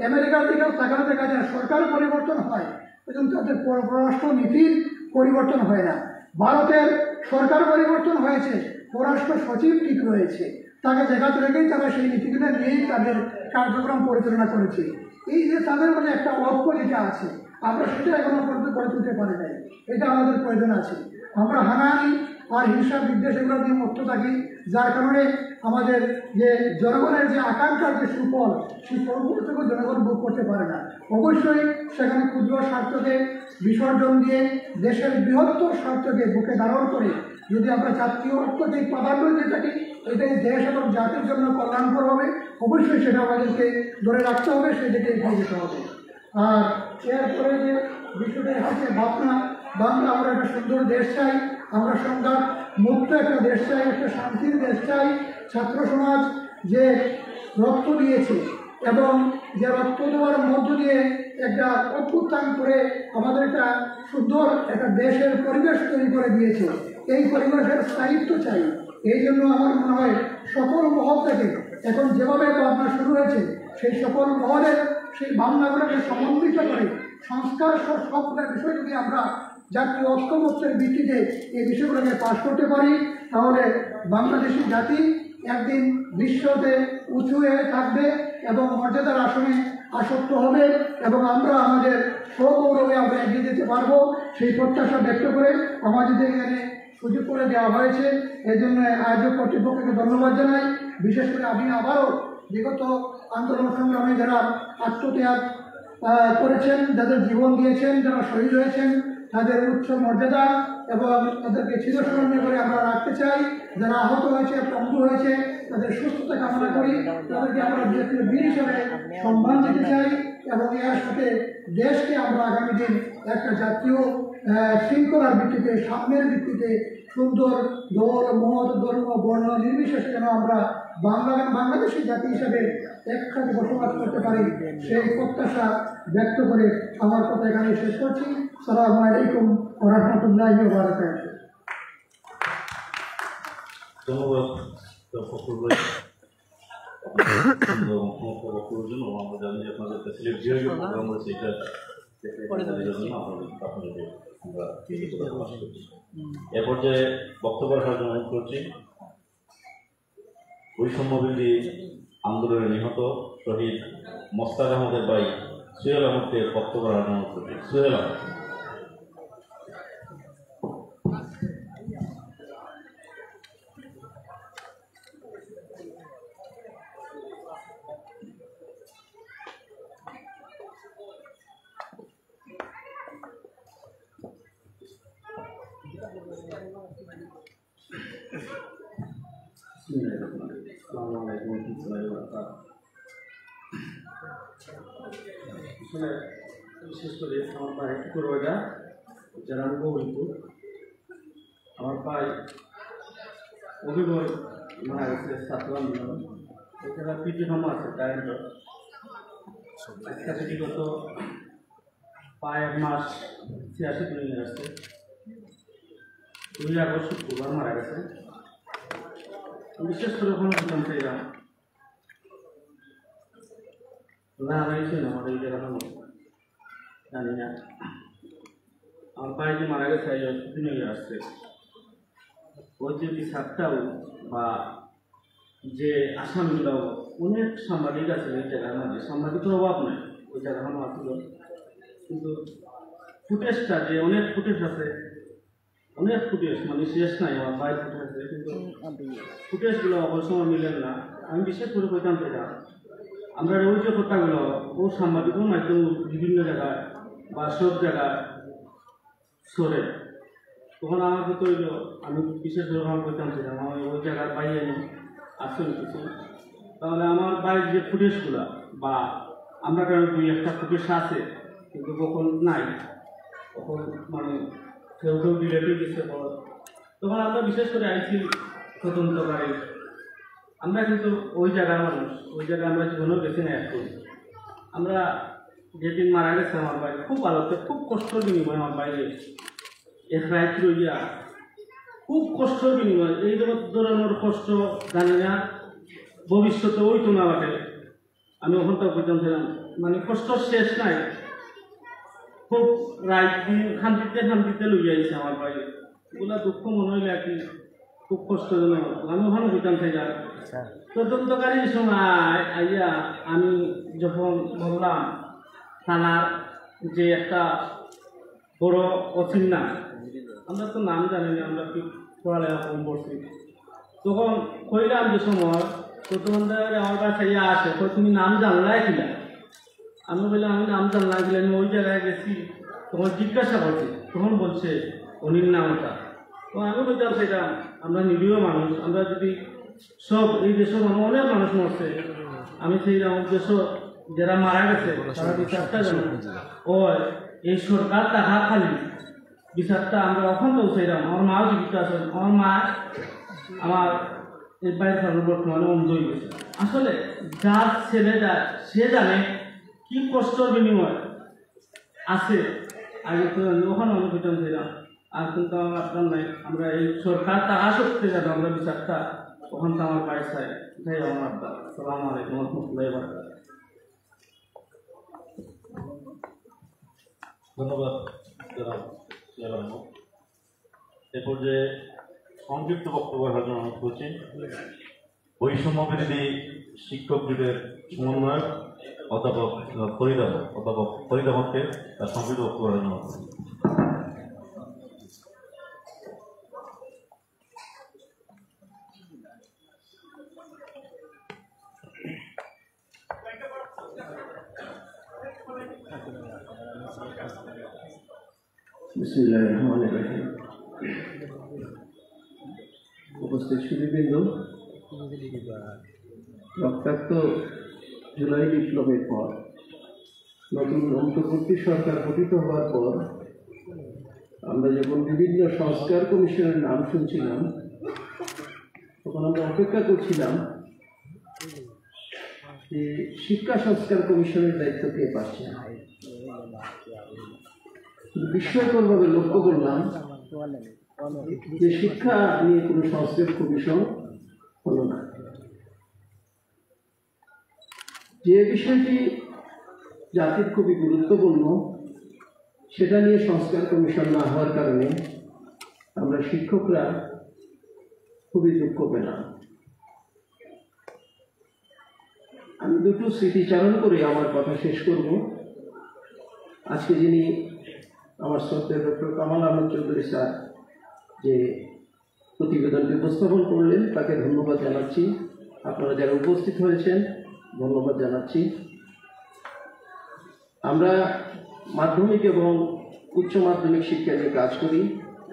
Speaker 6: আমেরিকার দিকেও তাকানো দেখা যায়, সরকার পরিবর্তন হয় কিন্তু তাদের পররাষ্ট্র নীতির পরিবর্তন হয় না। ভারতের সরকার পরিবর্তন হয়েছে, পররাষ্ট্র সচিব ঠিক রয়েছে, তাকে দেখাতে রেখেই তারা সেই নীতিগুলো নিয়েই তাদের কার্যক্রম পরিচালনা করেছে। এই যে তাদের মধ্যে একটা ঐক্য যেটা আছে, আমরা সেটা এখনো পর্যন্ত গড়ে তুলতে পারি নাই। এটা আমাদের প্রয়োজন আছে। আমরা হানাহানি আর হিংসা বিদ্বেষ এগুলো দিয়ে মুক্ত থাকি, যার কারণে আমাদের যে জনগণের যে আকাঙ্ক্ষার যে সুফল, সেই ফলগুলো জনগণ ভোগ করতে পারে না। অবশ্যই সেখানে ক্ষুদ্র স্বার্থকে বিসর্জন দিয়ে দেশের বৃহত্তর স্বার্থকে বুকে ধারণ করে যদি আমরা জাতীয় ঐক্যকে প্রাধান্য দিয়ে থাকি, এটাই দেশ এবং জাতির জন্য কল্যাণকর হবে। অবশ্যই সেটা আমাদেরকে ধরে রাখতে হবে, সেদিকে এগিয়ে যেতে হবে। আর এরপরে যে বিষয়টা হচ্ছে ভাবনা, বাংলা আমরা একটা সুন্দর দেশ চাই, আমরা সংঘাত মুক্ত একটা দেশ চাই, একটা শান্তির দেশ চাই। ছাত্র সমাজ যে রক্ত দিয়েছে এবং যে রক্ত দেওয়ার মধ্য দিয়ে একটা অভ্যুত্থান করে আমাদের একটা সুন্দর একটা দেশের পরিবেশ তৈরি করে দিয়েছে, এই পরিবেশের স্থায়িত্ব চাই। এই জন্য আমার মনে হয় সকল মহল থেকে এখন যেভাবে ভাবনা শুরু হয়েছে, সেই সকল মহলের সেই ভাবনাগুলোকে সমন্বিত করে সংস্কার সবগুলো বিষয় যদি আমরা জাতীয় ঐক্যমত্যের ভিত্তিতে এই বিষয়গুলোকে পাশ করতে পারি, তাহলে বাংলাদেশি জাতি একদিন বিশ্বতে উঁচু হয়ে থাকবে এবং মর্যাদার আসনে আসক্ত হবে এবং আমরা আমাদের স্বগৌরবে আমরা এগিয়ে যেতে পারবো। সেই প্রত্যাশা ব্যক্ত করে আমাদের এখানে সুযোগ করে দেওয়া হয়েছে, এই জন্য আয়োজক কর্তৃপক্ষকে ধন্যবাদ জানাই। বিশেষ করে আমি আবারও বিগত আন্দোলন সংগ্রামে যারা আত্মত্যাগ করেছেন, যাদের জীবন দিয়েছেন, যারা শহীদ হয়েছেন, তাদের উচ্চ মর্যাদা এবং তাদেরকে চিরস্মরণীয় করে আমরা রাখতে চাই। যারা আহত হয়েছে, পঙ্গু হয়েছে, তাদের সুস্থতা কামনা করি। তাদেরকে আমরা বীর হিসেবে সম্মান দিতে চাই এবং এর সাথে দেশকে আমরা আগামী দিন একটা জাতীয় শৃঙ্খলার ভিত্তিতে, সাম্যের ভিত্তিতে সুন্দর দল, মত, ধর্ম, বর্ণ নির্বিশেষে যেন আমরা বাংলাদেশি জাতি হিসাবে একসাথে বসবাস করতে পারি, সেই প্রত্যাশা ব্যক্ত করে আমার কথা এখানে শেষ করছি। আসসালামু আলাইকুম ওয়া রাহমাতুল্লাহি ওয়া বারাকাতুহু।
Speaker 2: ধন্যবাদ বক্তব্যের জন্য আমরা জানি যে আপনাদের সিলেট যে প্রোগ্রাম রয়েছে এটা এ পর্যায়ে বক্তব্য রাখার জন্য অনুরোধ করছি বৈষম্যবিরোধী আন্দোলনে নিহত শহীদ মোস্তাক আহমদের ভাই সোহেল আহমদকে বক্তব্য রাখার জন্য অনুরোধ করছি। সোহেল আহমদ।
Speaker 7: বিশেষ করে আমার ভাই করোজা যারা আমি গৌরীপুর আমার ভাই অভিনয় মারা গেছে ছাত্র আন্দোলন এছাড়া পিটি হামা আছে ডায়রেক্ট আজকে বিগত 5 মাস 86 দিন নিয়ে আসছে 2 আগস্ট শুক্রবার মারা গেছে। বিশেষ করে ওখানে বুঝলাম সেইরাম না হয়েছে না আমার এই জায়গাটা জানি না আমার ভাই যে মারা গেছে দিন হয়ে আসছে ওই যে বিচারটাও বা যে আসামিগুলো অনেক সাংবাদিক আছে এই জায়গার মধ্যে সাংবাদিকের অভাব নাই ওই জায়গার আসলো কিন্তু ফুটেজটা যে অনেক ফুটেজ আছে অনেক ফুটেজ মানে শেষ নাই আমার ভাই ফুটেজ আছে কিন্তু ফুটেজগুলো অবশ্য সময় মিলেন না। আমি বিশেষ করে কইতাম সেটা আমরা ওই যে কথাগুলো ও সাংবাদিকের মাধ্যমে বিভিন্ন জায়গায় বা সব জায়গায় সরে তখন আমাকে তো আমি বিশেষ ব্যবহার করতাম সেটা আমি ওই জায়গার বাইরে আসলে কিছু তাহলে আমার বাইরের যে ফুটেজগুলো বা আমরা কারণ 2-1টা ফুটেজ আছে কিন্তু কখন নাই তখন মানে কেউ কেউ ডিলেটে গেছে তখন আমরা বিশেষ করে আইসি তদন্তকারী আমরা কিন্তু ওই জায়গার মানুষ ওই জায়গায় আমরা জীবনেও বেছে নেয় করি। আমরা যেদিন মারা গেছে আমার বাইরে খুব আলোতে খুব কষ্টর বিনিময় আমার বাইরে এক রাত রইয়া খুব কষ্টর বিনিময় এই ধরনের কষ্ট জানি না ভবিষ্যতে ওই তো না বাটে আমি ওখানটা পর্যন্ত মানে কষ্ট শেষ নাই খুব রাত দিন শান্তিতে লইয়া আইছে আমার বাইরে এগুলা দুঃখ মনে হইলে আর কি খুব কষ্টজনক আমি ওখানে বুঝতাম সেই যা তদন্তকারীর সময় আইয়া আমি যখন বললাম থানার যে একটা বড় অচিন্না আমরা তো নাম জানি না আমরা কি পড়ালেখা কম করছি তখন কইলাম যে সময় তদন্তকারী আমার কাছে ইয়া আসে তুমি নাম জানলাই কিনা আমি বললাম আমি নাম জানলাই কিনা আমি ওই জায়গায় গেছি তখন জিজ্ঞাসা করছি তখন বলছে অনির নাম ওটা তো আমি বলতাম সেটা আমরা নিরীহ মানুষ আমরা যদি সব এই দেশের অনেক মানুষ মরছে আমি সেই দেশ যারা মারা গেছে তারা বিচারটা জানো ও এই সরকার টাকা খালি বিচারটা আমরা ওখান তো সেইরাম আমার মাও জীবিত আছেন আমার মা আমার এই বাইরে বর্তমানে অন্ধ হয়ে গেছে আসলে যার ছেলেটা সে জানে কি কষ্টর বিনিময় আছে আগে তো ওখানে অনুভূতম সেইরাম আর কিন্তু আমার আপনার নাই আমরা এই সরকার টাকা সত্যি জানো আমরা বিচারটা ওখান তো আমার বাইরে চাই যাই আমার আপনার আসসালামু আলাইকুম রহমতুল্লাহি ওয়া বারাকাতুহু।
Speaker 2: ধন্যবাদ জনাব সোহেল আহমদ। এ পর্যায়ে সংক্ষিপ্ত বক্তব্য রাখার জন্য অনুরোধ করছি বৈষম্য বিরোধী শিক্ষক যুগের সমন্বয়ক অধ্যাপক ফরিদ আহমদকে তার সংক্ষিপ্ত বক্তব্য রাখার জন্য অনুরোধ করছি।
Speaker 7: বিসমিল্লাহির রহমানির রহিম। উপস্থিত সুধীবৃন্দ, রক্তাক্ত জুলাই বিপ্লবের পর নতুন অন্তর্বর্তী সরকার গঠিত হওয়ার পর আমরা যখন বিভিন্ন সংস্কার কমিশনের নাম শুনছিলাম তখন আমরা অপেক্ষা করছিলাম যে শিক্ষা সংস্কার কমিশনের দায়িত্ব কে পাচ্ছে। বিস্ময়করভাবে লক্ষ্য করলাম যে শিক্ষা নিয়ে কোনো সংস্কার কমিশন হলো না।
Speaker 8: যে বিষয়টি জাতির খুবই গুরুত্বপূর্ণ সেটা নিয়ে সংস্কার কমিশন না হওয়ার কারণে আমরা শিক্ষকরা খুবই দুঃখ পেলাম। আমি দুটো স্মৃতিচারণ করে আমার কথা শেষ করব। আজকে যিনি আমার শ্রদ্ধেয় ডক্টর কামাল আহমেদ চৌধুরী স্যার যে প্রতিবেদনটি উপস্থাপন করলেন তাকে ধন্যবাদ জানাচ্ছি। আপনারা যারা উপস্থিত হয়েছেন ধন্যবাদ জানাচ্ছি। আমরা মাধ্যমিক এবং উচ্চ মাধ্যমিক শিক্ষা নিয়ে কাজ করি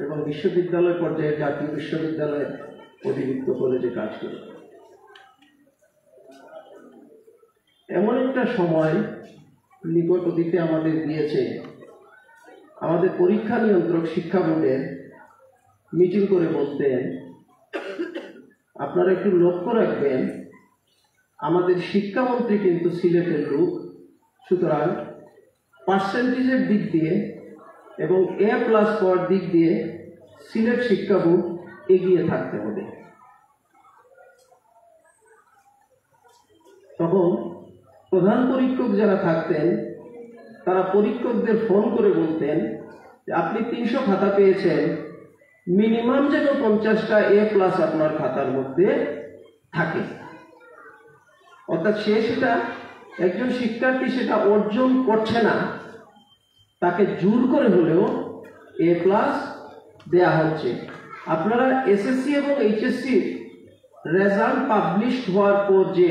Speaker 8: এবং বিশ্ববিদ্যালয় পর্যায়ে জাতীয় বিশ্ববিদ্যালয়ের অধিভুক্ত কলেজে কাজ করি। এমন একটা সময় নিকট অতীতে আমাদের দিয়েছে, আমাদের পরীক্ষা নিয়ন্ত্রক শিক্ষা বোর্ডের মিটিং করে বলতেন, আপনারা একটু লক্ষ্য রাখবেন আমাদের শিক্ষামন্ত্রী কিন্তু সিলেটের লোক, সুতরাং পার্সেন্টেজের দিক দিয়ে এবং A+ পাওয়ার দিক দিয়ে সিলেট শিক্ষা বোর্ড এগিয়ে থাকতে হবে। তখন প্রধান পরীক্ষক যারা থাকতেন তারা পরীক্ষকদের ফোন করে বলতেন যে আপনি 300 খাতা পেয়েছেন, মিনিমাম যেন 50টা A+ আপনার খাতার মধ্যে থাকে। অর্থাৎ একজন শিক্ষার্থী সেটা অর্জন করছে না, তাকে জোর করে হলেও A+ দেয়া হচ্ছে। আপনারা SSC এবং HSC রেজাল্ট পাবলিশ হওয়ার পর যে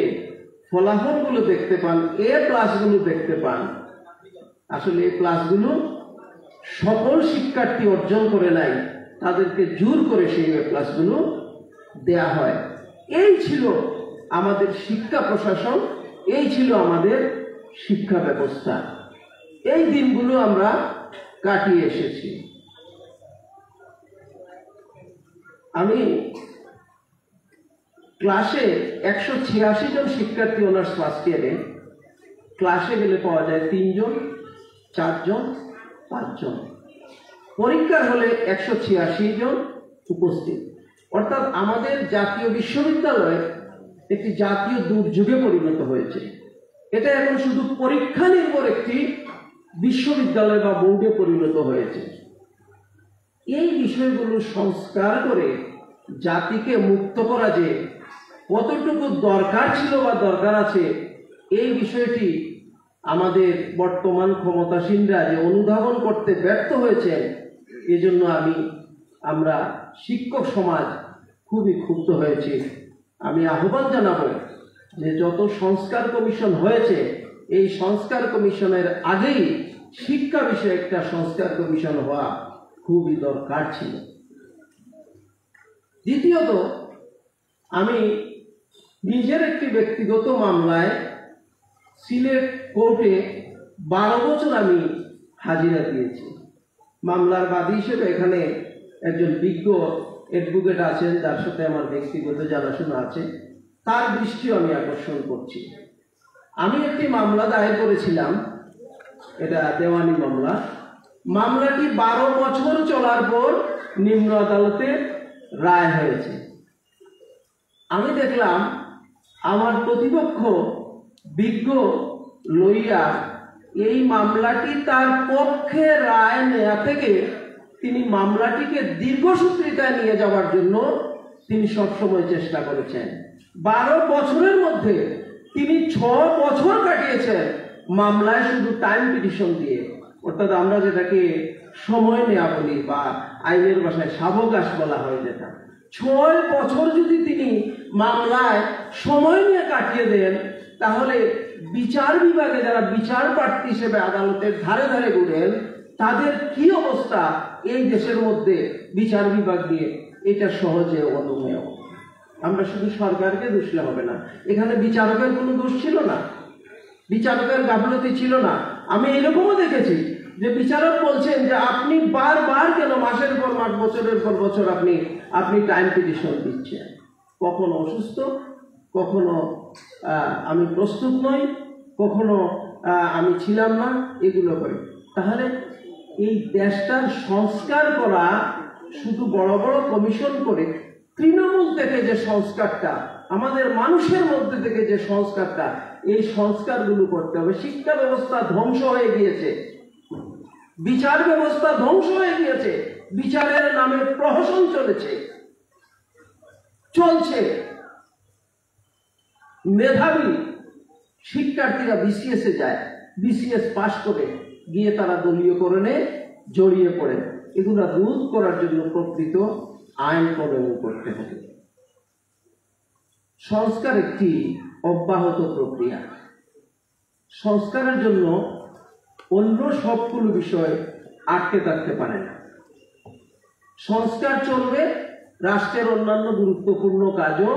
Speaker 8: ফলাফলগুলো দেখতে পান, A+ গুলো দেখতে পান, আসলে A+ গুলো সকল শিক্ষার্থী অর্জন করে নাই, তাদেরকে জোর করে সেই A+ গুলো দেয়া হয়। এই ছিল আমাদের শিক্ষা প্রশাসন, এই ছিল আমাদের শিক্ষা ব্যবস্থা। এই দিনগুলো আমরা কাটিয়ে এসেছি। আমি ক্লাসে 186 জন শিক্ষার্থী অনার্স ফার্স্ট ইয়ারে, ক্লাসে গেলে পাওয়া যায় 3 জন, 4 জন, 5 জন। পরীক্ষার হলে 186 জন উপস্থিত। অর্থাৎ আমাদের জাতীয় বিশ্ববিদ্যালয় একটি জাতীয় দুর্যোগে পরিণত হয়েছে। এটা এখন শুধু পরীক্ষা নির্ভর একটি বিশ্ববিদ্যালয় বা বোর্ডে পরিণত হয়েছে। এই বিষয়গুলো সংস্কার করে জাতিকে মুক্ত করা যে কতটুকু দরকার ছিল বা দরকার আছে, এই বিষয়টি আমাদের বর্তমান ক্ষমতাসীনরা যে অনুধাবন করতে ব্যর্থ হয়েছেন, এজন্য আমরা শিক্ষক সমাজ খুবই ক্ষুব্ধ হয়েছি। আমি আহ্বান জানাবো যে যত সংস্কার কমিশন হয়েছে, এই সংস্কার কমিশনের আগেই শিক্ষা বিষয়ে একটা সংস্কার কমিশন হওয়া খুবই দরকার ছিল। দ্বিতীয়ত, আমি নিজের একটি ব্যক্তিগত মামলায় সিলেট কোর্টে 12 বছর আমি হাজিরা দিয়েছি। মামলার বাদী হিসেবে এখানে একজন বিজ্ঞ অ্যাডভোকেট আছেন যার সাথে আমার ব্যক্তিগত জানাশোনা আছে, তার দৃষ্টিও আমি আকর্ষণ করছি। আমি একটি মামলা দায়ের করেছিলাম, এটা দেওয়ানি মামলা। মামলাটি 12 বছর চলার পর নিম্ন আদালতে রায় হয়েছে। আমি দেখলাম আমার প্রতিপক্ষ বিজ্ঞ লইয়া এই মামলাটি তার পক্ষে রায় নেওয়া থেকে তিনি মামলাটিকে দীর্ঘসূত্রিতায় নিয়ে যাওয়ার জন্য তিনি সবসময় চেষ্টা করেছেন। 12 বছরের মধ্যে তিনি 6 বছর কাটিয়েছেন মামলায় শুধু টাইম পিটিশন দিয়ে, অর্থাৎ আমরা যেটাকে সময় নেওয়া বলি বা আইনের ভাষায় সাবকাশ বলা হয়, যেটা 6 বছর যদি তিনি মামলায় সময় নিয়ে কাটিয়ে দেন, তাহলে বিচার বিভাগে যারা বিচার প্রার্থী হিসেবে আদালতের ধারে ধারে ঘুরেন, তাদের কি অবস্থা এই দেশের মধ্যে বিচার বিভাগ নিয়ে, এটা সহজে অনুমেয়। আমরা শুধু সরকারকে দোষলে হবে না, এখানে বিচারকের কোনো দোষ ছিল না, বিচারকের গাফলতি ছিল না। আমি এরকমও দেখেছি যে বিচারক বলছেন যে আপনি বারবার কেন মাসের পর মাস, বছরের পর বছর আপনি টাইম পিটিশন দিচ্ছেন, কখনো অসুস্থ, কখনো আমি প্রস্তুত নই, কখনো আমি ছিলাম না, এগুলো করে। তাহলে এই দেশটার সংস্কার করা শুধু বড় বড় কমিশন করে, তৃণমূল থেকে যে সংস্কারটা, আমাদের মানুষের মধ্যে থেকে যে সংস্কারটা, এই সংস্কারগুলো করতে হবে। শিক্ষা ব্যবস্থা ধ্বংস হয়ে গিয়েছে, বিচার ব্যবস্থা ধ্বংস হয়ে গিয়েছে, বিচারের নামে প্রহসন চলছে। মেধাবী শিক্ষার্থীরা বিসিএস এ যায়, বিসিএস পাশ করে গিয়ে তারা দলীয়করণে জড়িয়ে পড়ে। এগুলো রোধ করার জন্য প্রকৃত আইন প্রণয়ন করতে হবে। সংস্কার একটি অব্যাহত প্রক্রিয়া। সংস্কারের জন্য অন্য সবগুলো বিষয় আটকে থাকতে পারে না। সংস্কার চলবে, রাষ্ট্রের অন্যান্য গুরুত্বপূর্ণ কাজও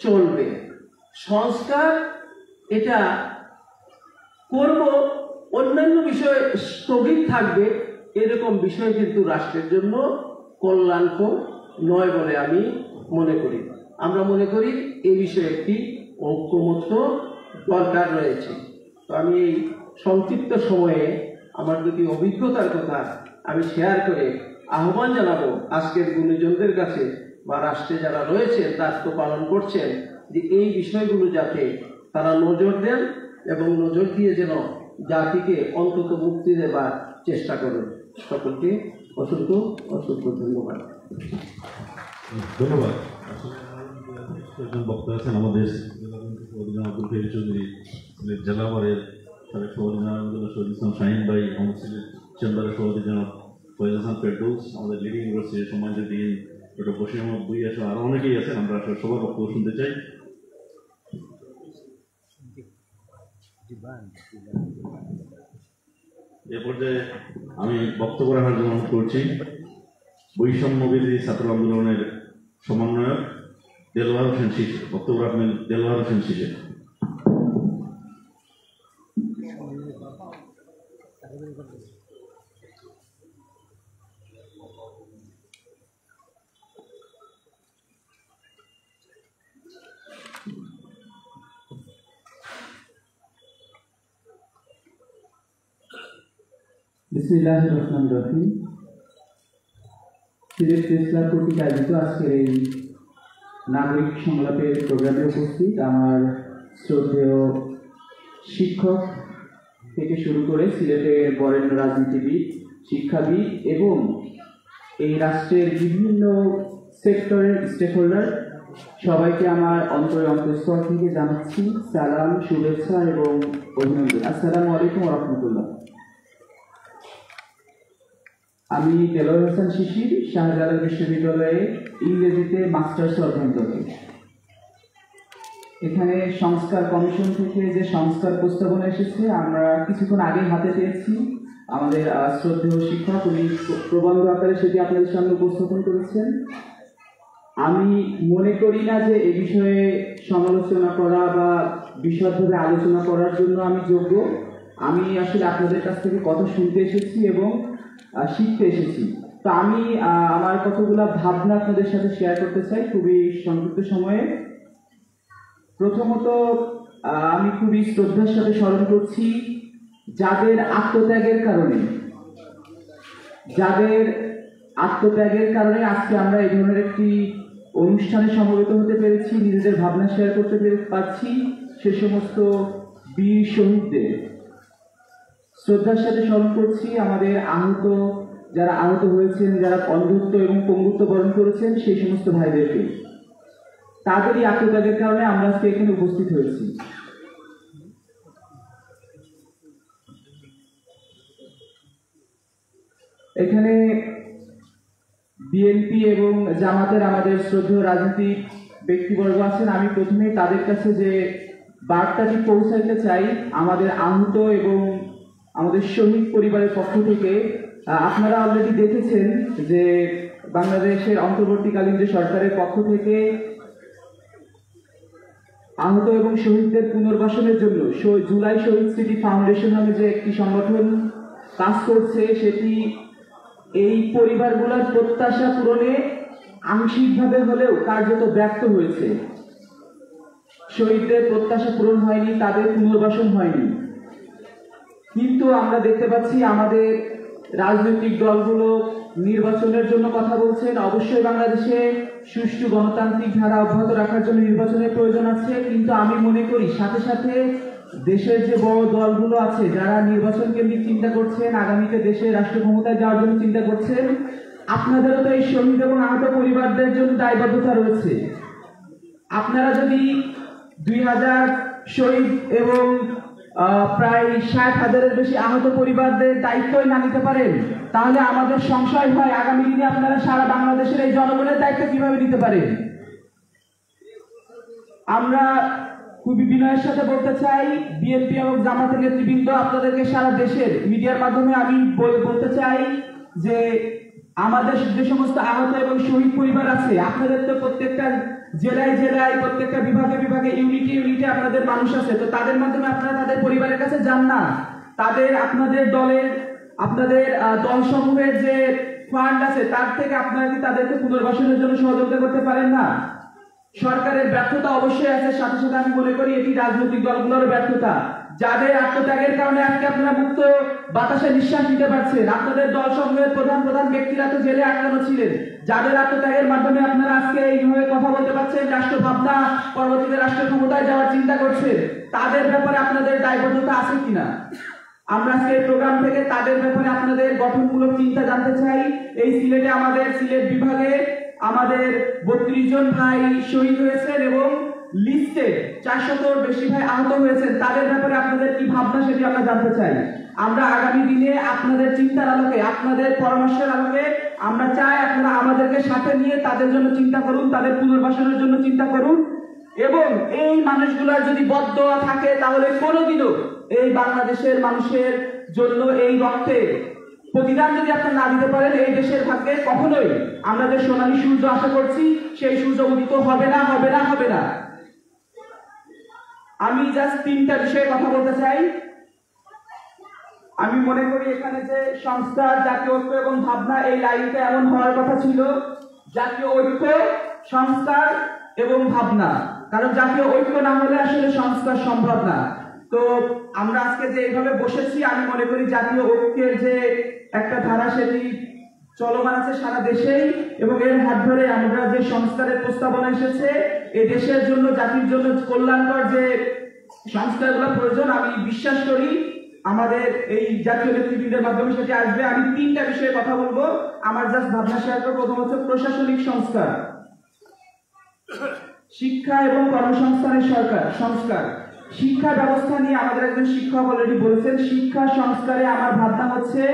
Speaker 8: চলবে। সংস্কার এটা করব, অন্যান্য বিষয় স্থগিত থাকবে, এরকম বিষয় কিন্তু রাষ্ট্রের জন্য কল্যাণকর নয় বলে আমি মনে করি। আমরা মনে করি এই বিষয়ে একটি ঐক্যমত্য দরকার রয়েছে। তো আমি এই সংক্ষিপ্ত সময়ে আমার দুটি অভিজ্ঞতার কথা আমি শেয়ার করে আহ্বান জানাবো আজকের গুণীজনদের কাছে বা রাষ্ট্রে যারা রয়েছে দায়িত্ব পালন করছেন, যে এই বিষয়গুলো যাতে তারা নজর দেন এবং নজর দিয়ে যেন জাতিকে অন্তত মুক্তি দেবার চেষ্টা করেন। সকলকে অসংখ্য অসংখ্য ধন্যবাদ।
Speaker 2: ধন্যবাদ। একজন বক্তা আছেন আমাদের আব্দুল ফেরি চৌধুরী, জেলা বারের সাবেক সভাপতি জনাব শহীদ ইসলাম শাহিন ভাই, আমাদের চেম্বারের সভাপতি জনাব ফয়েজ হাসান ফেরদৌস, আমাদের লিডিং ইউনিভার্সিটির সম্মানিত ডিন ডক্টর বশির আহমদ বুই, আসলে আরো অনেকেই আছেন। আমরা আসলে সবার বক্তব্য শুনতে চাই। এ পর্যায়ে আমি বক্তব্য রাখার জন্য অনুরোধ করছি বৈষম্য বিরোধী ছাত্র আন্দোলনের সমন্বয়ক দেলোয়ার হোসেন শিশু। বক্তব্য রাখবেন দেলোয়ার হোসেন শিশু।
Speaker 9: বিসমিল্লাহির রহমানির রহিম। সিলেট প্রেস ক্লাব কর্তৃক আয়োজিত আজকের এই নাগরিক সংলাপের প্রোগ্রামে উপস্থিত আমার শ্রদ্ধেয় শিক্ষক থেকে শুরু করে সিলেটের বরেণ্য রাজনীতিবিদ, শিক্ষাবিদ এবং এই রাষ্ট্রের বিভিন্ন সেক্টরের স্টেক হোল্ডার সবাইকে আমার অন্তঃস্থল থেকে জানাচ্ছি সালাম, শুভেচ্ছা এবং অভিনন্দন। আসসালামু আলাইকুম ওয়া রাহমাতুল্লাহ। আমি দেলোয়ার হোসেন শিশির, শাহজালাল বিশ্ববিদ্যালয়ে ইংরেজিতে মাস্টার্স অধ্যয়ন করি। এখানে সংস্কার কমিশন থেকে যে সংস্কার প্রস্তাবনা এসেছে আমরা কিছুক্ষণ আগে হাতে পেয়েছি। আমাদের শ্রদ্ধেয় শিক্ষক উনি প্রবন্ধ আকারে সেটি আপনাদের সামনে উপস্থাপন করেছেন। আমি মনে করি না যে এই বিষয়ে সমালোচনা করা বা বিশদভাবে আলোচনা করার জন্য আমি যোগ্য। আমি আসলে আপনাদের কাছ থেকে কথা শুনতে এসেছি এবং শিখতে এসেছি। তো আমি আমার কতগুলো ভাবনা আপনাদের সাথে শেয়ার করতে চাই খুবই সংক্ষিপ্ত সময়ে। প্রথমত আমি খুবই শ্রদ্ধার সাথে স্মরণ করছি যাদের আত্মত্যাগের কারণে আজকে আমরা এই ধরনের একটি অনুষ্ঠানে সমবেত হতে পেরেছি, নিজেদের ভাবনা শেয়ার করতে পারছি। সে সমস্ত বীর শহীদদের শ্রদ্ধার সাথে স্মরণ করছি। আমাদের যারা আহত হয়েছেন, যারা অন্ধত্ব এবং পঙ্গুত্ব বরণ করেছেন, সেই সমস্ত ভাইদেরকে, তাদেরই আত্মত্যাগের কারণে আমরা আজকে এখানে উপস্থিত হয়েছি। এখানে বিএনপি এবং জামাতের আমাদের শ্রদ্ধেয় রাজনৈতিক ব্যক্তিবর্গ আছেন। আমি প্রথমে তাদের কাছে যে বার্তাটি পৌঁছাইতে চাই, আমাদের আহত এবং আমাদের শহীদ পরিবারের পক্ষ থেকে, আপনারা অলরেডি দেখেছেন যে বাংলাদেশের অন্তর্বর্তীকালীন যে সরকারের পক্ষ থেকে আহত এবং শহীদদের পুনর্বাসনের জন্য জুলাই শহীদ স্মৃতি ফাউন্ডেশন নামে যে একটি সংগঠন কাজ করছে, সেটি এই পরিবারগুলোর প্রত্যাশা পূরণে আংশিকভাবে হলেও কার্যত ব্যর্থ হয়েছে। শহীদদের প্রত্যাশা পূরণ হয়নি, তাদের পুনর্বাসন হয়নি। কিন্তু আমরা দেখতে পাচ্ছি আমাদের রাজনৈতিক দলগুলো নির্বাচনের জন্য কথা বলছেন। অবশ্যই বাংলাদেশে সুষ্ঠু গণতান্ত্রিক ধারা অব্যাহত রাখার জন্য নির্বাচনের প্রয়োজন আছে, কিন্তু আমি মনে করি সাথে সাথে দেশের যে বড় দলগুলো আছে যারা নির্বাচন কেন্দ্রিক চিন্তা করছেন, আগামীতে দেশের রাষ্ট্র ক্ষমতায় যাওয়ার জন্য চিন্তা করছেন, আপনাদেরও তো এই শহীদ এবং আহত পরিবারদের জন্য দায়বদ্ধতা রয়েছে। আপনারা যদি 2000 শহীদ এবং প্রায় 60,000-এর বেশি আহত পরিবারদের দায়িত্বই না নিতে পারেন, তাহলে আমাদের সংশয় হয় আগামী দিনে আপনারা সারা বাংলাদেশের এই জনগণের দায়িত্ব কিভাবে নিতে পারেন। আমরা খুবই বিনয়ের সাথে বলতে চাই, বিএনপি এবং জামাতের নেতৃবৃন্দ, আপনাদেরকে সারা দেশের মিডিয়ার মাধ্যমে আমি বলতে চাই যে আমাদের যে সমস্ত আহত এবং শহীদ পরিবার আছে, আপনাদের তো প্রত্যেকটা জেলায় জেলায়, প্রত্যেকটা বিভাগে বিভাগে, ইউনিটে ইউনিটে আপনাদের মানুষ আছে, তো তাদের মাধ্যমে আপনারা তাদের পরিবারের কাছে যান না। তাদের আপনাদের দলের, আপনাদের দলসমূহের যে ফান্ড আছে তার থেকে আপনারা কি তাদেরকে পুনর্বাসনের জন্য সহযোগিতা করতে পারেন না? সরকারের ব্যর্থতা অবশ্যই আছে, সাথে সাথে আমি মনে করি এটি রাজনৈতিক দলগুলোর ব্যর্থতা, যাদের আত্মত্যাগের কারণে আজকে আপনারা মুক্ত বাতাসে নিঃশ্বাস নিতে পারছেন। আপনাদের দল সমূহের প্রধান প্রধান ব্যক্তিরা তো জেলে আটকানো ছিলেন, যাদের আত্মত্যাগের মাধ্যমে আপনারা আজকে এইভাবে কথা বলতে পারছেন, রাষ্ট্র ভাবনা, পরবর্তীতে রাষ্ট্র ক্ষমতায় যাওয়ার চিন্তা করছেন, তাদের ব্যাপারে আপনাদের দায়বদ্ধতা আছে কিনা? আমরা আজকে এই প্রোগ্রাম থেকে তাদের ব্যাপারে আপনাদের গঠনমূলক চিন্তা জানতে চাই। এই সিলেটে, আমাদের সিলেট বিভাগে আমাদের 32 জন ভাই শহীদ হয়েছেন এবং লিস্টে 400-র বেশি ভাই আহত হয়েছেন, তাদের ব্যাপারে আপনাদের কি ভাবনা সেটি আমরা জানতে চাই। আমরা আগামী দিনে আপনাদের চিন্তার আলোকে, আপনাদের পরামর্শের আলোকে আমরা চাই আপনারা আমাদেরকে সাথে নিয়ে তাদের জন্য চিন্তা করুন, তাদের পুনর্বাসনের জন্য চিন্তা করুন, এবং এই মানুষগুলোর যদি বদদোয়া থাকে তাহলে কোনোদিনও এই বাংলাদেশের মানুষের জন্য এই রক্তে প্রতিদান যদি আপনারা না দিতে পারেন, এই দেশের ভাগ্যে কখনোই আমরা যে সোনালী সূর্য আশা করছি সেই সূর্য উদিত হবে না, হবে না, হবে না। আমি জাস্ট 3টা বিষয়ে কথা বলতে চাই। আমি মনে করি এখানে যে সংস্কার, জাতীয় ঐক্য এবং ভাবনা, এই লাইনটা এমন হওয়ার কথা ছিল জাতীয় ঐক্য, সংস্কার এবং ভাবনা, কারণ জাতীয় ঐক্য না হলে আসলে সংস্কার সম্ভব না। তো আমরা আজকে যে এইভাবে বসেছি, আমি মনে করি জাতীয় ঐক্যের যে একটা ধারা সেটি চলমান আছে সারা দেশেই, এবং এর হাত ধরে আমরা যে সংস্কারের প্রস্তাবনা এসেছে, এই দেশের জন্য, জাতির জন্য কল্যাণকর যে সংস্কারগুলো প্রয়োজন, আমি বিশ্বাস করি আমাদের এই জাতীয় নেতৃবৃন্দের মাধ্যমে সেটি আসবে। আমি 3টা বিষয়ে কথা বলবো, আমার জাস্ট ভাবনা শেয়ার করবো। প্রথম হচ্ছে প্রশাসনিক সংস্কার, শিক্ষা এবং কর্মসংস্থানের সংস্কার। শিক্ষা ব্যবস্থা নিয়ে আমাদের একজন শিক্ষক অলরেডি বলেছেন, শিক্ষা সংস্কারে আমার ভাবনা হচ্ছে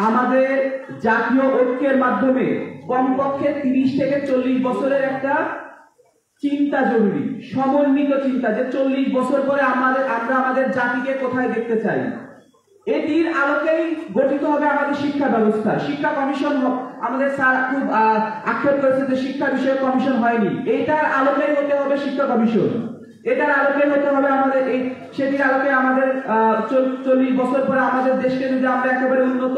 Speaker 9: আমাদের জাতীয় ঐক্যের মাধ্যমে কমপক্ষে 30 থেকে 40 বছরের একটা চিন্তা জরুরি, সমন্বিত চিন্তা, যে 40 বছর পরে আমরা আমাদের জাতিকে কোথায় দেখতে চাই। এটির আলোকেই গঠিত হবে আমাদের শিক্ষা ব্যবস্থা। শিক্ষা কমিশন, আমাদের স্যার খুব আক্ষেপ করেছে যে শিক্ষা বিষয়ে কমিশন হয়নি, এটার আলোকেই হতে হবে শিক্ষা কমিশন, এটার আলোকে হতে হবে আমাদের এই, সেটির আলোকে আমাদের 40 বছর পরে আমাদের দেশকে যদি আমরা একেবারে উন্নত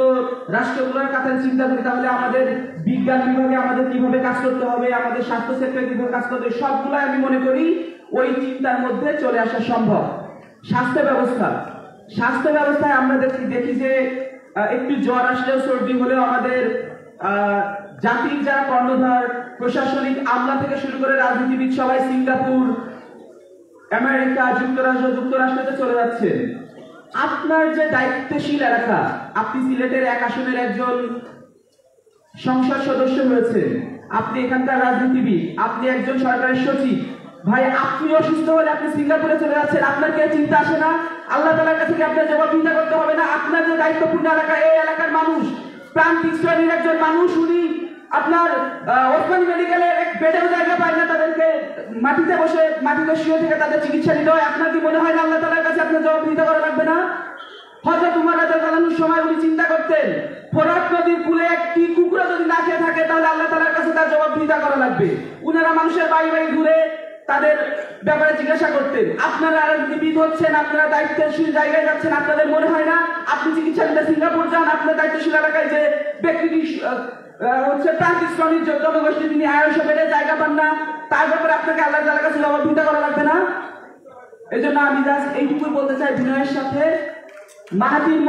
Speaker 9: রাষ্ট্রগুলোর কাছে চিন্তা করি, তাহলে আমাদের বিজ্ঞান বিভাগে আমাদের কিভাবে কাজ করতে হবে, আমাদের স্বাস্থ্য সেক্টরে কিভাবে কাজ করতে হবে, সবগুলো আমি মনে করি ওই চিন্তার মধ্যে চলে আসা সম্ভব। স্বাস্থ্য ব্যবস্থায় আমরা দেখি যে একটু জ্বর আসলেও, সর্দি হলেও আমাদের জাতির যারা কর্ণধার, প্রশাসনিক আমলা থেকে শুরু করে রাজনীতিবিদ সবাই সিঙ্গাপুর, আমেরিকা, যুক্তরাষ্ট্রতে চলে যাচ্ছেন। আপনার যে দায়িত্বশীল এলাকা, আপনি সিলেটের 1 আসনের একজন সংসদ সদস্য হয়েছে, আপনি এখানকার রাজনীতিবিদ, আপনি একজন সরকারের সচিব, ভাই আপনি অসুস্থ হলে আপনি সিঙ্গাপুরে চলে যাচ্ছেন, আপনার কে চিন্তা আসে না? আল্লাহ তাআলার কাছে কি আপনার জবাবদিহিতা করতে হবে না? আপনার যে দায়িত্বপূর্ণ এলাকা, এই এলাকার মানুষ, প্রান্তিক শ্রেণীর একজন মানুষ, উনি আপনার ওসমানী মেডিকেলের এক বেডের জায়গা পায় না, তাদেরকে মাটিতে শুয়ে থেকে তাদের চিকিৎসা নিতে হয়। আপনার কি মনে হয় না আল্লাহ তাআলার কাছে আপনার জবাবদিহিতা করা লাগবে না? হযরত উমর রাদিয়াল্লাহু আনহুর সময় উনি চিন্তা করতেন, ফোরাত নদীর কূলে একটি কুকুর যদি না খেয়ে থাকে তাহলে আল্লাহ তাআলার কাছে তার জবাবদিহিতা করা লাগবে। উনারা মানুষের বাড়ি বাড়ি ঘুরে তাদের ব্যাপারে জিজ্ঞাসা করতেন। আপনারা রাজনীতিবিদ হচ্ছেন, আপনারা দায়িত্বশীল জায়গায় যাচ্ছেন, আপনাদের মনে হয় না আপনি চিকিৎসা নিতে সিঙ্গাপুর যান, আপনার দায়িত্বশীল এলাকায় যে ব্যক্তিটি হচ্ছে প্রান্তিক শ্রেণীর জনগোষ্ঠী, তিনি আয়সা বেড়ে জায়গা পান না, তার ব্যাপারে আপনাকে আল্লাহ তাআলার কাছে জবাবদিহিতা করা লাগবে না? এই জন্য আমি জাস্ট এইটুকুই বলতে চাই বিনয়ের সাথে, মাহাথির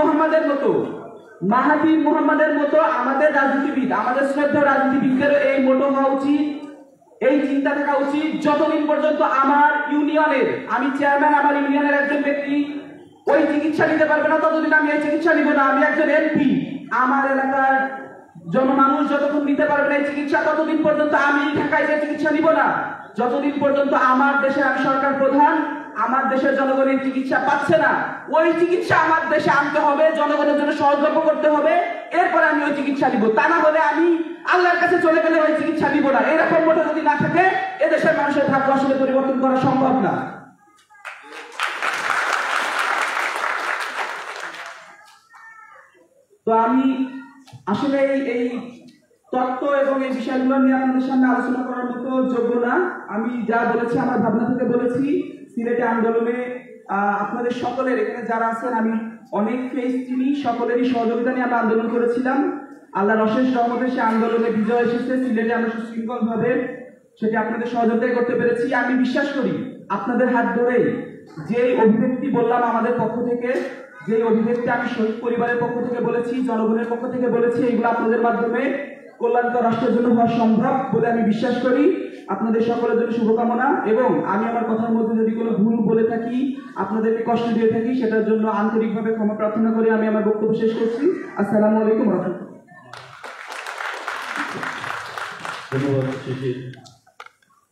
Speaker 9: মোহাম্মদের মতো আমাদের রাজনীতিবিদ, আমাদের শ্রদ্ধেয় রাজনীতিবিদদেরও এই মোটো হওয়া উচিত এই চিন্তা থাকা উচিত যতদিন পর্যন্ত আমার ইউনিয়নের, আমি চেয়ারম্যান, আমার ইউনিয়নের একজন ব্যক্তি ওই চিকিৎসা নিতে পারবে না, ততদিন আমি এই চিকিৎসা নিব না। আমি একজন এমপি, আমার এলাকার জনমানুষ যতক্ষণ নিতে পারবে না এই চিকিৎসা, ততদিন পর্যন্ত আমি ঢাকায় যে চিকিৎসা নিব না। যতদিন পর্যন্ত আমার দেশে আমি সরকার প্রধান, আমার দেশের জনগণের চিকিৎসা পাচ্ছে না, ওই চিকিৎসা আমার দেশে আনতে হবে, জনগণের জন্য সহজলভ্য করতে হবে, এরপরে আমি ওই চিকিৎসা নিব। তা না হলে আমি আল্লাহর কাছে চলে গেলে ওই চিকিৎসা নিব না। এরকম মতো যদি না থাকে, এদেশের মানুষের ভাগ্য আসলে পরিবর্তন করা সম্ভব না। তো আমি আসলে এই তত্ত্ব এবং এই বিষয়গুলো নিয়ে আপনাদের সামনে আলোচনা করার মতো যোগ্য না। আমি যা বলেছি আমার ভাবনা থেকে বলেছি। সিলেটে আন্দোলনে আপনাদের সকলের, এখানে যারা আছেন আমি অনেক ফেস চিনি, সকলেরই সহযোগিতা নিয়ে আমরা আন্দোলন করেছিলাম। আল্লাহর অশেষ রহমতে সে আন্দোলনে বিজয় এসেছে। সিলেটে আমরা সুশৃঙ্খল ভাবে সেটি আপনাদের সহযোগিতা করতে পেরেছি। আমি বিশ্বাস করি আপনাদের হাত ধরে যে অভিব্যক্তি বললাম আমাদের পক্ষ থেকে, যে অভিব্যক্তি আমি শহীদ পরিবারের পক্ষ থেকে বলেছি, জনগণের পক্ষ থেকে বলেছি, এগুলো আপনাদের মাধ্যমে কল্যাণকর রাষ্ট্রের জন্য হওয়া সম্ভব বলে আমি বিশ্বাস করি। আপনাদের সকলের জন্য শুভকামনা, এবং আমি আমার কথার মধ্যে যদি কোনো ভুল বলে থাকি, আপনাদেরকে কষ্ট দিয়ে থাকি, সেটার জন্য আন্তরিকভাবে ক্ষমা প্রার্থনা করে আমি আমার বক্তব্য শেষ করছি। আসসালামু আলাইকুম ওয়া রাহমাতুল্লাহ।
Speaker 2: ধন্যবাদ শিশির।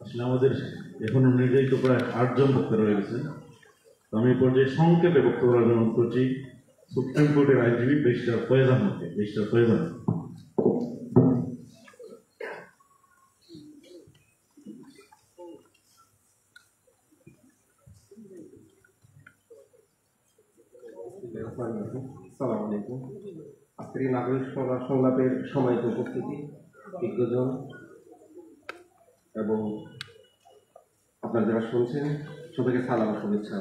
Speaker 2: আসলে আমাদের এখনো নির্ধারিত প্রায় 8 জন বক্তা রয়ে গেছেন। তো আমি এই পর্যায়ে সংক্ষেপে বক্তব্য অনুরোধ করছি সুপ্রিম কোর্টের আইনজীবী ব্যারিস্টার ফয়েজ আহমদকে। ব্যারিস্টার ফয়েজ আহমদ।
Speaker 10: আসসালামু আলাইকুম। আজকের এই নাগরিক সংলাপের সম্মানিত উপস্থিতি, বিজ্ঞজন এবং আপনারা যারা শুনছেন, সবাইকে সালাম শুভেচ্ছা।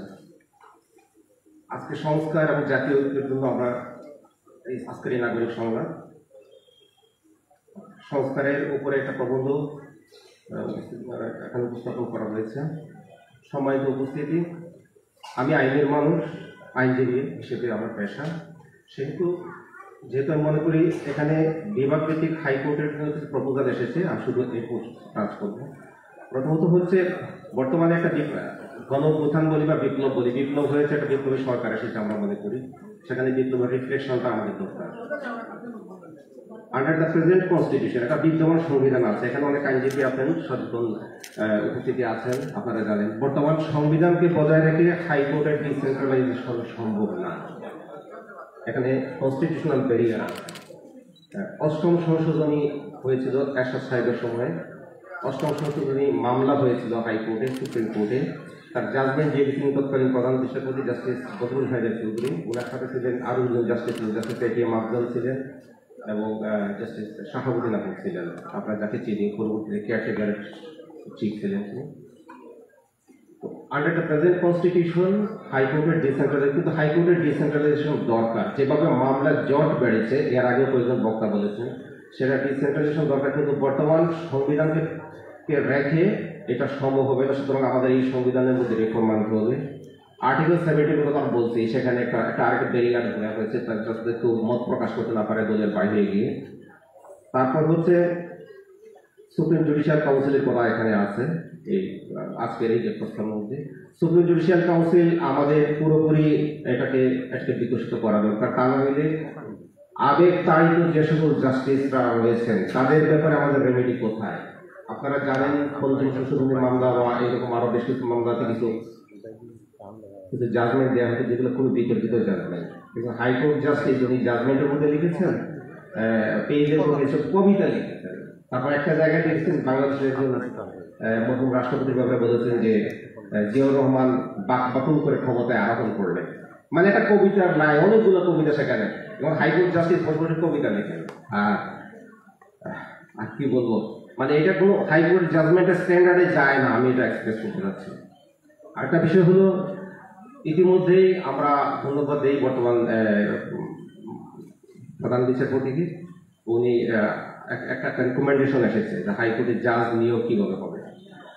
Speaker 10: আজকে সংস্কার এবং জাতীয় ঐক্যের জন্য আমরা এই আজকের এই নাগরিক সংলাপ, সংস্কারের উপরে একটা প্রবন্ধ এখানে উপস্থাপন করা হয়েছে। সম্মানিত উপস্থিতি, আমি আইনের মানুষ, আইনজীবী হিসেবে আমার পেশা, যেহেতু আমি মনে করি এখানে বিভাগ ভিত্তিক হাইকোর্টের জন্য কিছু প্রপোজাল এসেছে, আমি শুধু এই কাজ করবো। প্রথমত হচ্ছে বর্তমানে একটা গণ অভ্যুত্থান বলি বা বিপ্লব বলি, বিপ্লব হয়েছে একটা বিপ্লবী সরকার এসেছে আমরা মনে করি, সেখানে বিপ্লবের রিফ্লেকশনটা আমাদের দরকার। আন্ডার দ্য প্রেজেন্ট কনস্টিটিউশন একটা বিদ্যমান সংবিধান আছে, এখানে অনেক আইনজীবী আছেন, সচেতন উপস্থিতি আছেন, আপনারা জানেন বর্তমান সংবিধানকে বজায় রেখে হাইকোর্টের ডিসেন্ট্রালাইজেশন সম্ভব না। এখানে কনস্টিটিউশনাল ব্যারিয়ার আছে। 8ম সংশোধনী হয়েছিল এরশাদ সাহেবের সময়, 8ম সংশোধনী মামলা হয়েছিল হাইকোর্টে, সুপ্রিম কোর্টে। তার জাজমেন্ট যে তিনি তৎকালীন প্রধান বিচারপতি জাস্টিস বদরুল হায়দার চৌধুরী, ওনার সাথে ছিলেন আরও দুজন জাস্টিস ছিলেন, জাস্টিস এটিএম আফজল ছিলেন এবং জাস্টিস শাহাবুদ্দিন আহমদ ছিলেন, আপনারা যাকে চিনি, পরবর্তীতে কেয়ারটেকার চিফ ছিলেন। আন্ডার দ্য প্রেজেন্ট কনস্টিটিউশন হাইকোর্টের ডিসেন্ট্রালাইজেশন, কিন্তু হাইকোর্টের ডিসেন্ট্রালাইজেশন দরকার। যেভাবে মামলার জট বেড়েছে, এর আগেও কয়েকজন বক্তা বলেছেন, সেটা ডিসেন্ট্রালাইজেশন দরকার, কিন্তু বর্তমান সংবিধানকে রেখে এটা সম্ভব হবে না। সুতরাং আমাদের এই সংবিধানের মধ্যে রিফর্ম আনতে হবে। আর্টিকেল 70 কথা আমি বলছি, সেখানে একটা আরেকটা ব্যারিয়ার দেওয়া হয়েছে, তার যাতে কেউ মত প্রকাশ করতে না পারে দলের বাইরে গিয়ে। তারপর হচ্ছে সুপ্রিম জুডিশিয়াল কাউন্সিলের কথা এখানে আছে এই আজকের এই যে প্রস্তাবের মধ্যে। সুপ্রিম জুডিশিয়াল কাউন্সিল আমাদের পুরোপুরি এটাকে বিকশিত করা দরকার। তা না হলে আবেগ তাড়িত যে সকল জাস্টিসরা রয়েছেন তাদের ব্যাপারে আমাদের রেমেডি কোথায়? আপনারা জানেন 15 সংশোধনী মামলা বা এরকম আরো বেশ কিছু মামলাতে কিছু জাজমেন্ট দেওয়া হয়েছে যেগুলো কোনো বিতর্কিত জাজমেন্ট, কিন্তু হাইকোর্ট জাস্টিস উনি জাজমেন্টের মধ্যে লিখেছেন পেজের মধ্যে এসব কবিতা লিখেছেন। তারপর একটা জায়গায় দেখছেন বাংলাদেশের মরহুম রাষ্ট্রপতির ব্যাপারে বলেছেন যে জিয়াউর রহমান বাকবাকুল করে ক্ষমতায় আরোহণ করলেন, মানে একটা কবিতার নাই, অনেকগুলো কবিতা সেখানে, এবং হাইকোর্ট জাস্টিস বসে কবিতা লেখেন। আর কি বলবো, মানে এটা কোনো হাইকোর্ট জাজমেন্টের স্ট্যান্ডার্ডে যায় না, আমি এটা এক্সপ্রেস করতে চাচ্ছি। আরেকটা বিষয় হলো, ইতিমধ্যেই আমরা ধন্যবাদ দিই বর্তমান প্রধান বিচারপতিকে, উনি একটা রেকমেন্ডেশন এসেছে যে হাইকোর্টের জাজ নিয়োগ কিভাবে হবে,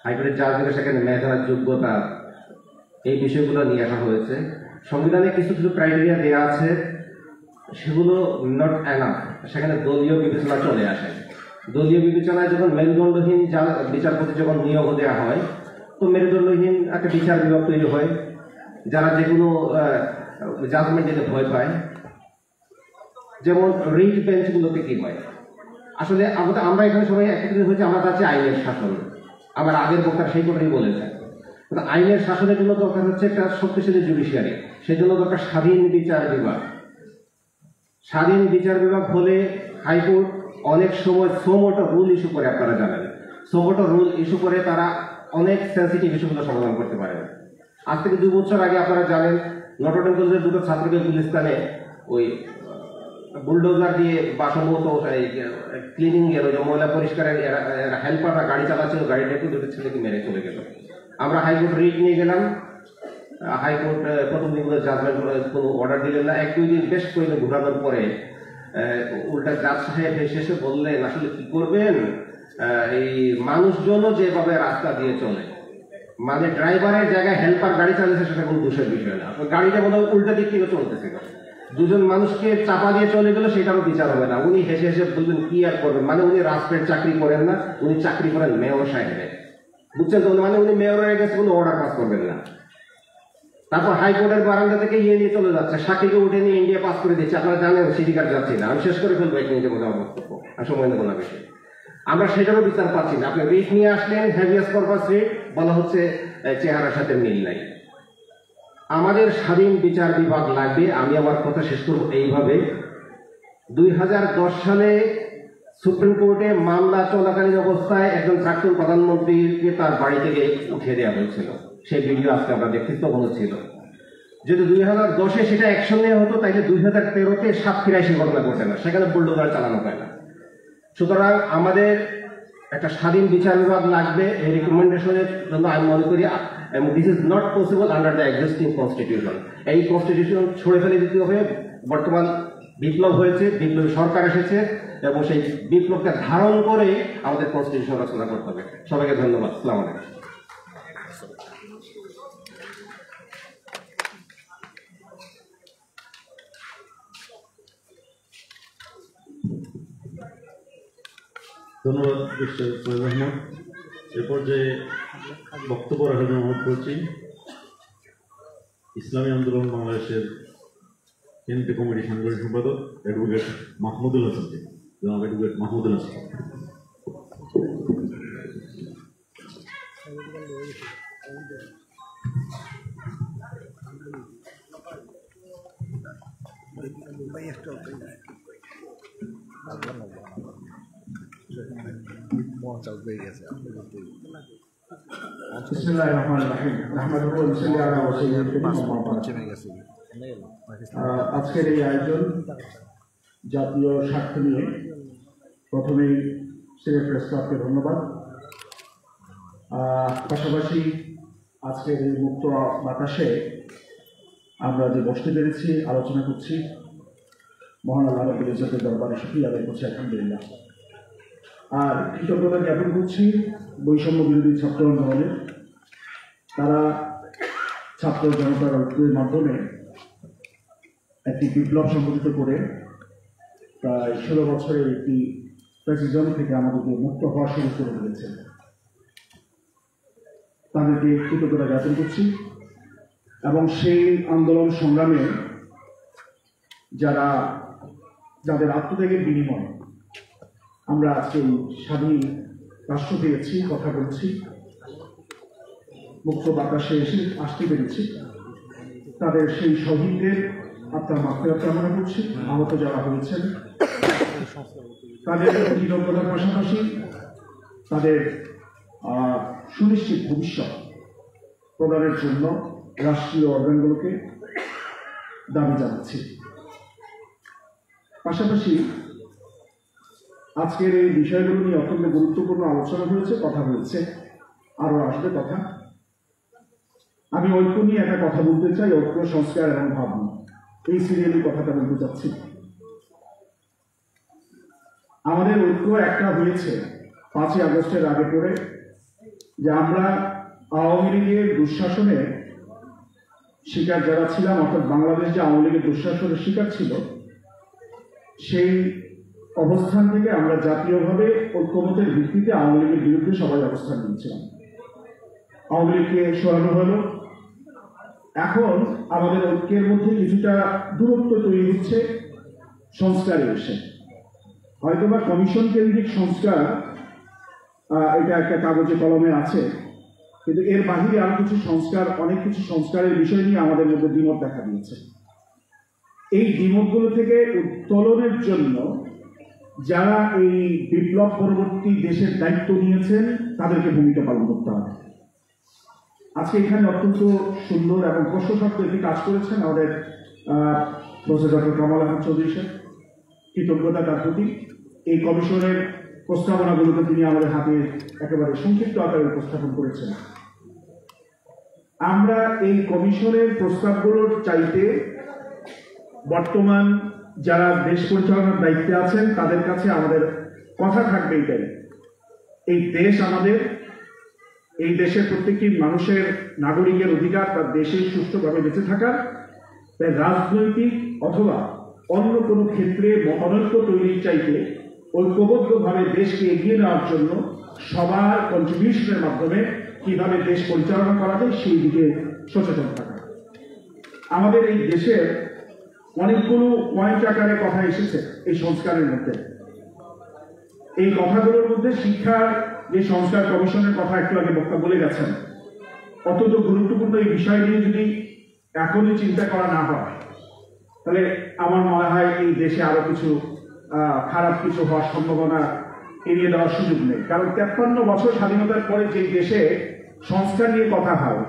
Speaker 10: হাইকোর্টের জাজ নিয়ে সেখানে মেধা, যোগ্যতা, এই বিষয়গুলো নিয়ে আসা হয়েছে। সংবিধানে কিছু কিছু ক্রাইটেরিয়া দেওয়া আছে, সেগুলো নট এনাফ, সেখানে দলীয় বিবেচনা চলে আসে। দলীয় বিবেচনায় যখন মেরুদণ্ডহীন বিচারপতি যখন নিয়োগ দেওয়া হয়, তো মেরুদণ্ডহীন একটা বিচার বিভাগ তৈরি হয়, যারা যে কোনো জাজমেন্ট দিতে ভয় পায়। যেমন রিট বেঞ্চগুলোতে কি হয়, আসলে আমরা এখানে সবাই একত্রিত হয়েছে, আমরা চাচ্ছি আইনের শাসন। আমার আগের বক্তা সেই কথাই বলেছেন, আইনের শাসনের জন্য দরকার হচ্ছে একটা শক্তিশালী জুডিশিয়ারি, সেই জন্য দরকার স্বাধীন বিচার বিভাগ। স্বাধীন বিচার বিভাগ হলে হাইকোর্ট অনেক সময় সোমোটো রুল ইস্যু করে, আপনারা জানেন সোমোটো রুল ইস্যু করে তারা অনেক সেন্সিটিভ ইস্যুগুলো সমাধান করতে পারে। আজ থেকে 2 বছর আগে আপনারা জানেন নটরডেম কলেজের 2 ছাত্রকে গুলিস্তানে ওই বুলডোজার দিয়ে বা সম্ভবত ক্লিনিং এর ওই ময়লা পরিষ্কারের হেল্পাররা গাড়ি চালাচ্ছিল, গাড়িটাকে 2 ছেলেকে মেরে চলে গেল। আমরা হাইকোর্ট রিট নিয়ে গেলাম, হাইকোর্ট প্রথম দিনগুলো জাজমেন্ট কোনো অর্ডার দিলেন না। 1-2 দিন বেশ কয়েকদিন ঘোরানোর পরে উল্টা জাজ সাহেব শেষে বললেন আসলে কি করবেন, এই মানুষজনও যেভাবে রাস্তা দিয়ে চলে, মানে ড্রাইভারের জায়গায় হেল্পার গাড়ি চালিয়েছে, সেটা কোনো দোষের বিষয় না। গাড়িটা মনে হয় উল্টা দিক থেকে চলতেছিল, 2 জন মানুষকে চাপা দিয়ে চলে গেল, সেটারও বিচার হবে না। উনি হেসে হেসে বলবেন কি আর করবেন, মানে উনি রাষ্ট্রের চাকরি করেন না, উনি চাকরি করেন মেয়র সাহেবের, বুঝছেন তো, মানে উনি মেয়রের কাছে কোনো অর্ডার পাস করবেন না। তারপর হাইকোর্টের বারান্দা থেকে নিয়ে চলে যাচ্ছে, সাক্ষীকে উঠে নিয়ে ইন্ডিয়া পাস করে দিচ্ছে। আপনারা জানেন সিটি কার্ড যাচ্ছি না, আমি শেষ করে ফেলবো এক মিনিটের মধ্যে আমার বক্তব্য, আর সময় নেব না বেশি। আমরা সেটারও বিচার পাচ্ছি না। আপনি রিট নিয়ে আসলেন, হ্যাভিয়াস কর্পাস রিট, বলা হচ্ছে চেহারার সাথে মিল নাই। আমাদের স্বাধীন বিচার বিভাগ লাগবে। আমি আমার কথা শেষ করব এইভাবে, 2010 সালে সুপ্রিম কোর্টে মামলা চলাকালীন অবস্থায় একজন প্রাক্তন প্রধানমন্ত্রীকে তার বাড়ি থেকে উঠিয়ে দেওয়া হয়েছিল, সেই ভিডিও আজকে আমরা দেখতে তখনও ছিল। যদি 2010-এ সেটা অ্যাকশন নেওয়া হতো, তাইলে 2013-তে সাতক্ষীরায় সে ঘটনা ঘটে না, সেখানে বুলডোজার চালানো হয় না। সুতরাং আমাদের একটা স্বাধীন বিচার বিভাগ লাগবে। এই রিকমেন্ডেশনের জন্য আমি মনে করি this is not possible under the existing constitution. এই কনস্টিটিউশন ছড়ে ফেলে দিতে হবে। বর্তমান বিপ্লব হয়েছে, বিপ্লবী সরকার এসেছে, এবং সেই বিপ্লবকে ধারণ করে আমাদের কনস্টিটিউশন রচনা করতে হবে। সবাইকে ধন্যবাদ। আসসালামু আলাইকুম।
Speaker 2: ধন্যবাদ মিস্টার সৈয়দ আহমদ। এ পর্যায়ে বক্তব্য রাখার জন্য অনুরোধ করছি ইসলামী আন্দোলন বাংলাদেশের কেন্দ্রীয় কমিটির সাংগঠনিক সম্পাদক অ্যাডভোকেট মাহমুদুল হাসানকে। জনাব অ্যাডভোকেট মাহমুদুল হাসান।
Speaker 1: আজকের এই আয়োজন জাতীয় স্বার্থ নিয়ে, প্রথমেই সিলেট প্রেস ক্লাবকে ধন্যবাদ। পাশাপাশি আজকের এই মুক্ত বাতাসে আমরা যে বসতে পেরেছি, আলোচনা করছি, মহান আল্লাহ রাব্বুল ইজ্জতের দরবারে শুকরিয়া আদায় করছি, আলহামদুলিল্লাহ। আর কৃতজ্ঞতা জ্ঞাপন করছি বৈষম্য বিরোধী ছাত্র আন্দোলনের। তারা ছাত্র জনতার ঐক্যের মাধ্যমে একটি বিপ্লব সংগঠিত করে প্রায় 16 বছরের একটি প্রেসিডেন্ট থেকে আমাদেরকে মুক্ত হওয়া শুরু করে দিয়েছে। তাদেরকে কৃতজ্ঞতা জ্ঞাপন করছি। এবং সেই আন্দোলন সংগ্রামে যাদের আত্মত্যাগের বিনিময়ে আমরা আজকে স্বাধীন রাষ্ট্র পেয়েছি, কথা বলছি, মুক্ত বাতাসে আসতে পেরেছি, তাদের সেই শহীদদের আত্মার মাগফিরাত কামনা করছি। আহত যারা হয়েছেন তাদের কৃতজ্ঞতার পাশাপাশি তাদের সুনিশ্চিত ভবিষ্যৎ প্রদানের জন্য রাষ্ট্রীয় অর্গানগুলোকে দাবি জানাচ্ছি। পাশাপাশি আজকের এই বিষয়গুলো নিয়ে অত্যন্ত গুরুত্বপূর্ণ আলোচনা হয়েছে, কথা হয়েছে, আরো আসবে কথা। আমি ঐক্য নিয়ে একটা কথা বলতে চাই, ঐক্য, সংস্কার এবং ভাবনা, এই সিরিয়ালি কথাটা বলতে চাচ্ছি। আমাদের ঐক্য একটা হয়েছে 5ই আগস্টের আগে পরে, যে আমরা আওয়ামী লীগের দুঃশাসনের শিকার যারা ছিলাম, অর্থাৎ বাংলাদেশ যে আওয়ামী লীগের দুঃশাসনের শিকার ছিল, সেই
Speaker 11: অবস্থান থেকে আমরা জাতীয়ভাবে ঐক্যমতের ভিত্তিতে আওয়ামী লীগের বিরুদ্ধে সবাই অবস্থান নিয়েছিলাম। আওয়ামী লীগকে সরানো হলো। এখন আমাদের ঐক্যের মধ্যে কিছুটা দূরত্ব তৈরি হচ্ছে সংস্কারে এসে। হয়তোবা কমিশন কেন্দ্রিক সংস্কার এটা একটা কাগজে কলমে আছে, কিন্তু এর বাহিরে আরো কিছু সংস্কার, অনেক কিছু সংস্কারের বিষয় নিয়ে আমাদের মধ্যে দ্বিমত দেখা দিয়েছে। এই দ্বিমতগুলো থেকে উত্তোলনের জন্য যারা এই বিপ্লব পরবর্তী দেশের দায়িত্ব নিয়েছেন তাদেরকে ভূমিকা পালন করতে হবে। আজকে এখানে অত্যন্ত সুন্দর এবং প্রশস্ত একটি কাজ করেছেন আমাদের প্রফেসর ডক্টর কামাল আহমেদ চৌধুরী সাহেব, কৃতজ্ঞতা তার প্রতি। এই কমিশনের প্রস্তাবনাগুলোকে তিনি আমাদের হাতে একেবারে সংক্ষিপ্ত আকারে উপস্থাপন করেছেন। আমরা এই কমিশনের প্রস্তাবগুলোর চাইতে বর্তমান যারা দেশ পরিচালনার দায়িত্বে আছেন তাদের কাছে আমাদের কথা থাকবে এটাই, এই দেশ আমাদের, এই দেশের প্রত্যেকটি মানুষের নাগরিকের অধিকার তার দেশে সুষ্ঠুভাবে বেঁচে থাকার। তাই রাজনৈতিক অথবা অন্য কোনো ক্ষেত্রে মতানৈক্য তৈরির চাইতে ঐক্যবদ্ধভাবে দেশকে এগিয়ে নেওয়ার জন্য সবার কন্ট্রিবিউশনের মাধ্যমে কিভাবে দেশ পরিচালনা করা যায় সেই দিকে সচেতন থাকা। আমাদের এই দেশের অনেকগুলো পয়েন্ট আকারে কথা এসেছে এই সংস্কারের মধ্যে। এই কথাগুলোর মধ্যে শিক্ষার যে সংস্কার কমিশনের কথা একটু আগে বক্তা বলে গেছেন, অত্যন্ত গুরুত্বপূর্ণ এই বিষয় নিয়ে যদি এখনই চিন্তা করা না হয় তাহলে আমার মনে হয় এই দেশে আরো কিছু খারাপ কিছু হওয়ার সম্ভাবনা এড়িয়ে দেওয়ার সুযোগ নেই। কারণ 53 বছর স্বাধীনতার পরে যে দেশে সংস্কার নিয়ে কথা হয়,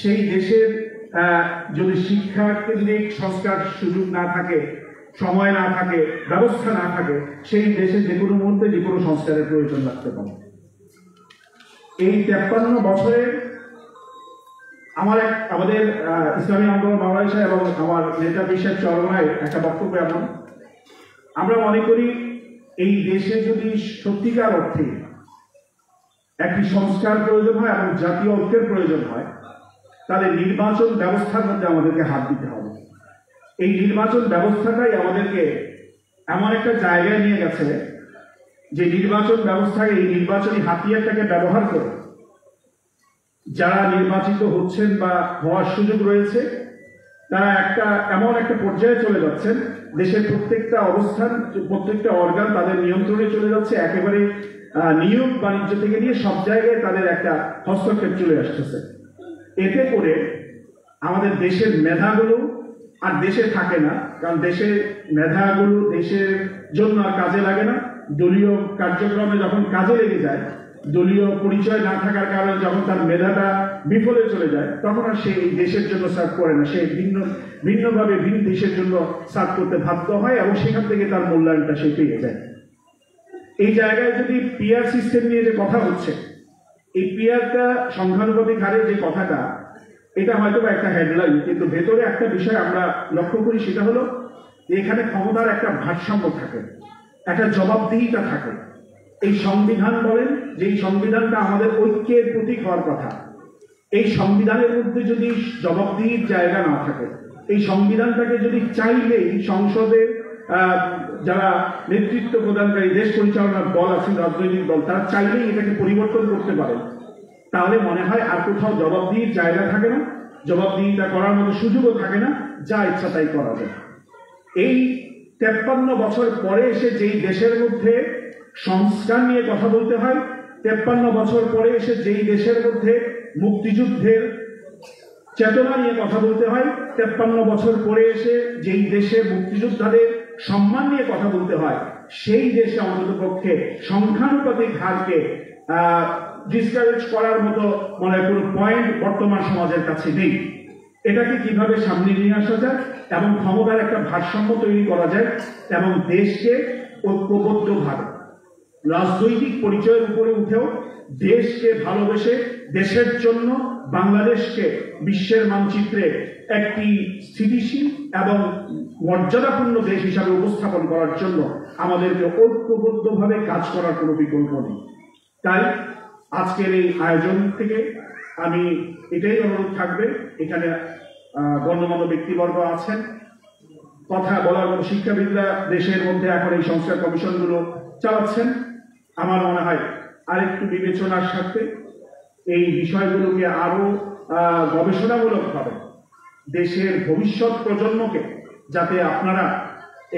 Speaker 11: সেই দেশের যদি শিক্ষা কেন্দ্রিক সংস্কার সুযোগ না থাকে, সময় না থাকে, ব্যবস্থা না থাকে, সেই দেশে যে কোনো মুহূর্তে যে কোনো সংস্কারের প্রয়োজন লাগতে পারে। এই 53 বছরে আমাদের ইসলামী আন্দোলন বাংলাদেশ এবং আমার নেতা বিশ্বের চরমায় একটা বক্তব্য এমন, আমরা মনে করি এই দেশে যদি সত্যিকার অর্থে একটি সংস্কার প্রয়োজন হয় এবং জাতীয় ঐক্যের প্রয়োজন হয় তাহলে নির্বাচন ব্যবস্থার মধ্যে আমাদেরকে হাত দিতে হবে। এই নির্বাচন ব্যবস্থাটাই আমাদেরকে এমন একটা জায়গায় নিয়ে গেছে যে নির্বাচন ব্যবস্থায় এই নির্বাচনী হাতিয়ারটাকে ব্যবহার করে যারা নির্বাচিত হচ্ছেন বা হওয়ার সুযোগ রয়েছে তারা এমন একটা পর্যায়ে চলে যাচ্ছেন, দেশের প্রত্যেকটা অবস্থান, প্রত্যেকটা অর্গান তাদের নিয়ন্ত্রণে চলে যাচ্ছে। একেবারে নিয়োগ বাণিজ্য থেকে নিয়ে সব জায়গায় তাদের একটা হস্তক্ষেপ চলে আসতেছে। এতে করে আমাদের দেশের মেধাগুলো আর দেশে থাকে না, কারণ দেশের মেধাগুলো দেশের জন্য আর কাজে লাগে না। দলীয় কার্যক্রমে যখন কাজে লেগে যায়, দলীয় পরিচয় না থাকার কারণে যখন তার মেধাটা বিফলে চলে যায়, তখন আর সে এই দেশের জন্য সার্ভ করে না, সে ভিন্নভাবে ভিন্ন দেশের জন্য সার্ভ করতে বাধ্য হয় এবং সেখান থেকে তার মূল্যায়নটা সে পেয়ে যায়। এই জায়গায় যদি পিআর সিস্টেম নিয়ে যে কথা হচ্ছে, এই পিআরটা সংখ্যানুপাতিক হারে যে কথাটা, এটা হয়তো একটা হেডলাইন, কিন্তু ভেতরে একটা বিষয় আমরা লক্ষ্য করি, সেটা হলো যে এখানে ক্ষমতার একটা ভারসাম্য থাকে, একটা জবাবদিহিতা থাকে। এই সংবিধান বলেন যে এই সংবিধানটা আমাদের ঐক্যের প্রতীক হওয়ার কথা, এই সংবিধানের মধ্যে যদি জবাবদিহির জায়গা না থাকে, এই সংবিধানটাকে যদি চাইলেই সংসদে যারা নেতৃত্ব প্রদানকারী দেশ পরিচালনার দল আছেন, রাজনৈতিক দল, তারা চাইলেই এটাকে পরিবর্তন করতে পারে, তাহলে মনে হয় আর কোথাও জবাবদিহির জায়গা থাকে না, জবাবদিহিতা করার মতো সুযোগও থাকে না, যা ইচ্ছা তাই করা যায়। এই 53 বছর পরে এসে যেই দেশের মধ্যে সংস্কার নিয়ে কথা বলতে হয়, 53 বছর পরে এসে যেই দেশের মধ্যে মুক্তিযুদ্ধের চেতনা নিয়ে কথা বলতে হয়, 53 বছর পরে এসে যেই দেশে মুক্তিযোদ্ধাদের সম্মান নিয়ে কথা বলতে হয়, সেই দেশে অন্ততপক্ষে সংখ্যানুপাতিক হারকে ডিসকারেজ করার মতো মনে হয় কোনো পয়েন্ট বর্তমান সমাজের কাছে নেই। এটাকে কিভাবে সামনে নিয়ে আসা যায় এবং ক্ষমতার একটা ভারসাম্য তৈরি করা যায় এবং দেশকে ঐক্যবদ্ধভাবে রাজনৈতিক পরিচয়ের উপরে উঠেও দেশকে ভালোবেসে দেশের জন্য বাংলাদেশকে বিশ্বের মানচিত্রে একটি স্থিতিশীল এবং মর্যাদাপূর্ণ দেশ হিসাবে উপস্থাপন করার জন্য আমাদেরকে ঐক্যবদ্ধভাবে কাজ করার কোনো বিকল্প নেই। তাই আজকের এই আয়োজন থেকে আমি এটাই অনুরোধ থাকবে, এখানে গণ্যমান্য ব্যক্তিবর্গ আছেন, কথা বলার মতো শিক্ষাবিদরা দেশের মধ্যে এখন এই সংস্কার কমিশনগুলো চালাচ্ছেন। আমার মনে হয় আরেকটু বিবেচনার সাথে এই বিষয়গুলোকে আরো গবেষণামূলকভাবে দেশের ভবিষ্যৎ প্রজন্মকে যাতে আপনারা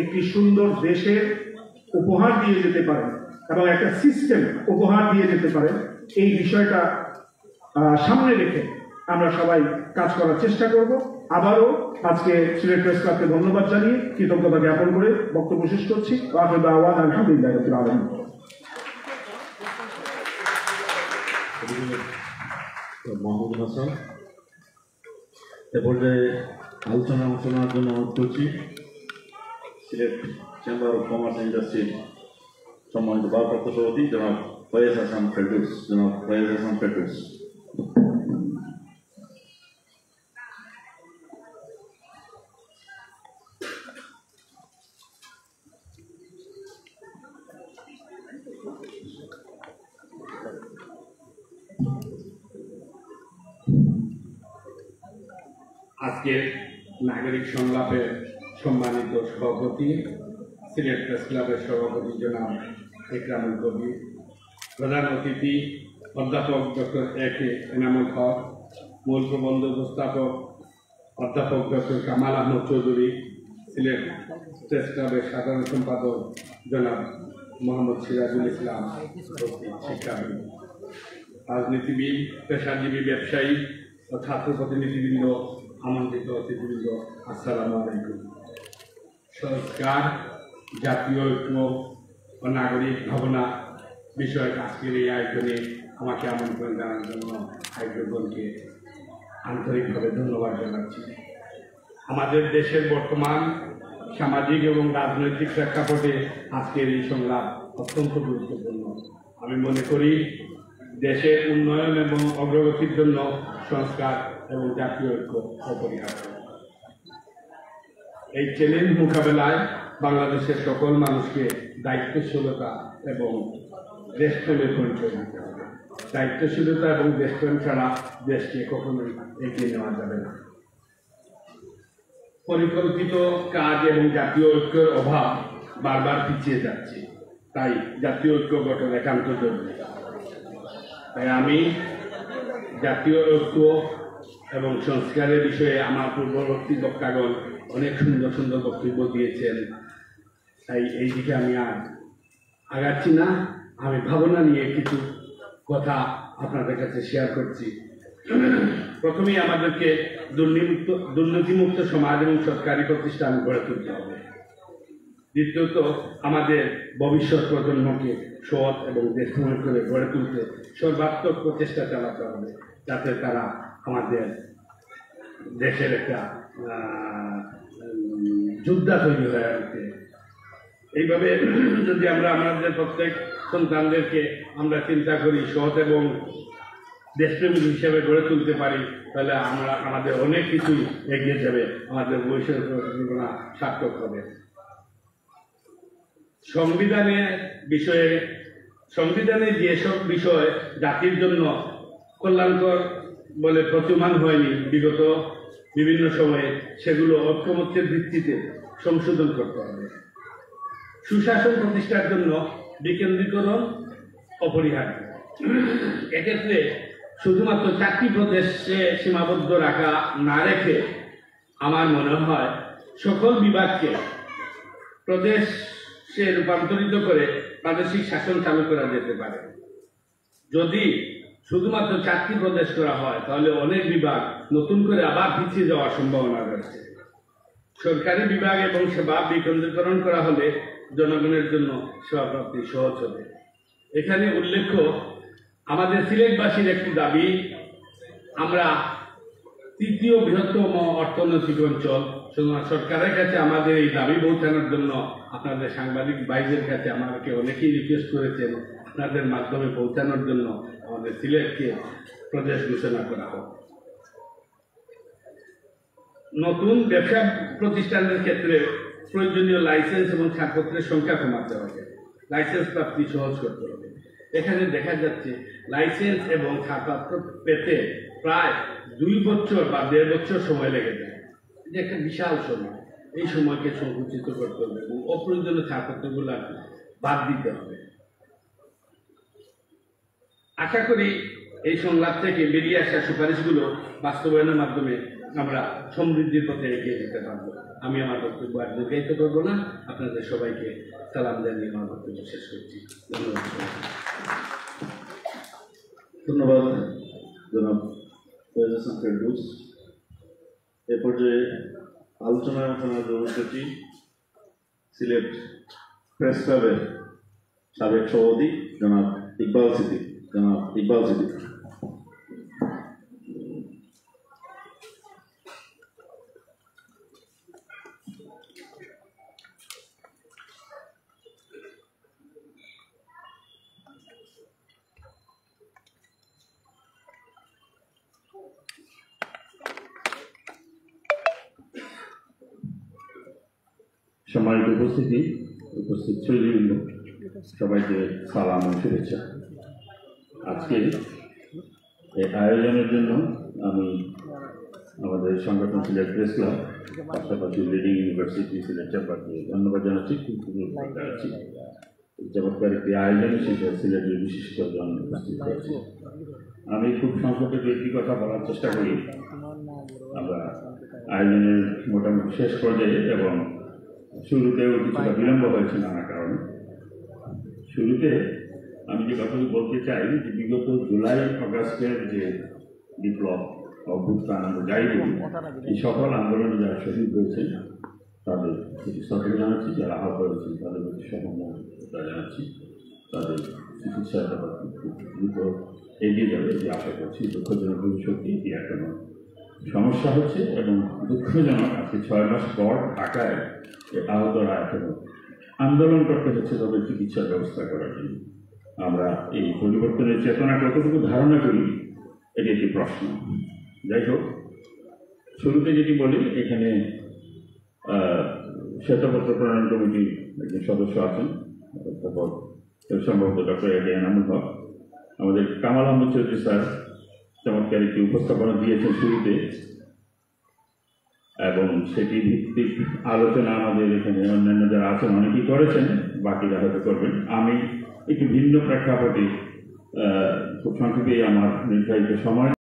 Speaker 11: একটি সুন্দর দেশের উপহার দিয়ে যেতে পারেন এবং একটা সিস্টেম উপহার দিয়ে যেতে পারেন, এই বিষয়টা সামনে রেখে আমরা সবাই কাজ করার চেষ্টা করব। আবারও আজকে সিলেট প্রেস ক্লাবকে ধন্যবাদ জানিয়ে কৃতজ্ঞতা জ্ঞাপন করে বক্তব্য শেষ করছি। আলহামদুলিল্লাহ রাব্বিল আলামিন।
Speaker 2: মাহমুদুল হাসান এ পর্যায়ে আলোচনার জন্য অনুরোধ করছি সিলেট চেম্বার অফ কমার্স ইন্ডাস্ট্রির সম্মানিত ভারপ্রাপ্ত সভাপতি জনাব ফয়েজ হাসান ফেরদৌস।
Speaker 12: আজকের নাগরিক সংলাপের সম্মানিত সভাপতি, সিলেট প্রেস ক্লাবের সভাপতি জনাব ইকরামুল কবির, প্রধান অতিথি অধ্যাপক ডক্টর এ.কে এনামুল হক, মূল প্রবন্ধ উপস্থাপক অধ্যাপক ডক্টর কামাল আহমদ চৌধুরী, সিলেট প্রেস ক্লাবের সাধারণ সম্পাদক জনাব মোহাম্মদ সিরাজুল ইসলাম, শিক্ষাবিদ, রাজনীতিবিদ, পেশাজীবী, ব্যবসায়ী ও ছাত্র প্রতিনিধিবৃন্দ, আমন্ত্রিত অতিথিবৃন্দ, আসসালামু আলাইকুম। সংস্কার, জাতীয় ঐক্য ও নাগরিক ভাবনা বিষয়ক আজকের এই আয়োজনে আমাকে আমন্ত্রণ জানানোর জন্য আয়োজকগণকে আন্তরিকভাবে ধন্যবাদ জানাচ্ছি। আমাদের দেশের বর্তমান সামাজিক এবং রাজনৈতিক প্রেক্ষাপটে আজকের এই সংলাপ অত্যন্ত গুরুত্বপূর্ণ। আমি মনে করি দেশের উন্নয়ন এবং অগ্রগতির জন্য সংস্কার এবং জাতীয় ঐক্য অপরিহার্য। এই চ্যালেঞ্জ মোকাবেলায় বাংলাদেশের সকল মানুষকে দায়িত্বশীলতা এবং দেশপ্রেমের পরিচয় দিতে হবে। দায়িত্বশীলতা এবং দেশপ্রেম ছাড়া দেশকে কখনোই এগিয়ে নেওয়া যাবে না। পরিকল্পিত কাজ এবং জাতীয় ঐক্যের অভাব বারবার পিছিয়ে যাচ্ছে, তাই জাতীয় ঐক্য গঠন একান্ত জরুরি। তাই আমি জাতীয় ঐক্য এবং সংস্কারের বিষয়ে আমার পূর্ববর্তী বক্তাগণ অনেক সুন্দর সুন্দর বক্তব্য দিয়েছেন, তাই এই দিকে আমি আর আগাচ্ছি না। আমি ভাবনা নিয়ে কিছু কথা আপনাদের কাছে শেয়ার করছি। প্রথমেই আমাদেরকে দুর্নীতিমুক্ত সমাজ এবং সরকারি প্রতিষ্ঠান গড়ে তুলতে হবে। দ্বিতীয়ত, আমাদের ভবিষ্যৎ প্রজন্মকে সৎ এবং দেশপ্রেম করে গড়ে তুলতে সর্বাত্মক প্রচেষ্টা চালাতে হবে, যাতে তারা আমাদের দেশের একটা যোদ্ধা তৈরি হয়ে ওঠে। এইভাবে যদি আমরা আমাদের প্রত্যেক সন্তানদেরকে আমরা চিন্তা করি সৎ এবং দেশপ্রেমিক হিসেবে গড়ে তুলতে পারি, তাহলে আমরা আমাদের অনেক কিছুই এগিয়ে যাবে, আমাদের ভবিষ্যৎ পরিকল্পনা সার্থক হবে। সংবিধানে যেসব বিষয় জাতির জন্য কল্যাণকর বলে প্রতীয়মান হয়নি বিগত বিভিন্ন সময়ে, সেগুলো ঐক্যমত্যের ভিত্তিতে সংশোধন করতে হবে। সুশাসন প্রতিষ্ঠার জন্য বিকেন্দ্রীকরণ অপরিহার্য। এক্ষেত্রে শুধুমাত্র চারটি প্রদেশে সীমাবদ্ধ রাখা না রেখে আমার মনে হয় সকল বিভাগকে প্রদেশে রূপান্তরিত করে প্রাদেশিক শাসন চালু করা যেতে পারে। যদি শুধুমাত্র চারটি প্রদেশ করা হয়, তাহলে অনেক বিভাগ নতুন করে আবার পিছিয়ে যাওয়ার সম্ভাবনা রয়েছে। সরকারি বিভাগ এবং সেবা বিকেন্দ্রীকরণ করা হলে জনগণের জন্য সেবা প্রাপ্তি সহজ হবে। এখানে উল্লেখ্য, আমাদের সিলেটবাসীর একটি দাবি, আমরা তৃতীয় বৃহত্তম অর্থনৈতিক অঞ্চল। সরকারের কাছে আমাদের এই দাবি পৌঁছানোর জন্য আপনাদের সাংবাদিক ভাইদের কাছে আমাকে অনেকেই রিকোয়েস্ট করেছেন, আপনাদের মাধ্যমে পৌঁছানোর জন্য আমাদের সিলেটকে প্রদেশ ঘোষণা করা হোক। নতুন ব্যবসা প্রতিষ্ঠানের ক্ষেত্রে প্রয়োজনীয় লাইসেন্স এবং ছাড়পত্রের সংখ্যা কমাতে হবে, লাইসেন্স প্রাপ্তি সহজ করতে হবে। এখানে দেখা যাচ্ছে লাইসেন্স এবং ছাড়পত্র পেতে প্রায় 2 বছর বা 1.5 বছর সময় লেগে যায়। এটা একটা বিশাল সময়। এই সময়কে সংকুচিত করতে হবে এবং অপ্রয়োজনীয় ছাড়পত্রগুলো বাদ দিতে হবে। আশা করি এই সংলাপ থেকে বেরিয়ে আসা সুপারিশগুলো বাস্তবায়নের মাধ্যমে আমরা সমৃদ্ধির পথে এগিয়ে যেতে পারবো। আমি আমার বক্তব্য আর দীর্ঘায়িত করবো না, আপনাদের সবাইকে সালাম জানিয়ে আমার বক্তব্য শেষ করছি। ধন্যবাদ।
Speaker 2: ধন্যবাদ জনাব ফয়েজ হাসান ফেরদৌস। এ পর্যায়ে আলোচনায় অংশগ্রহণ করছি সিলেট প্রেস ক্লাবের সাবেক সভাপতি জনাব ইকবাল সিদ্দিক।
Speaker 13: সম্মানিত উপস্থিত শৈলীবৃন্দ, সবাইকে সালাম ও শুভেচ্ছা। আজকে এই আয়োজনের জন্য আমি আমাদের সংগঠন সিলেট প্রেস ক্লাব, পাশাপাশি লিডিং ইউনিভার্সিটি সিলেট চেম্বারকে ধন্যবাদ জানাচ্ছি। চমৎকার একটি আয়োজনে সিলেটের বিশিষ্টজন উপস্থিত হয়েছে। আমি খুব সংক্ষেপে একটি কথা বলার চেষ্টা করি। আমরা আয়োজনের মোটামুটি শেষ পর্যায়ে এবং শুরুতেও কিছুটা বিলম্ব হয়েছে নানা কারণে। শুরুতে আমি যে কথাটি বলতে চাই যে বিগত জুলাই আগস্টের যে বিপ্লব অভ্যুত্থান আমরা যাই বলি, এই সকল আন্দোলনে যারা শহীদ হয়েছেন তাদের প্রতি শ্রদ্ধা জানাচ্ছি, যারা আহত হয়েছেন তাদের প্রতি সহমর্মিতা জানাচ্ছি। তাদের চিকিৎসা দ্রুত এগিয়ে যাবে যে আশা করছি। দুঃখজনক ভবিষ্যতে এটি এখনো সমস্যা হচ্ছে এবং দুঃখজনক আজকে 6 মাস পর ঢাকায় আহতরা এখনো আন্দোলন করতে হচ্ছে তাদের চিকিৎসার ব্যবস্থা করার জন্য। আমরা এই পরিবর্তনের চেতনা কতটুকু ধারণা করি এটি একটি প্রশ্ন। যাই হোক, শুরুতে যেটি বলি, এখানে শ্বেতপত্র প্রণয়ন কমিটির একজন সদস্য আছেন, তারপর সম্ভবত ডক্টর এ এনামুল হক। আমাদের কামাল আহমদ চৌধুরী স্যার চমৎকার একটি উপস্থাপনা দিয়েছেন শুরুতে, এবং সেটি ভিত্তিক আলোচনা আমাদের এখানে অন্যান্য যারা আছেন অনেকেই করেছেন, বাকিরা হয়তো করবেন। আমি একটি ভিন্ন প্রেক্ষাপটে খুব সংক্ষেপে আমার নির্ধারিত সময়